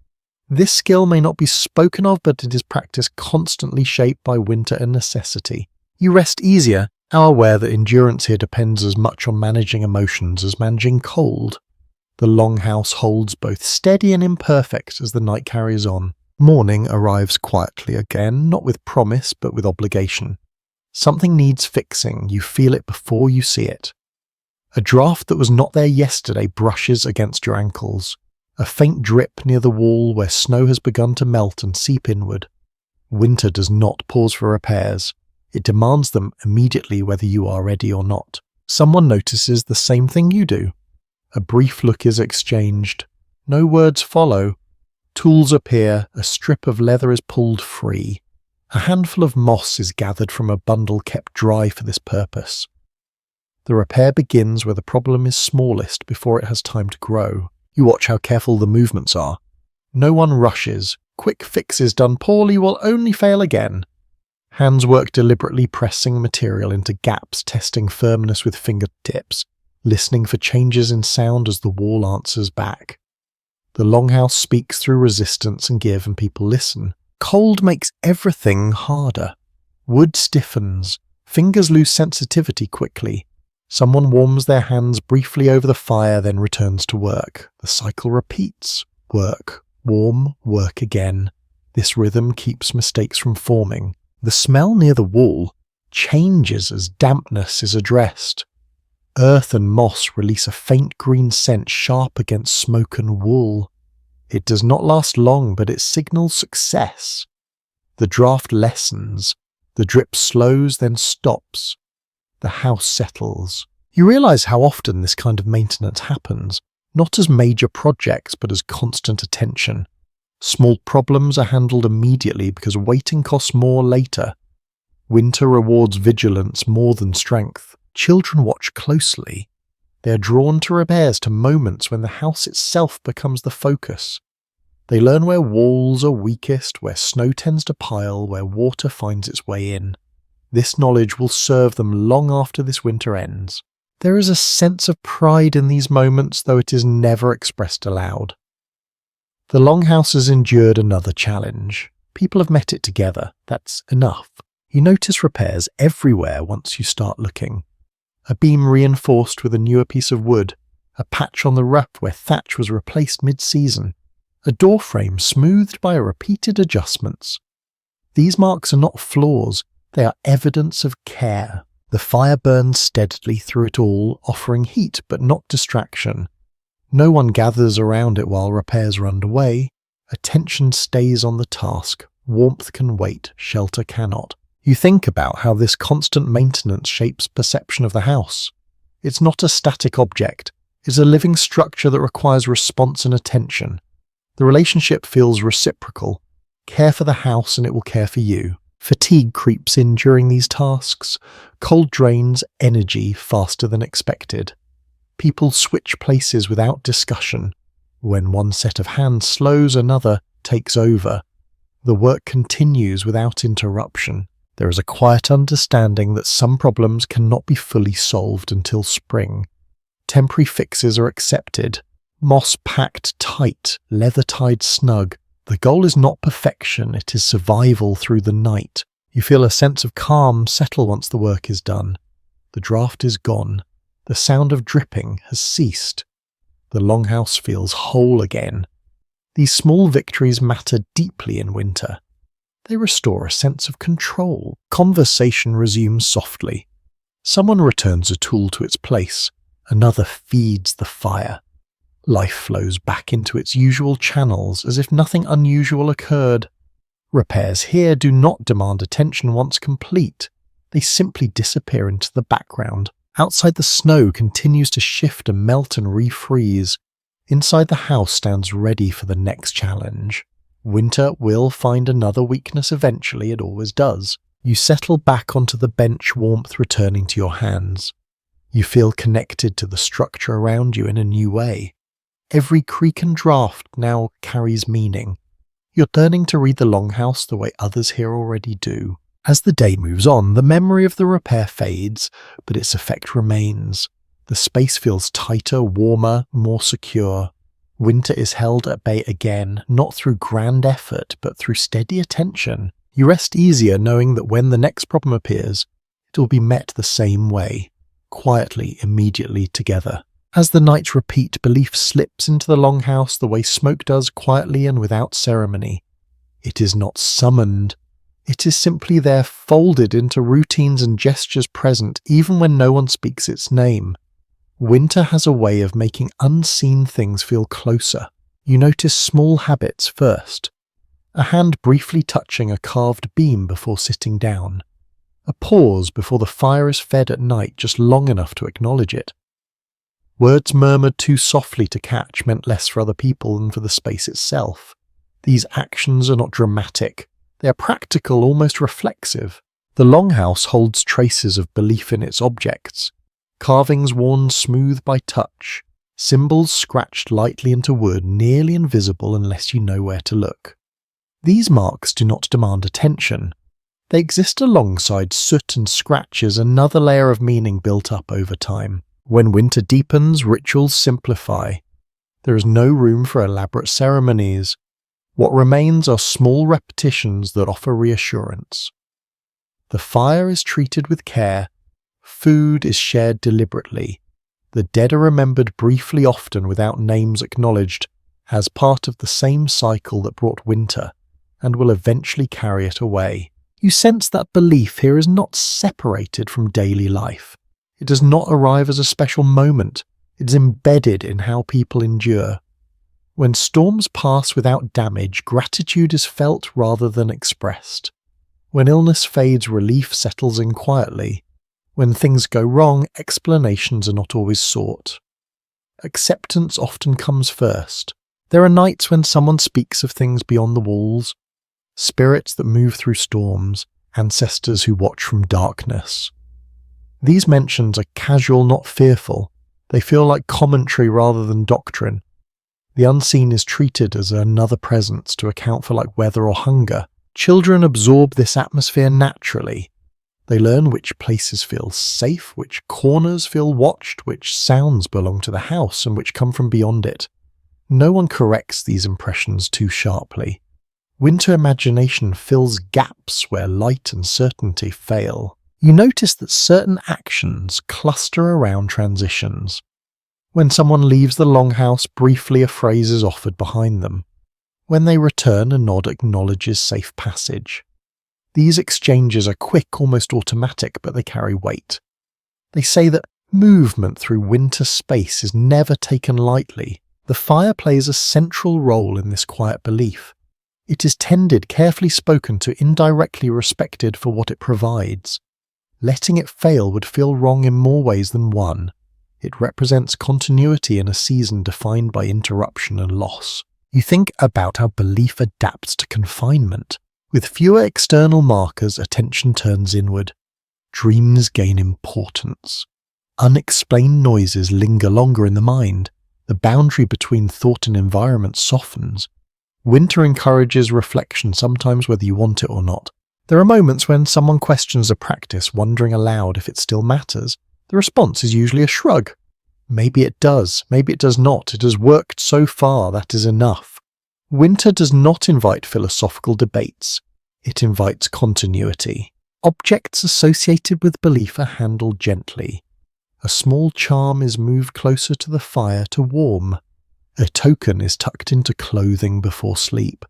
This skill may not be spoken of, but it is practiced constantly, shaped by winter and necessity. You rest easier, now aware that endurance here depends as much on managing emotions as managing cold. The Longhouse holds both steady and imperfect as the night carries on. Morning arrives quietly again, not with promise, but with obligation. Something needs fixing, you feel it before you see it. A draft that was not there yesterday brushes against your ankles. A faint drip near the wall where snow has begun to melt and seep inward. Winter does not pause for repairs. It demands them immediately whether you are ready or not. Someone notices the same thing you do. A brief look is exchanged. No words follow. Tools appear, a strip of leather is pulled free. A handful of moss is gathered from a bundle kept dry for this purpose. The repair begins where the problem is smallest before it has time to grow. You watch how careful the movements are. No one rushes. Quick fixes done poorly will only fail again. Hands work deliberately, pressing material into gaps, testing firmness with fingertips, listening for changes in sound as the wall answers back. The Longhouse speaks through resistance and give, and people listen. Cold makes everything harder. Wood stiffens. Fingers lose sensitivity quickly. Someone warms their hands briefly over the fire, then returns to work. The cycle repeats. Work, warm, work again. This rhythm keeps mistakes from forming. The smell near the wall changes as dampness is addressed. Earth and moss release a faint green scent sharp against smoke and wool. It does not last long, but it signals success. The draft lessens. The drip slows, then stops. The house settles. You realize how often this kind of maintenance happens, not as major projects, but as constant attention. Small problems are handled immediately because waiting costs more later. Winter rewards vigilance more than strength. Children watch closely. They are drawn to repairs, to moments when the house itself becomes the focus. They learn where walls are weakest, where snow tends to pile, where water finds its way in. This knowledge will serve them long after this winter ends. There is a sense of pride in these moments, though it is never expressed aloud. The Longhouse has endured another challenge. People have met it together. That's enough. You notice repairs everywhere once you start looking. A beam reinforced with a newer piece of wood, a patch on the roof where thatch was replaced mid-season, a door frame smoothed by repeated adjustments. These marks are not flaws, they are evidence of care. The fire burns steadily through it all, offering heat but not distraction. No one gathers around it while repairs are underway. Attention stays on the task. Warmth can wait, shelter cannot. You think about how this constant maintenance shapes perception of the house. It's not a static object. It's a living structure that requires response and attention. The relationship feels reciprocal. Care for the house and it will care for you. Fatigue creeps in during these tasks. Cold drains energy faster than expected. People switch places without discussion. When one set of hands slows, another takes over. The work continues without interruption. There is a quiet understanding that some problems cannot be fully solved until spring. Temporary fixes are accepted. Moss packed tight, leather tied snug. The goal is not perfection, it is survival through the night. You feel a sense of calm settle once the work is done. The draft is gone. The sound of dripping has ceased. The longhouse feels whole again. These small victories matter deeply in winter. They restore a sense of control. Conversation resumes softly. Someone returns a tool to its place. Another feeds the fire. Life flows back into its usual channels as if nothing unusual occurred. Repairs here do not demand attention once complete. They simply disappear into the background. Outside, the snow continues to shift and melt and refreeze. Inside, the house stands ready for the next challenge. Winter will find another weakness eventually, it always does. You settle back onto the bench, warmth returning to your hands. You feel connected to the structure around you in a new way. Every creak and draft now carries meaning. You're learning to read the longhouse the way others here already do. As the day moves on, the memory of the repair fades, but its effect remains. The space feels tighter, warmer, more secure. Winter is held at bay again, not through grand effort, but through steady attention. You rest easier knowing that when the next problem appears, it will be met the same way, quietly, immediately together. As the nights repeat, belief slips into the longhouse the way smoke does, quietly and without ceremony. It is not summoned. It is simply there, folded into routines and gestures present, even when no one speaks its name. Winter has a way of making unseen things feel closer. You notice small habits first. A hand briefly touching a carved beam before sitting down. A pause before the fire is fed at night, just long enough to acknowledge it. Words murmured too softly to catch meant less for other people than for the space itself. These actions are not dramatic. They are practical, almost reflexive. The longhouse holds traces of belief in its objects. Carvings worn smooth by touch. Symbols scratched lightly into wood, nearly invisible unless you know where to look. These marks do not demand attention. They exist alongside soot and scratches, another layer of meaning built up over time. When winter deepens, rituals simplify. There is no room for elaborate ceremonies. What remains are small repetitions that offer reassurance. The fire is treated with care. Food is shared deliberately. The dead are remembered briefly, often without names acknowledged, as part of the same cycle that brought winter, and will eventually carry it away. You sense that belief here is not separated from daily life. It does not arrive as a special moment. It is embedded in how people endure. When storms pass without damage, gratitude is felt rather than expressed. When illness fades, relief settles in quietly. When things go wrong, explanations are not always sought. Acceptance often comes first. There are nights when someone speaks of things beyond the walls, spirits that move through storms, ancestors who watch from darkness. These mentions are casual, not fearful. They feel like commentary rather than doctrine. The unseen is treated as another presence to account for like weather or hunger. Children absorb this atmosphere naturally. They learn which places feel safe, which corners feel watched, which sounds belong to the house and which come from beyond it. No one corrects these impressions too sharply. Winter imagination fills gaps where light and certainty fail. You notice that certain actions cluster around transitions. When someone leaves the longhouse, briefly a phrase is offered behind them. When they return, a nod acknowledges safe passage. These exchanges are quick, almost automatic, but they carry weight. They say that movement through winter space is never taken lightly. The fire plays a central role in this quiet belief. It is tended, carefully spoken to, indirectly respected for what it provides. Letting it fail would feel wrong in more ways than one. It represents continuity in a season defined by interruption and loss. You think about how belief adapts to confinement. With fewer external markers, attention turns inward. Dreams gain importance. Unexplained noises linger longer in the mind. The boundary between thought and environment softens. Winter encourages reflection, sometimes whether you want it or not. There are moments when someone questions a practice, wondering aloud if it still matters. The response is usually a shrug. Maybe it does, maybe it does not. It has worked so far, that is enough. Winter does not invite philosophical debates. It invites continuity. Objects associated with belief are handled gently. A small charm is moved closer to the fire to warm. A token is tucked into clothing before sleep.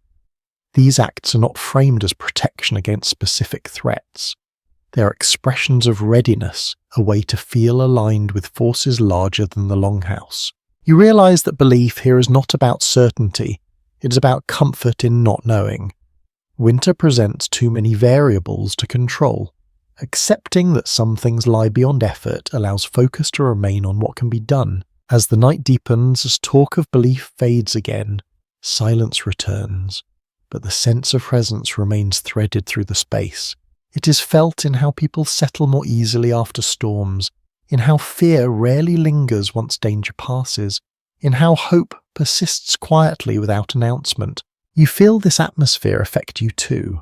These acts are not framed as protection against specific threats. They are expressions of readiness, a way to feel aligned with forces larger than the Longhouse. You realize that belief here is not about certainty, it is about comfort in not knowing. Winter presents too many variables to control. Accepting that some things lie beyond effort allows focus to remain on what can be done. As the night deepens, as talk of belief fades again, silence returns, but the sense of presence remains threaded through the space. It is felt in how people settle more easily after storms, in how fear rarely lingers once danger passes, in how hope persists quietly without announcement. You feel this atmosphere affect you too.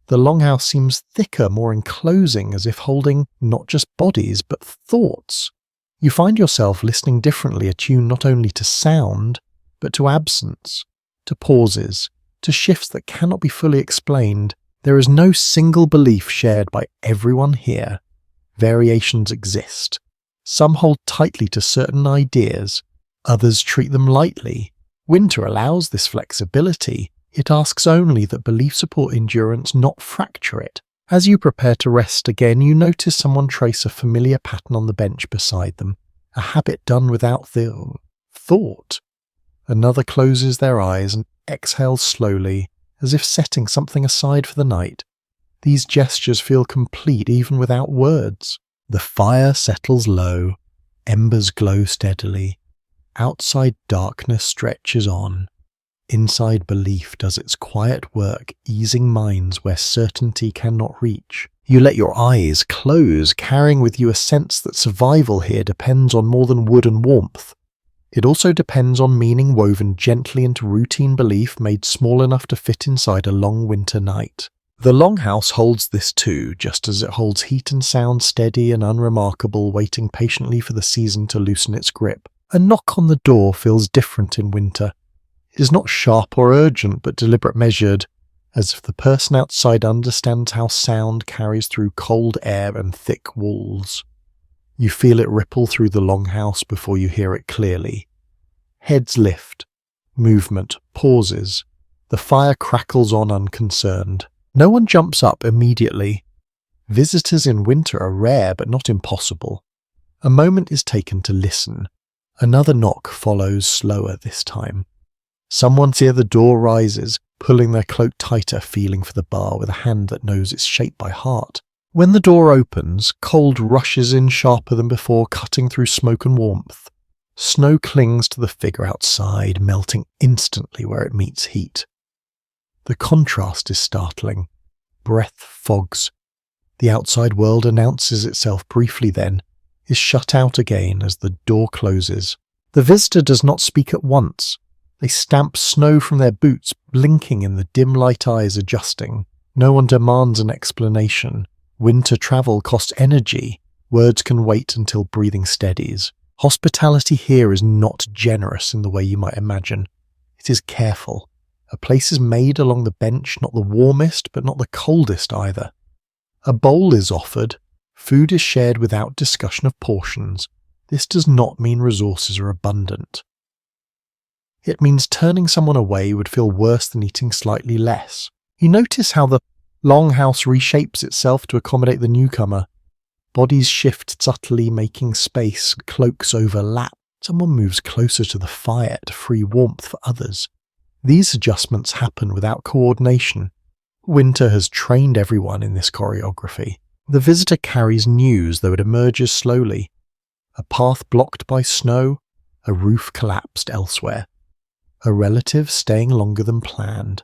The Longhouse seems thicker, more enclosing, as if holding not just bodies but thoughts. You find yourself listening differently, attuned not only to sound, but to absence, to pauses, to shifts that cannot be fully explained. There is no single belief shared by everyone here. Variations exist. Some hold tightly to certain ideas, others treat them lightly. Winter allows this flexibility. It asks only that belief support endurance, not fracture it. As you prepare to rest again, you notice someone trace a familiar pattern on the bench beside them, a habit done without thought. Another closes their eyes and exhales slowly, as if setting something aside for the night. These gestures feel complete even without words. The fire settles low, embers glow steadily. Outside darkness stretches on. Inside belief does its quiet work, easing minds where certainty cannot reach. You let your eyes close, carrying with you a sense that survival here depends on more than wood and warmth. It also depends on meaning woven gently into routine belief, made small enough to fit inside a long winter night. The Longhouse holds this too, just as it holds heat and sound steady and unremarkable, waiting patiently for the season to loosen its grip. A knock on the door feels different in winter. It is not sharp or urgent, but deliberate, measured, as if the person outside understands how sound carries through cold air and thick walls. You feel it ripple through the Longhouse before you hear it clearly. Heads lift. Movement pauses. The fire crackles on unconcerned. No one jumps up immediately. Visitors in winter are rare but not impossible. A moment is taken to listen. Another knock follows, slower this time. Someone near the door rises, pulling their cloak tighter, feeling for the bar with a hand that knows its shape by heart. When the door opens, cold rushes in sharper than before, cutting through smoke and warmth. Snow clings to the figure outside, melting instantly where it meets heat. The contrast is startling. Breath fogs. The outside world announces itself briefly, then is shut out again as the door closes. The visitor does not speak at once. They stamp snow from their boots, blinking in the dim light, eyes adjusting. No one demands an explanation. Winter travel costs energy. Words can wait until breathing steadies. Hospitality here is not generous in the way you might imagine. It is careful. A place is made along the bench, not the warmest, but not the coldest either. A bowl is offered. Food is shared without discussion of portions. This does not mean resources are abundant. It means turning someone away would feel worse than eating slightly less. You notice how the Longhouse reshapes itself to accommodate the newcomer. Bodies shift subtly, making space. Cloaks overlap. Someone moves closer to the fire to free warmth for others. These adjustments happen without coordination. Winter has trained everyone in this choreography. The visitor carries news, though it emerges slowly. A path blocked by snow, a roof collapsed elsewhere. A relative staying longer than planned.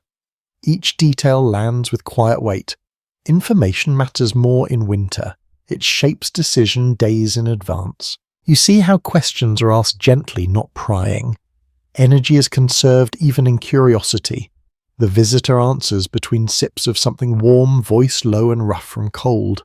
Each detail lands with quiet weight. Information matters more in winter. It shapes decision days in advance. You see how questions are asked gently, not prying. Energy is conserved even in curiosity. The visitor answers between sips of something warm, voice low and rough from cold.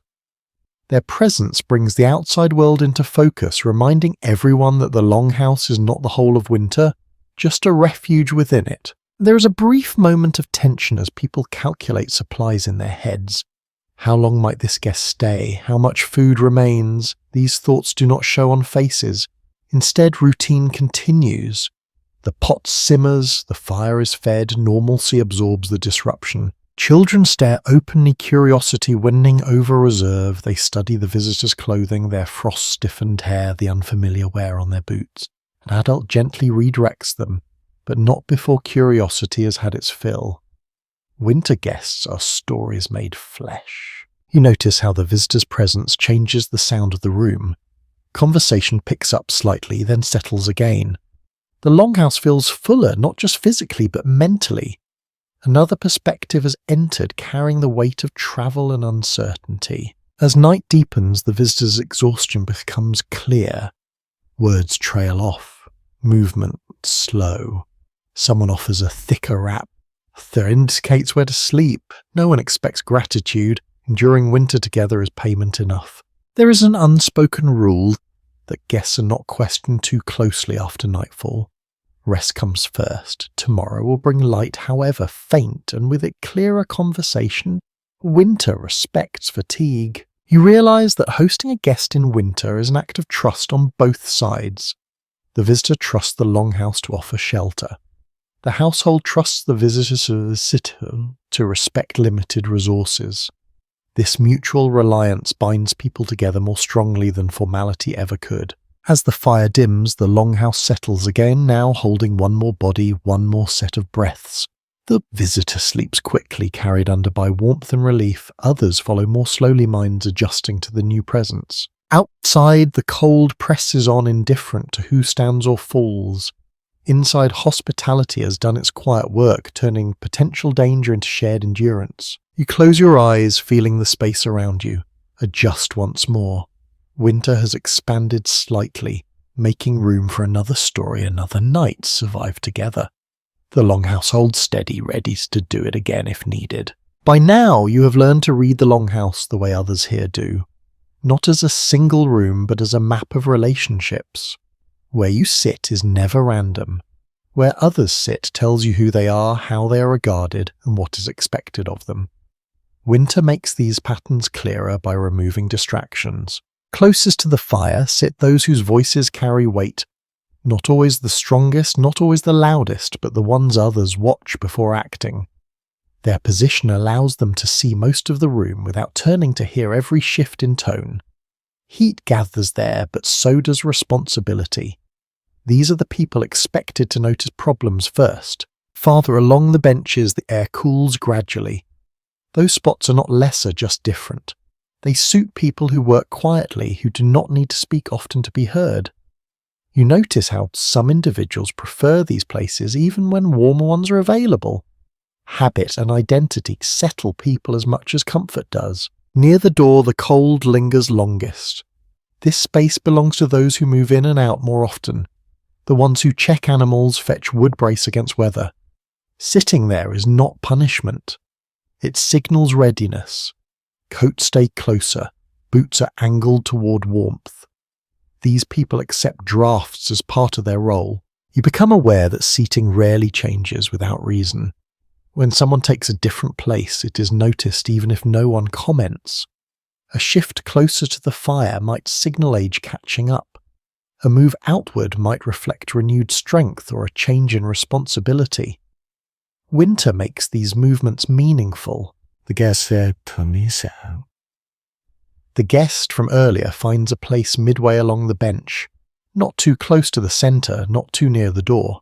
Their presence brings the outside world into focus, reminding everyone that the Longhouse is not the whole of winter, just a refuge within it. There is a brief moment of tension as people calculate supplies in their heads. How long might this guest stay? How much food remains? These thoughts do not show on faces. Instead, routine continues. The pot simmers, the fire is fed, normalcy absorbs the disruption. Children stare openly, curiosity winning over reserve. They study the visitor's clothing, their frost-stiffened hair, the unfamiliar wear on their boots. An adult gently redirects them, but not before curiosity has had its fill. Winter guests are stories made flesh. You notice how the visitor's presence changes the sound of the room. Conversation picks up slightly, then settles again. The Longhouse feels fuller, not just physically, but mentally. Another perspective has entered, carrying the weight of travel and uncertainty. As night deepens, the visitor's exhaustion becomes clear. Words trail off. Movement slow. Someone offers a thicker wrap. There indicates where to sleep. No one expects gratitude. Enduring winter together is payment enough. There is an unspoken rule that guests are not questioned too closely after nightfall. Rest comes first. Tomorrow will bring light, however faint, and with it clearer conversation. Winter respects fatigue. You realise that hosting a guest in winter is an act of trust on both sides. The visitor trusts the Longhouse to offer shelter. The household trusts the visitor to respect limited resources. This mutual reliance binds people together more strongly than formality ever could. As the fire dims, the Longhouse settles again, now holding one more body, one more set of breaths. The visitor sleeps quickly, carried under by warmth and relief. Others follow more slowly, minds adjusting to the new presence. Outside, the cold presses on, indifferent to who stands or falls. Inside, hospitality has done its quiet work, turning potential danger into shared endurance. You close your eyes, feeling the space around you. Adjust once more. Winter has expanded slightly, making room for another story, another night survived together. The Longhouse holds steady, ready to do it again if needed. By now, you have learned to read the Longhouse the way others here do. Not as a single room, but as a map of relationships. Where you sit is never random. Where others sit tells you who they are, how they are regarded, and what is expected of them. Winter makes these patterns clearer by removing distractions. Closest to the fire sit those whose voices carry weight. Not always the strongest, not always the loudest, but the ones others watch before acting. Their position allows them to see most of the room without turning to hear every shift in tone. Heat gathers there, but so does responsibility. These are the people expected to notice problems first. Farther along the benches, the air cools gradually. Those spots are not lesser, just different. They suit people who work quietly, who do not need to speak often to be heard. You notice how some individuals prefer these places even when warmer ones are available. Habit and identity settle people as much as comfort does. Near the door, the cold lingers longest. This space belongs to those who move in and out more often, the ones who check animals, fetch wood brace against weather. Sitting there is not punishment. It signals readiness. Coats stay closer, boots are angled toward warmth. These people accept drafts as part of their role. You become aware that seating rarely changes without reason. When someone takes a different place, it is noticed even if no one comments. A shift closer to the fire might signal age catching up. A move outward might reflect renewed strength or a change in responsibility. Winter makes these movements meaningful. The guest from earlier finds a place midway along the bench, not too close to the centre, not too near the door.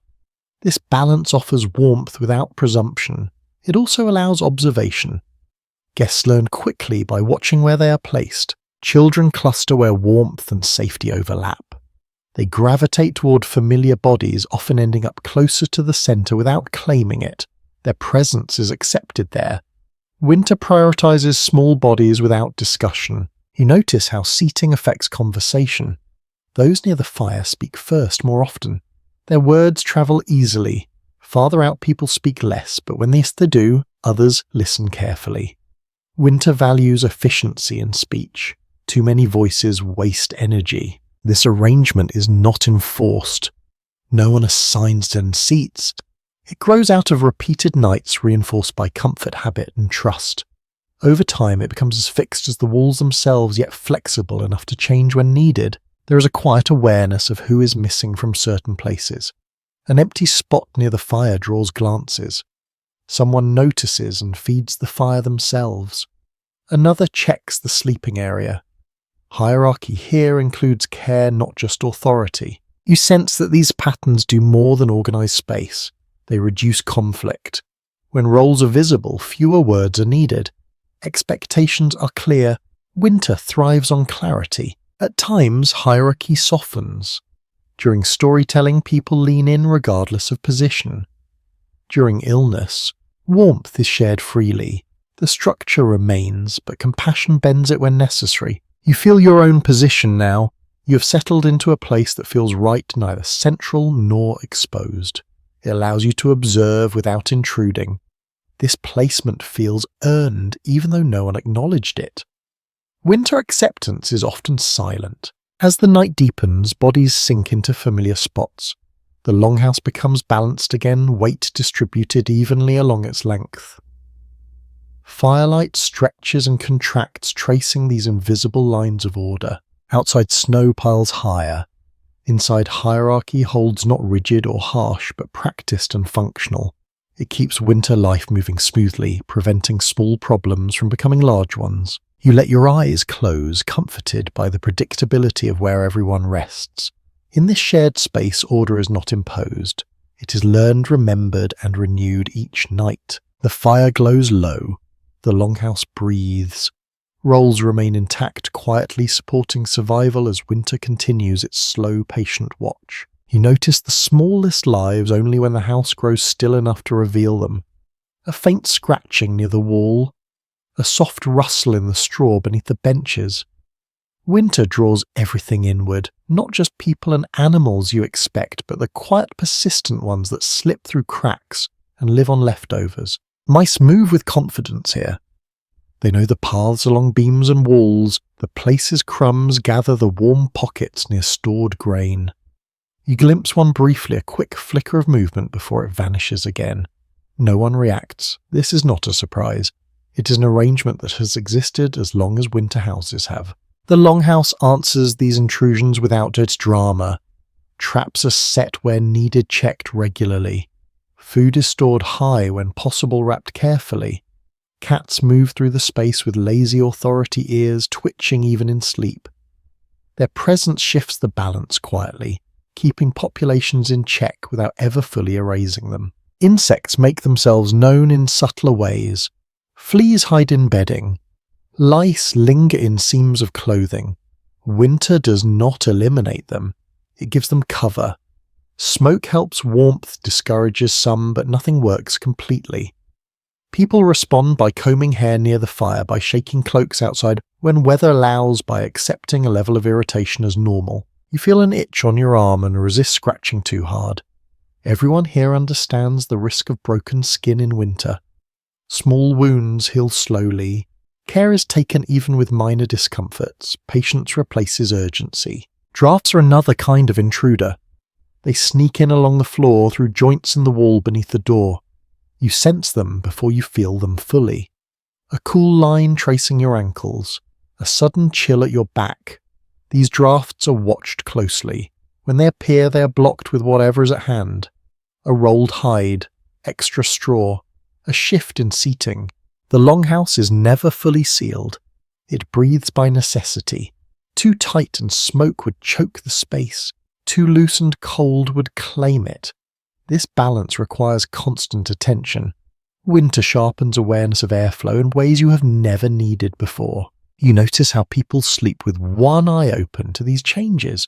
This balance offers warmth without presumption. It also allows observation. Guests learn quickly by watching where they are placed. Children cluster where warmth and safety overlap. They gravitate toward familiar bodies, often ending up closer to the centre without claiming it. Their presence is accepted there. Winter prioritizes small bodies without discussion. You notice how seating affects conversation. Those near the fire speak first more often. Their words travel easily. Farther out people speak less, but when they do, others listen carefully. Winter values efficiency in speech. Too many voices waste energy. This arrangement is not enforced. No one assigns them seats. It grows out of repeated nights reinforced by comfort, habit, and trust. Over time, it becomes as fixed as the walls themselves, yet flexible enough to change when needed. There is a quiet awareness of who is missing from certain places. An empty spot near the fire draws glances. Someone notices and feeds the fire themselves. Another checks the sleeping area. Hierarchy here includes care, not just authority. You sense that these patterns do more than organize space. They reduce conflict. When roles are visible, fewer words are needed. Expectations are clear. Winter thrives on clarity. At times, hierarchy softens. During storytelling, people lean in regardless of position. During illness, warmth is shared freely. The structure remains, but compassion bends it when necessary. You feel your own position now. You have settled into a place that feels right, neither central nor exposed. It allows you to observe without intruding. This placement feels earned, even though no one acknowledged it. Winter acceptance is often silent. As the night deepens, bodies sink into familiar spots. The longhouse becomes balanced again, weight distributed evenly along its length. Firelight stretches and contracts, tracing these invisible lines of order. Outside, snow piles higher. Inside, hierarchy holds not rigid or harsh, but practiced and functional. It keeps winter life moving smoothly, preventing small problems from becoming large ones. You let your eyes close, comforted by the predictability of where everyone rests. In this shared space, order is not imposed. It is learned, remembered, and renewed each night. The fire glows low. The longhouse breathes. Roles remain intact, quietly supporting survival as winter continues its slow, patient watch. You notice the smallest lives only when the house grows still enough to reveal them. A faint scratching near the wall, a soft rustle in the straw beneath the benches. Winter draws everything inward, not just people and animals you expect, but the quiet, persistent ones that slip through cracks and live on leftovers. Mice move with confidence here. They know the paths along beams and walls, the places crumbs gather, the warm pockets near stored grain. You glimpse one briefly, a quick flicker of movement before it vanishes again. No one reacts. This is not a surprise. It is an arrangement that has existed as long as winter houses have. The longhouse answers these intrusions without its drama. Traps are set where needed, checked regularly. Food is stored high when possible, wrapped carefully. Cats move through the space with lazy authority ears, twitching even in sleep. Their presence shifts the balance quietly, keeping populations in check without ever fully erasing them. Insects make themselves known in subtler ways. Fleas hide in bedding. Lice linger in seams of clothing. Winter does not eliminate them. It gives them cover. Smoke helps, warmth discourages some, but nothing works completely. People respond by combing hair near the fire, by shaking cloaks outside when weather allows, by accepting a level of irritation as normal. You feel an itch on your arm and resist scratching too hard. Everyone here understands the risk of broken skin in winter. Small wounds heal slowly. Care is taken even with minor discomforts. Patience replaces urgency. Drafts are another kind of intruder. They sneak in along the floor through joints in the wall beneath the door. You sense them before you feel them fully. A cool line tracing your ankles. A sudden chill at your back. These drafts are watched closely. When they appear, they are blocked with whatever is at hand. A rolled hide. Extra straw. A shift in seating. The longhouse is never fully sealed. It breathes by necessity. Too tight and smoke would choke the space. Too loose and cold would claim it. This balance requires constant attention. Winter sharpens awareness of airflow in ways you have never needed before. You notice how people sleep with one eye open to these changes.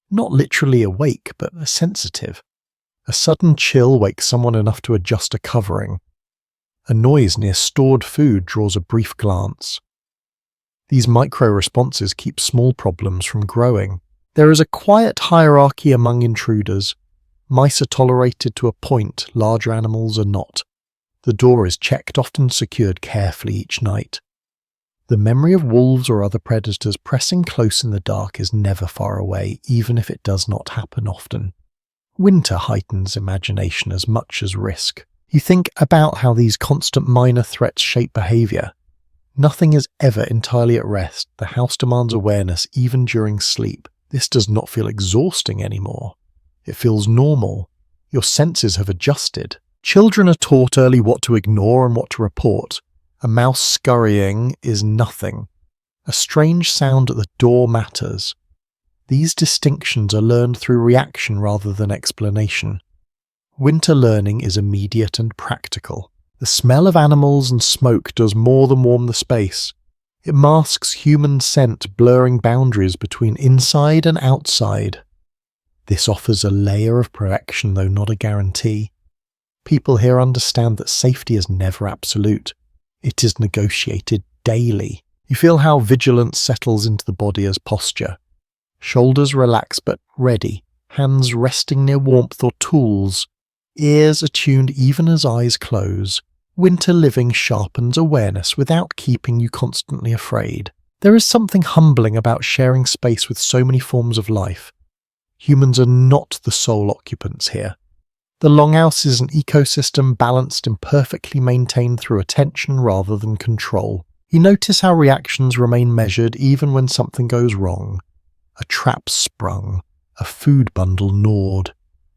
Not literally awake, but sensitive. A sudden chill wakes someone enough to adjust a covering. A noise near stored food draws a brief glance. These micro-responses keep small problems from growing. There is a quiet hierarchy among intruders. Mice are tolerated to a point, larger animals are not. The door is checked, often secured carefully each night. The memory of wolves or other predators pressing close in the dark is never far away, even if it does not happen often. Winter heightens imagination as much as risk. You think about how these constant minor threats shape behaviour. Nothing is ever entirely at rest. The house demands awareness even during sleep. This does not feel exhausting anymore. It feels normal. Your senses have adjusted. Children are taught early what to ignore and what to report. A mouse scurrying is nothing. A strange sound at the door matters. These distinctions are learned through reaction rather than explanation. Winter learning is immediate and practical. The smell of animals and smoke does more than warm the space. It masks human scent, blurring boundaries between inside and outside. This offers a layer of protection, though not a guarantee. People here understand that safety is never absolute. It is negotiated daily. You feel how vigilance settles into the body as posture. Shoulders relax but ready, hands resting near warmth or tools, ears attuned even as eyes close. Winter living sharpens awareness without keeping you constantly afraid. There is something humbling about sharing space with so many forms of life. Humans are not the sole occupants here. The Longhouse is an ecosystem balanced and perfectly maintained through attention rather than control. You notice how reactions remain measured even when something goes wrong. A trap sprung, a food bundle gnawed.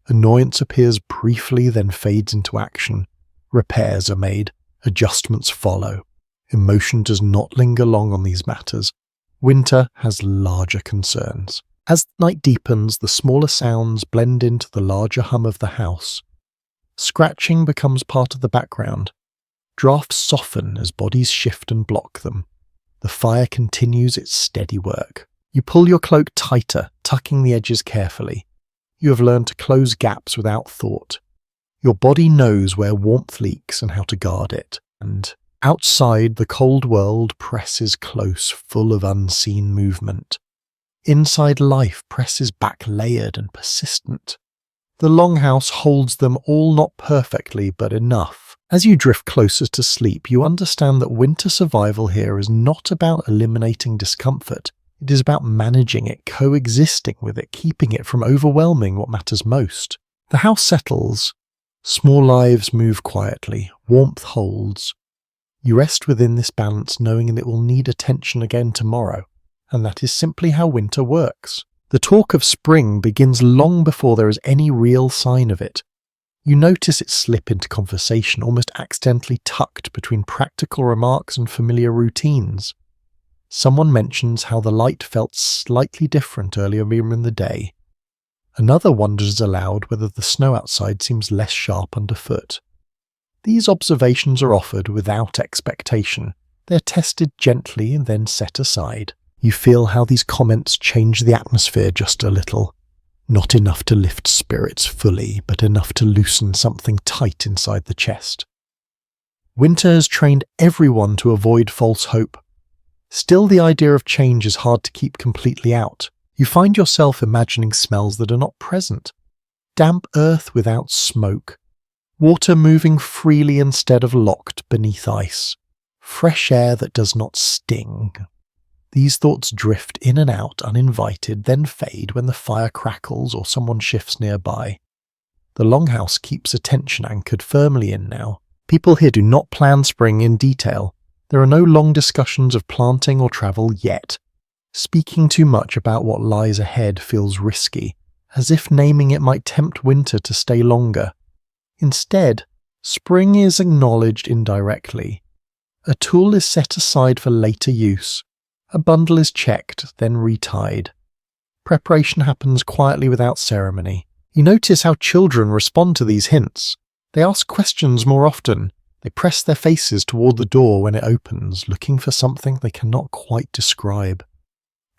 Annoyance appears briefly then fades into action. Repairs are made, adjustments follow. Emotion does not linger long on these matters. Winter has larger concerns. As the night deepens, the smaller sounds blend into the larger hum of the house. Scratching becomes part of the background. Drafts soften as bodies shift and block them. The fire continues its steady work. You pull your cloak tighter, tucking the edges carefully. You have learned to close gaps without thought. Your body knows where warmth leaks and how to guard it. And outside, the cold world presses close, full of unseen movement. Inside, life presses back layered and persistent. The Longhouse holds them all, not perfectly, but enough. As you drift closer to sleep, you understand that winter survival here is not about eliminating discomfort. It is about managing it, coexisting with it, keeping it from overwhelming what matters most. The house settles. Small lives move quietly. Warmth holds. You rest within this balance, knowing that it will need attention again tomorrow. And that is simply how winter works. The talk of spring begins long before there is any real sign of it. You notice it slip into conversation, almost accidentally tucked between practical remarks and familiar routines. Someone mentions how the light felt slightly different earlier in the day. Another wonders aloud whether the snow outside seems less sharp underfoot. These observations are offered without expectation. They are tested gently and then set aside. You feel how these comments change the atmosphere just a little. Not enough to lift spirits fully, but enough to loosen something tight inside the chest. Winter has trained everyone to avoid false hope. Still, the idea of change is hard to keep completely out. You find yourself imagining smells that are not present. Damp earth without smoke. Water moving freely instead of locked beneath ice. Fresh air that does not sting. These thoughts drift in and out uninvited, then fade when the fire crackles or someone shifts nearby. The Longhouse keeps attention anchored firmly in now. People here do not plan spring in detail. There are no long discussions of planting or travel yet. Speaking too much about what lies ahead feels risky, as if naming it might tempt winter to stay longer. Instead, spring is acknowledged indirectly. A tool is set aside for later use. A bundle is checked, then retied. Preparation happens quietly without ceremony. You notice how children respond to these hints. They ask questions more often. They press their faces toward the door when it opens, looking for something they cannot quite describe.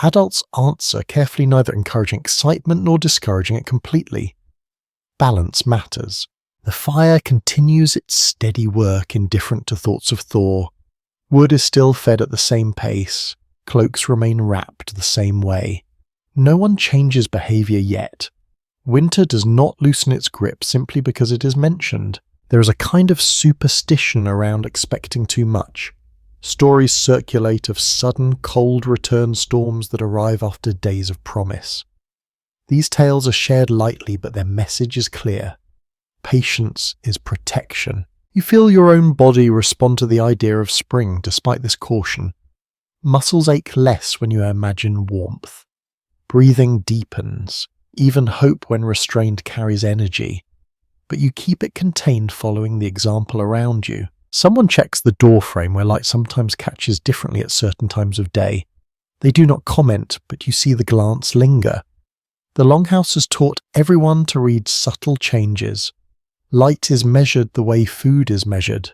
Adults answer, carefully neither encouraging excitement nor discouraging it completely. Balance matters. The fire continues its steady work, indifferent to thoughts of thaw. Wood is still fed at the same pace. Cloaks remain wrapped the same way. No one changes behaviour yet. Winter does not loosen its grip simply because it is mentioned. There is a kind of superstition around expecting too much. Stories circulate of sudden cold return storms that arrive after days of promise. These tales are shared lightly, but their message is clear. Patience is protection. You feel your own body respond to the idea of spring despite this caution. Muscles ache less when you imagine warmth. Breathing deepens. Even hope when restrained carries energy. But you keep it contained following the example around you. Someone checks the door frame where light sometimes catches differently at certain times of day. They do not comment, but you see the glance linger. The Longhouse has taught everyone to read subtle changes. Light is measured the way food is measured.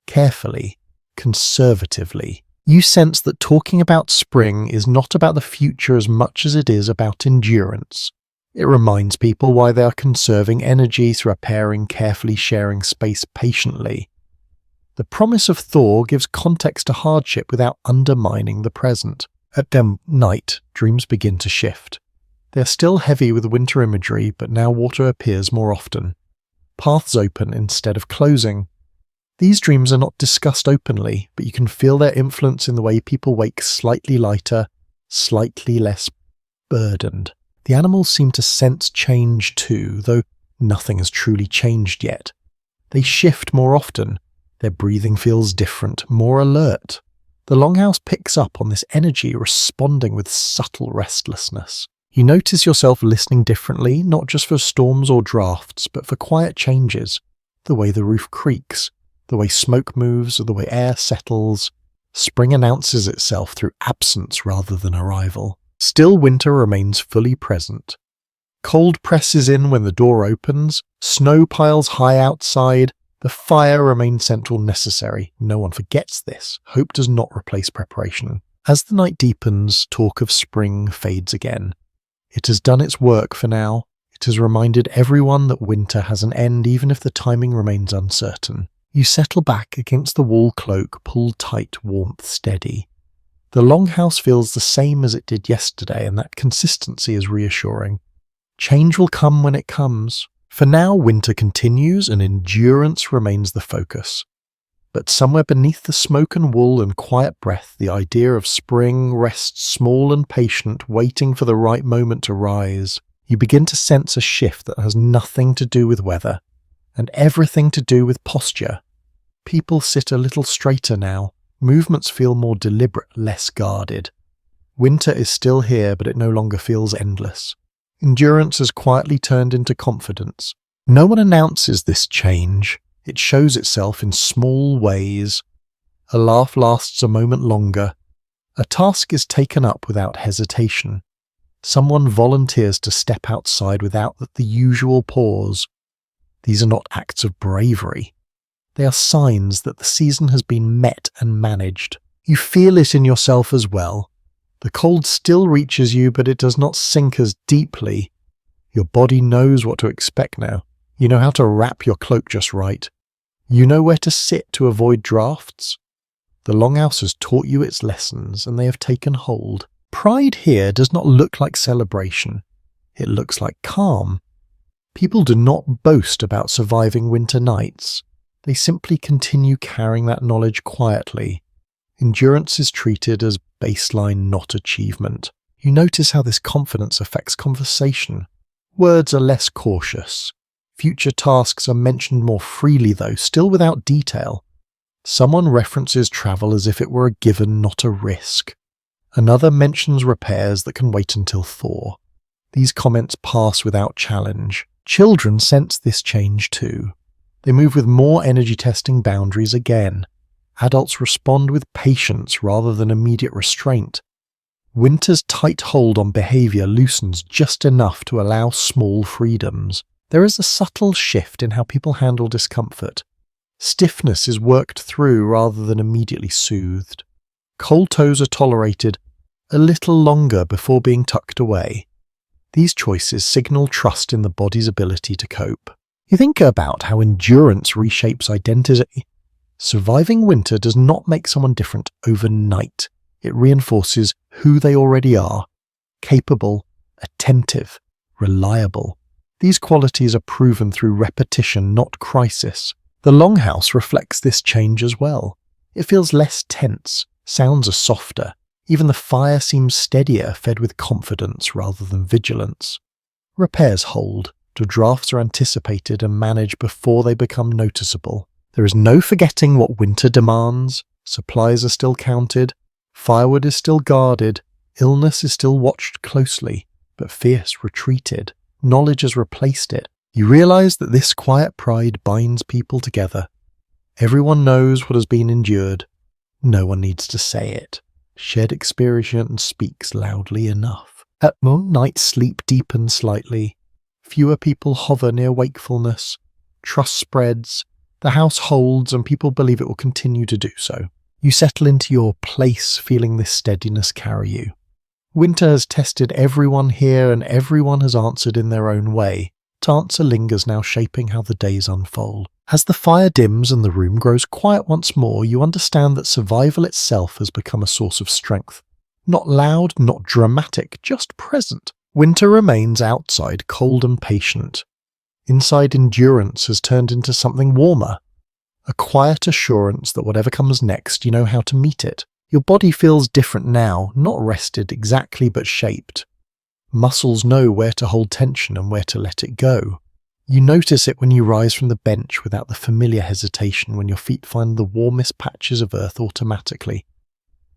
Carefully, conservatively. You sense that talking about spring is not about the future as much as it is about endurance. It reminds people why they are conserving energy through repairing, carefully sharing space patiently. The promise of thaw gives context to hardship without undermining the present. At night, dreams begin to shift. They are still heavy with winter imagery, but now water appears more often. Paths open instead of closing. These dreams are not discussed openly, but you can feel their influence in the way people wake slightly lighter, slightly less burdened. The animals seem to sense change too, though nothing has truly changed yet. They shift more often. Their breathing feels different, more alert. The Longhouse picks up on this energy, responding with subtle restlessness. You notice yourself listening differently, not just for storms or drafts, but for quiet changes. The way the roof creaks, the way smoke moves, or the way air settles. Spring announces itself through absence rather than arrival. Still, winter remains fully present. Cold presses in when the door opens, snow piles high outside, the fire remains central necessary. No one forgets this. Hope does not replace preparation. As the night deepens, talk of spring fades again. It has done its work for now. It has reminded everyone that winter has an end even if the timing remains uncertain. You settle back against the wool cloak, pulled tight, warmth steady. The Longhouse feels the same as it did yesterday, and that consistency is reassuring. Change will come when it comes. For now, winter continues and endurance remains the focus. But somewhere beneath the smoke and wool and quiet breath, the idea of spring rests small and patient, waiting for the right moment to rise. You begin to sense a shift that has nothing to do with weather, and everything to do with posture. People sit a little straighter now. Movements feel more deliberate, less guarded. Winter is still here, but it no longer feels endless. Endurance has quietly turned into confidence. No one announces this change. It shows itself in small ways. A laugh lasts a moment longer. A task is taken up without hesitation. Someone volunteers to step outside without the usual pause. These are not acts of bravery. They are signs that the season has been met and managed. You feel it in yourself as well. The cold still reaches you, but it does not sink as deeply. Your body knows what to expect now. You know how to wrap your cloak just right. You know where to sit to avoid drafts. The Longhouse has taught you its lessons, and they have taken hold. Pride here does not look like celebration. It looks like calm. People do not boast about surviving winter nights. They simply continue carrying that knowledge quietly. Endurance is treated as baseline, not achievement. You notice how this confidence affects conversation. Words are less cautious. Future tasks are mentioned more freely though, still without detail. Someone references travel as if it were a given, not a risk. Another mentions repairs that can wait until thaw. These comments pass without challenge. Children sense this change too. They move with more energy testing boundaries again. Adults respond with patience rather than immediate restraint. Winter's tight hold on behavior loosens just enough to allow small freedoms. There is a subtle shift in how people handle discomfort. Stiffness is worked through rather than immediately soothed. Cold toes are tolerated a little longer before being tucked away. These choices signal trust in the body's ability to cope. You think about how endurance reshapes identity. Surviving winter does not make someone different overnight. It reinforces who they already are: capable, attentive, reliable. These qualities are proven through repetition, not crisis. The Longhouse reflects this change as well. It feels less tense, sounds are softer, even the fire seems steadier, fed with confidence rather than vigilance. Repairs hold, the drafts are anticipated and managed before they become noticeable. There is no forgetting what winter demands, supplies are still counted, firewood is still guarded, illness is still watched closely, but fierce retreated. Knowledge has replaced it. You realize that this quiet pride binds people together. Everyone knows what has been endured. No one needs to say it. Shared experience speaks loudly enough. At night sleep deepens slightly. Fewer people hover near wakefulness. Trust spreads. The house holds and people believe it will continue to do so. You settle into your place feeling this steadiness carry you. Winter has tested everyone here and everyone has answered in their own way. Its answer lingers now, shaping how the days unfold. As the fire dims and the room grows quiet once more, you understand that survival itself has become a source of strength. Not loud, not dramatic, just present. Winter remains outside, cold and patient. Inside, endurance has turned into something warmer. A quiet assurance that whatever comes next, you know how to meet it. Your body feels different now, not rested exactly but shaped. Muscles know where to hold tension and where to let it go. You notice it when you rise from the bench without the familiar hesitation, when your feet find the warmest patches of earth automatically.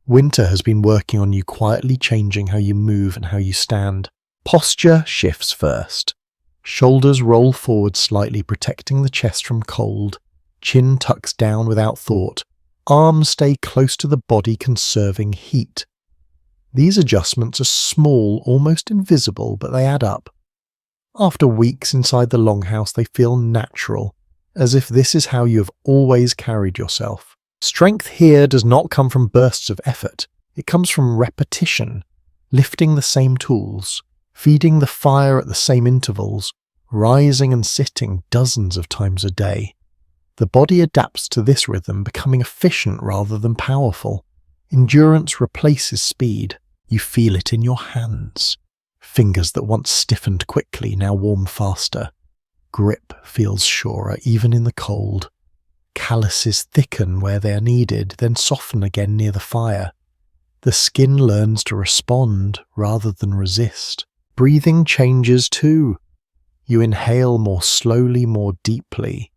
Winter has been working on you, quietly changing how you move and how you stand. Posture shifts first. Shoulders roll forward slightly, protecting the chest from cold. Chin tucks down without thought. Arms stay close to the body, conserving heat. These adjustments are small, almost invisible, but they add up. After weeks inside the Longhouse, they feel natural, as if this is how you have always carried yourself. Strength here does not come from bursts of effort. It comes from repetition, lifting the same tools, feeding the fire at the same intervals, rising and sitting dozens of times a day. The body adapts to this rhythm, becoming efficient rather than powerful. Endurance replaces speed. You feel it in your hands. Fingers that once stiffened quickly now warm faster. Grip feels surer even in the cold. Calluses thicken where they are needed, then soften again near the fire. The skin learns to respond rather than resist. Breathing changes too. You inhale more slowly, more deeply.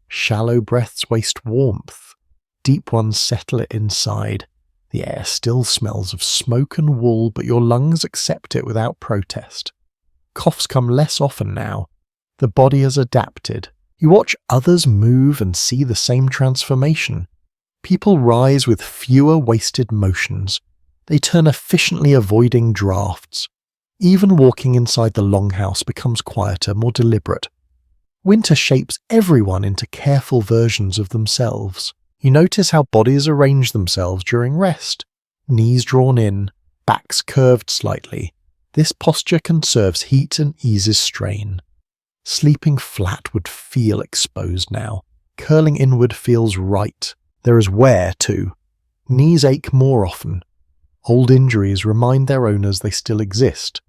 Shallow breaths waste warmth. Deep ones settle it inside. The air still smells of smoke and wool, but your lungs accept it without protest. Coughs come less often now. The body has adapted. You watch others move and see the same transformation. People rise with fewer wasted motions. They turn efficiently, avoiding drafts. Even walking inside the Longhouse becomes quieter, more deliberate. Winter shapes everyone into careful versions of themselves. You notice how bodies arrange themselves during rest. Knees drawn in, backs curved slightly. This posture conserves heat and eases strain. Sleeping flat would feel exposed now. Curling inward feels right. There is wear too. Knees ache more often. Old injuries remind their owners they still exist.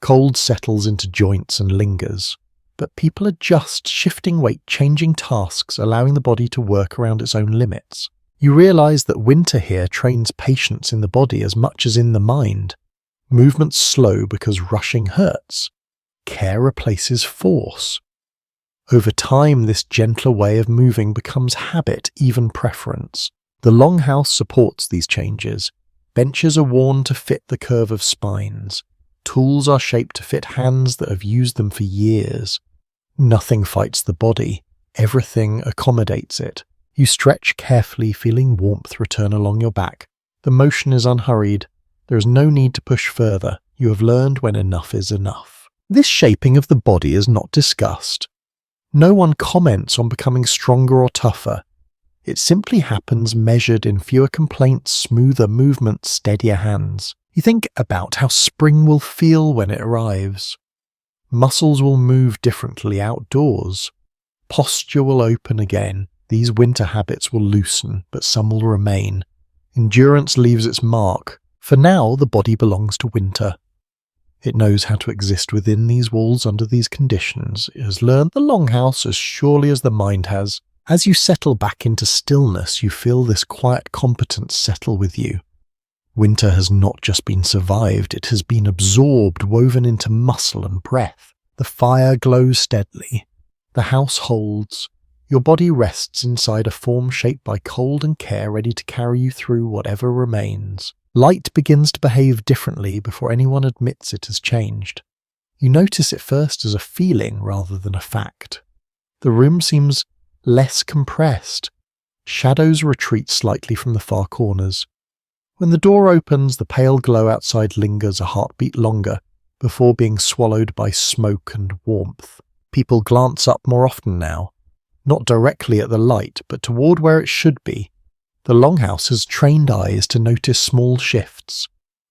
Cold settles into joints and lingers. But people adjust, shifting weight, changing tasks, allowing the body to work around its own limits. You realize that winter here trains patience in the body as much as in the mind. Movements slow because rushing hurts. Care replaces force. Over time, this gentler way of moving becomes habit, even preference. The Longhouse supports these changes. Benches are worn to fit the curve of spines. Tools are shaped to fit hands that have used them for years. Nothing fights the body. Everything accommodates it. You stretch carefully, feeling warmth return along your back. The motion is unhurried. There is no need to push further. You have learned when enough is enough. This shaping of the body is not discussed. No one comments on becoming stronger or tougher. It simply happens, measured in fewer complaints, smoother movements, steadier hands. You think about how spring will feel when it arrives. Muscles will move differently outdoors. Posture will open again. These winter habits will loosen, but some will remain. Endurance leaves its mark. For now, the body belongs to winter. It knows how to exist within these walls under these conditions. It has learned the Longhouse as surely as the mind has. As you settle back into stillness, you feel this quiet competence settle with you. Winter has not just been survived, it has been absorbed, woven into muscle and breath. The fire glows steadily. The house holds. Your body rests inside a form shaped by cold and care, ready to carry you through whatever remains. Light begins to behave differently before anyone admits it has changed. You notice it first as a feeling rather than a fact. The room seems less compressed. Shadows retreat slightly from the far corners. When the door opens, the pale glow outside lingers a heartbeat longer before being swallowed by smoke and warmth. People glance up more often now, not directly at the light, but toward where it should be. The Longhouse has trained eyes to notice small shifts.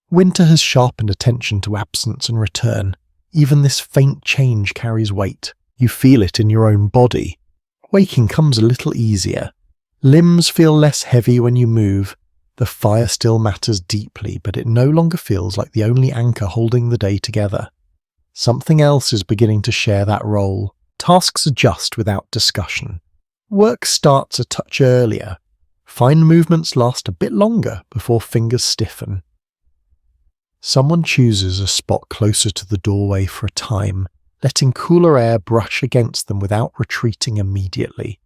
Winter has sharpened attention to absence and return. Even this faint change carries weight. You feel it in your own body. Waking comes a little easier. Limbs feel less heavy when you move. The fire still matters deeply, but it no longer feels like the only anchor holding the day together. Something else is beginning to share that role. Tasks adjust without discussion. Work starts a touch earlier. Fine movements last a bit longer before fingers stiffen. Someone chooses a spot closer to the doorway for a time, letting cooler air brush against them without retreating immediately.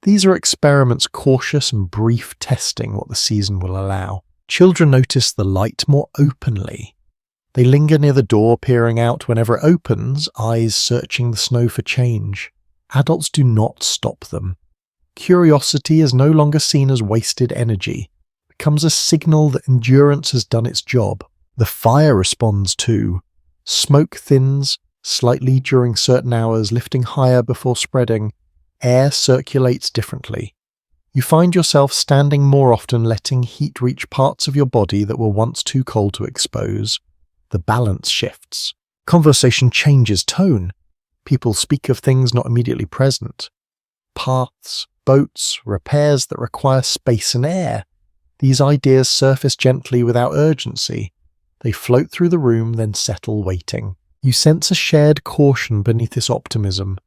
These are experiments, cautious and brief, testing what the season will allow. Children notice the light more openly. They linger near the door, peering out whenever it opens, eyes searching the snow for change. Adults do not stop them. Curiosity is no longer seen as wasted energy. It becomes a signal that endurance has done its job. The fire responds too. Smoke thins slightly during certain hours, lifting higher before spreading. Air circulates differently. You find yourself standing more often, letting heat reach parts of your body that were once too cold to expose. The balance shifts. Conversation changes tone. People speak of things not immediately present. Paths, boats, repairs that require space and air. These ideas surface gently without urgency. They float through the room, then settle waiting. You sense a shared caution beneath this optimism.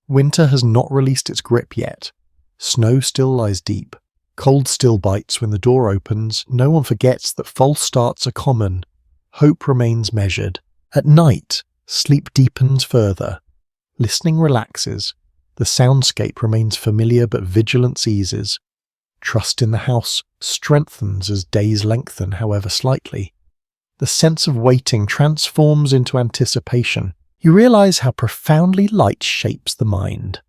Winter has not released its grip yet. Snow still lies deep. Cold still bites when the door opens. No one forgets that false starts are common. Hope remains measured. At night, sleep deepens further. Listening relaxes. The soundscape remains familiar, but vigilance eases. Trust in the house strengthens as days lengthen, however slightly. The sense of waiting transforms into anticipation. You realize how profoundly light shapes the mind.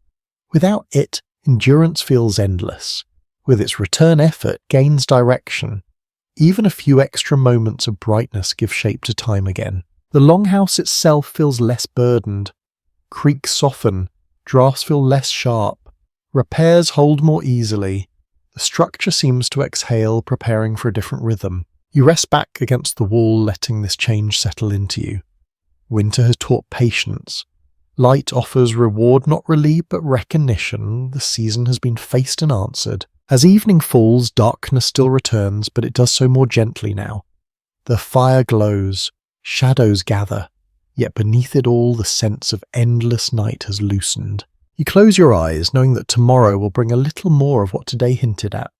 Without it, endurance feels endless. With its return, effort gains direction. Even a few extra moments of brightness give shape to time again. The Longhouse itself feels less burdened. Creaks soften. Drafts feel less sharp. Repairs hold more easily. The structure seems to exhale, preparing for a different rhythm. You rest back against the wall, letting this change settle into you. Winter has taught patience. Light offers reward, not relief, but recognition. The season has been faced and answered. As evening falls, darkness still returns, but it does so more gently now. The fire glows. Shadows gather. Yet beneath it all, the sense of endless night has loosened. You close your eyes, knowing that tomorrow will bring a little more of what today hinted at.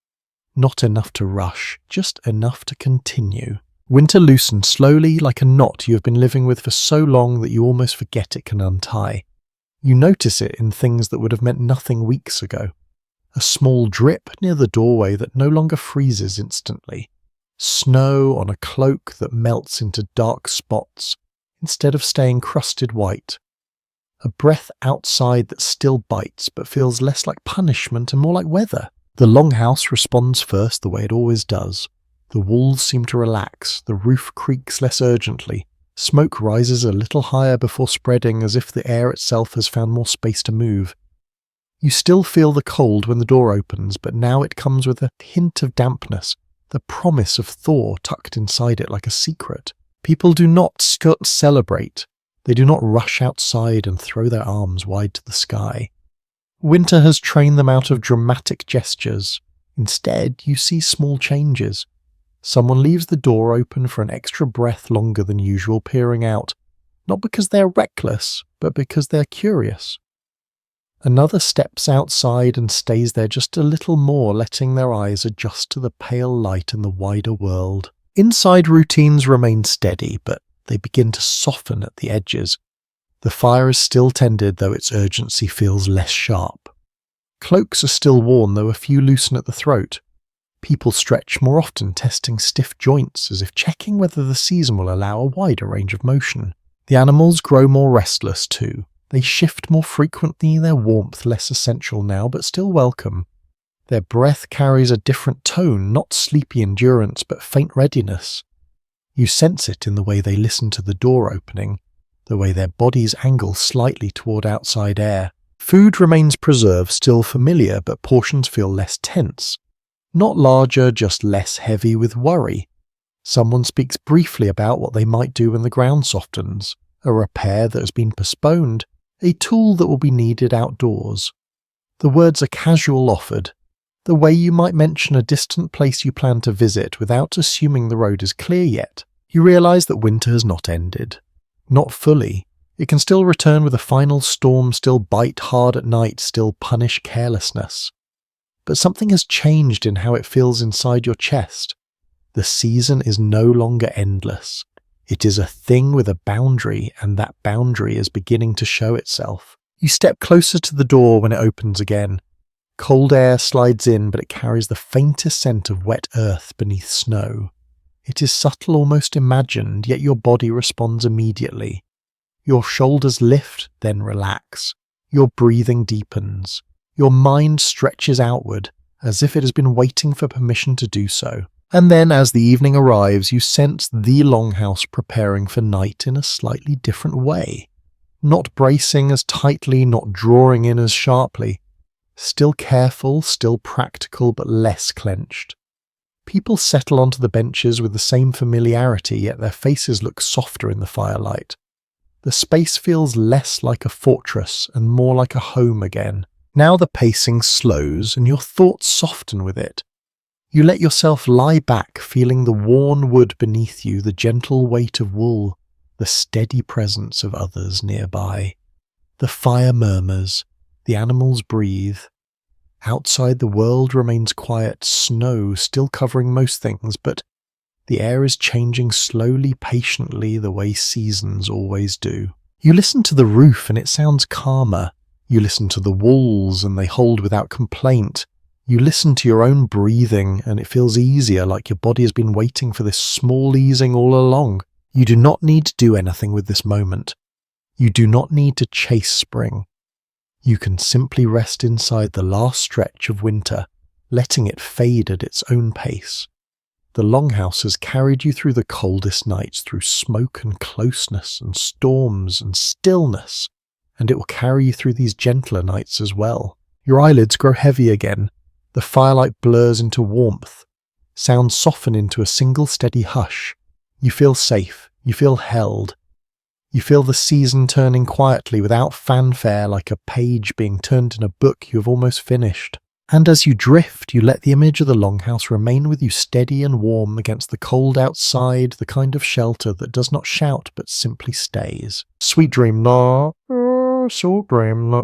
Not enough to rush, just enough to continue. Winter loosens slowly, like a knot you have been living with for so long that you almost forget it can untie. You notice it in things that would have meant nothing weeks ago. A small drip near the doorway that no longer freezes instantly. Snow on a cloak that melts into dark spots instead of staying crusted white. A breath outside that still bites but feels less like punishment and more like weather. The Longhouse responds first the way it always does. The walls seem to relax, the roof creaks less urgently. Smoke rises a little higher before spreading, as if the air itself has found more space to move. You still feel the cold when the door opens, but now it comes with a hint of dampness, the promise of thaw tucked inside it like a secret. People do not celebrate. They do not rush outside and throw their arms wide to the sky. Winter has trained them out of dramatic gestures. Instead, you see small changes. Someone leaves the door open for an extra breath longer than usual, peering out, not because they're reckless, but because they're curious. Another steps outside and stays there just a little more, letting their eyes adjust to the pale light in the wider world. Inside, routines remain steady, but they begin to soften at the edges. The fire is still tended, though its urgency feels less sharp. Cloaks are still worn, though a few loosen at the throat. People stretch more often, testing stiff joints, as if checking whether the season will allow a wider range of motion. The animals grow more restless too. They shift more frequently, their warmth less essential now, but still welcome. Their breath carries a different tone, not sleepy endurance, but faint readiness. You sense it in the way they listen to the door opening, the way their bodies angle slightly toward outside air. Food remains preserved, still familiar, but portions feel less tense. Not larger, just less heavy with worry. Someone speaks briefly about what they might do when the ground softens, a repair that has been postponed, a tool that will be needed outdoors. The words are casual, offered, the way you might mention a distant place you plan to visit without assuming the road is clear yet. You realise that winter has not ended. Not fully. It can still return with a final storm, still bite hard at night, still punish carelessness. But something has changed in how it feels inside your chest. The season is no longer endless. It is a thing with a boundary, and that boundary is beginning to show itself. You step closer to the door when it opens again. Cold air slides in, but it carries the faintest scent of wet earth beneath snow. It is subtle, almost imagined, yet your body responds immediately. Your shoulders lift, then relax. Your breathing deepens. Your mind stretches outward, as if it has been waiting for permission to do so. And then, as the evening arrives, you sense the Longhouse preparing for night in a slightly different way. Not bracing as tightly, not drawing in as sharply. Still careful, still practical, but less clenched. People settle onto the benches with the same familiarity, yet their faces look softer in the firelight. The space feels less like a fortress and more like a home again. Now the pacing slows and your thoughts soften with it. You let yourself lie back, feeling the worn wood beneath you, the gentle weight of wool, the steady presence of others nearby. The fire murmurs, the animals breathe. Outside the world remains quiet, snow still covering most things, but the air is changing slowly, patiently, the way seasons always do. You listen to the roof and it sounds calmer. You listen to the walls and they hold without complaint. You listen to your own breathing and it feels easier, like your body has been waiting for this small easing all along. You do not need to do anything with this moment. You do not need to chase spring. You can simply rest inside the last stretch of winter, letting it fade at its own pace. The Longhouse has carried you through the coldest nights, through smoke and closeness and storms and stillness, and it will carry you through these gentler nights as well. Your eyelids grow heavy again. The firelight blurs into warmth. Sounds soften into a single steady hush. You feel safe. You feel held. You feel the season turning quietly without fanfare, like a page being turned in a book you have almost finished. And as you drift, you let the image of the Longhouse remain with you, steady and warm against the cold outside, the kind of shelter that does not shout but simply stays. Sweet dream, sweet dream.